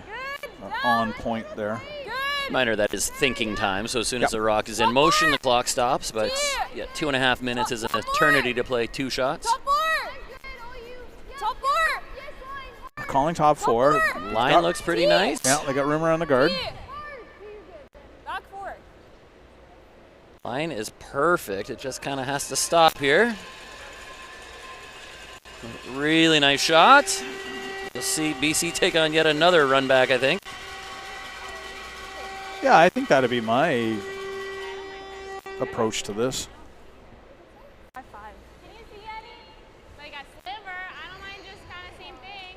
are on point there. Reminder, that is thinking time, so as soon as the rock is in motion, the clock stops, but yeah, 2.5 minutes is an eternity to play 2 shots. Top 4! Top 4! Calling top 4. Line looks pretty nice. Yeah, they got room around the guard. Back 4. Line is perfect. It just kind of has to stop here. Really nice shot. You'll see BC take on yet another run back, I think. Yeah, I think that'd be my approach to this. High 5. Can you see any? Like a sliver. I don't mind just kind of same thing.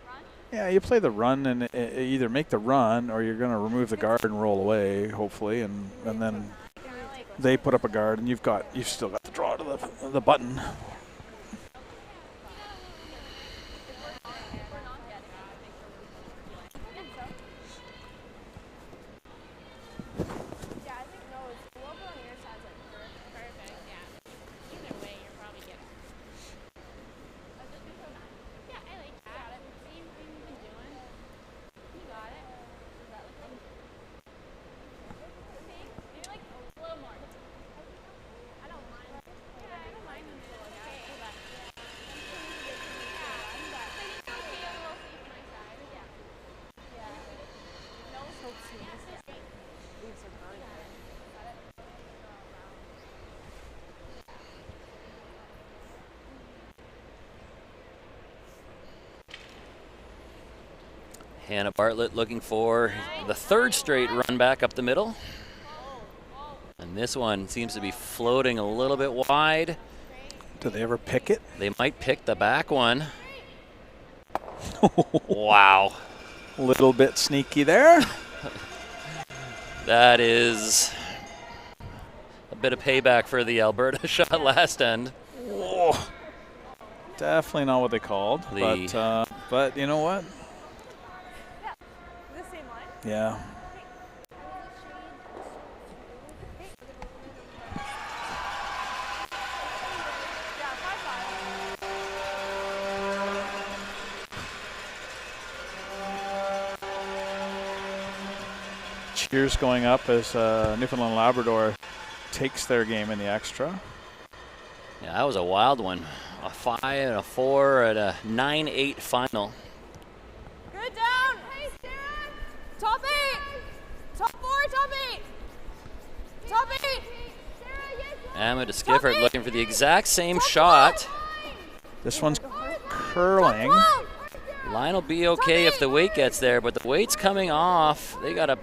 Run? Yeah, you play the run and either make the run or you're going to remove the guard and roll away, hopefully, and then they put up a guard and you've still got the draw to the button. Hannah Bartlett looking for the 3rd straight run back up the middle. And this one seems to be floating a little bit wide. Do they ever pick it? They might pick the back one. Wow. A little bit sneaky there. That is a bit of payback for the Alberta shot last end. Whoa. Definitely not what they called, but you know what? Yeah. cheers going up as Newfoundland Labrador takes their game in the extra. Yeah, that was a wild one. A 5 and a 4 at a 9-8 final. Good down. Hey, Sarah. Top 8. Top 4, top 8. Top 8. Emma DeSchiffart looking for the exact same shot. This one's curling. Line will be okay if the weight gets there, but the weight's coming off. They got to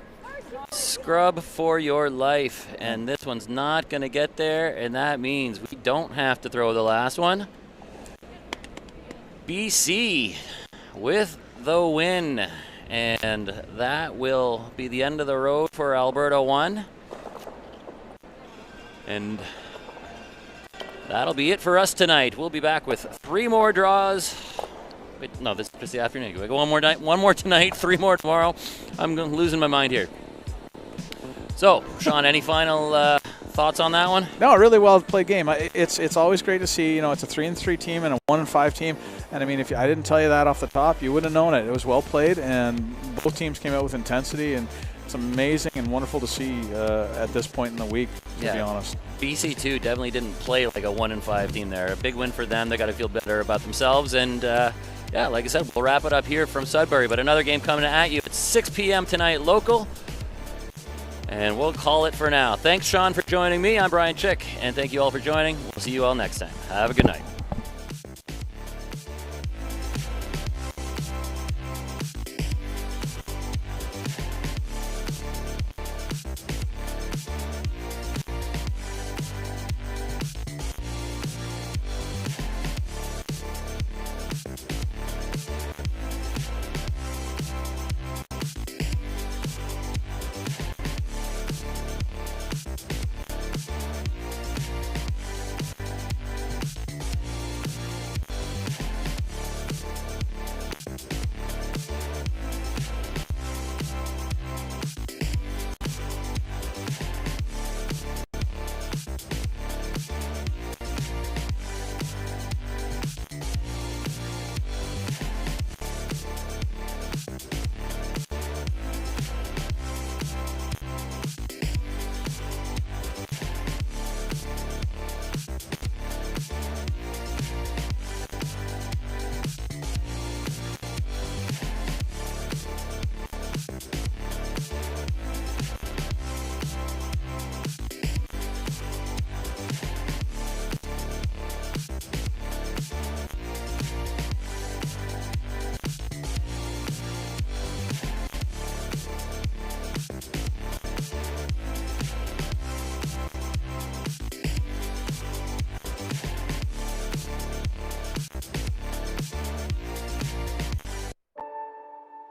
scrub for your life, and this one's not going to get there, and that means we don't have to throw the last one. BC with the win, and that will be the end of the road for Alberta 1. And that'll be it for us tonight. We'll be back with 3 more draws. Wait, no, this is just the afternoon. We go one more night, 1 more tonight, 3 more tomorrow. I'm losing my mind here. So, Sean, any final thoughts on that one? No, a really well played game. It's always great to see. It's a 3-3 team and a 1-5 team. And I mean, if I didn't tell you that off the top, you wouldn't have known it. It was well played, and both teams came out with intensity, and it's amazing and wonderful to see at this point in the week, to be honest. BC2 definitely didn't play like a 1-5 team there. A big win for them. They got to feel better about themselves. And yeah, like I said, we'll wrap it up here from Sudbury. But another game coming at you at 6 p.m. tonight local. And we'll call it for now. Thanks, Sean, for joining me. I'm Brian Chick, and thank you all for joining. We'll see you all next time. Have a good night.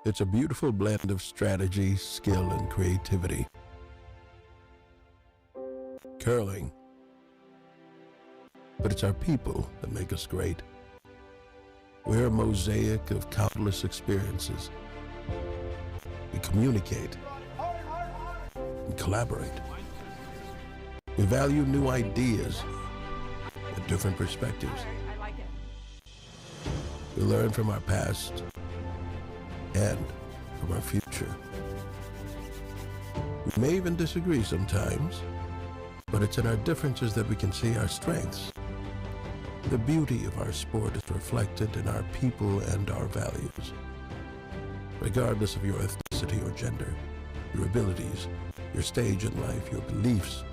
It's a beautiful blend of strategy, skill, and creativity. Curling. But it's our people that make us great. We're a mosaic of countless experiences. We communicate and collaborate. We value new ideas and different perspectives. We learn from our past and from our future. We may even disagree sometimes, but it's in our differences that we can see our strengths. The beauty of our sport is reflected in our people and our values. Regardless of your ethnicity or gender, your abilities, your stage in life, your beliefs,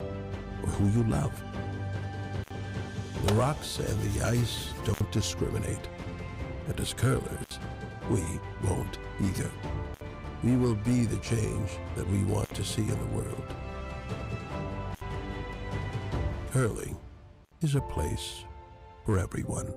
or who you love. The rocks and the ice don't discriminate, and as curlers, we won't either. We will be the change that we want to see in the world. Curling is a place for everyone.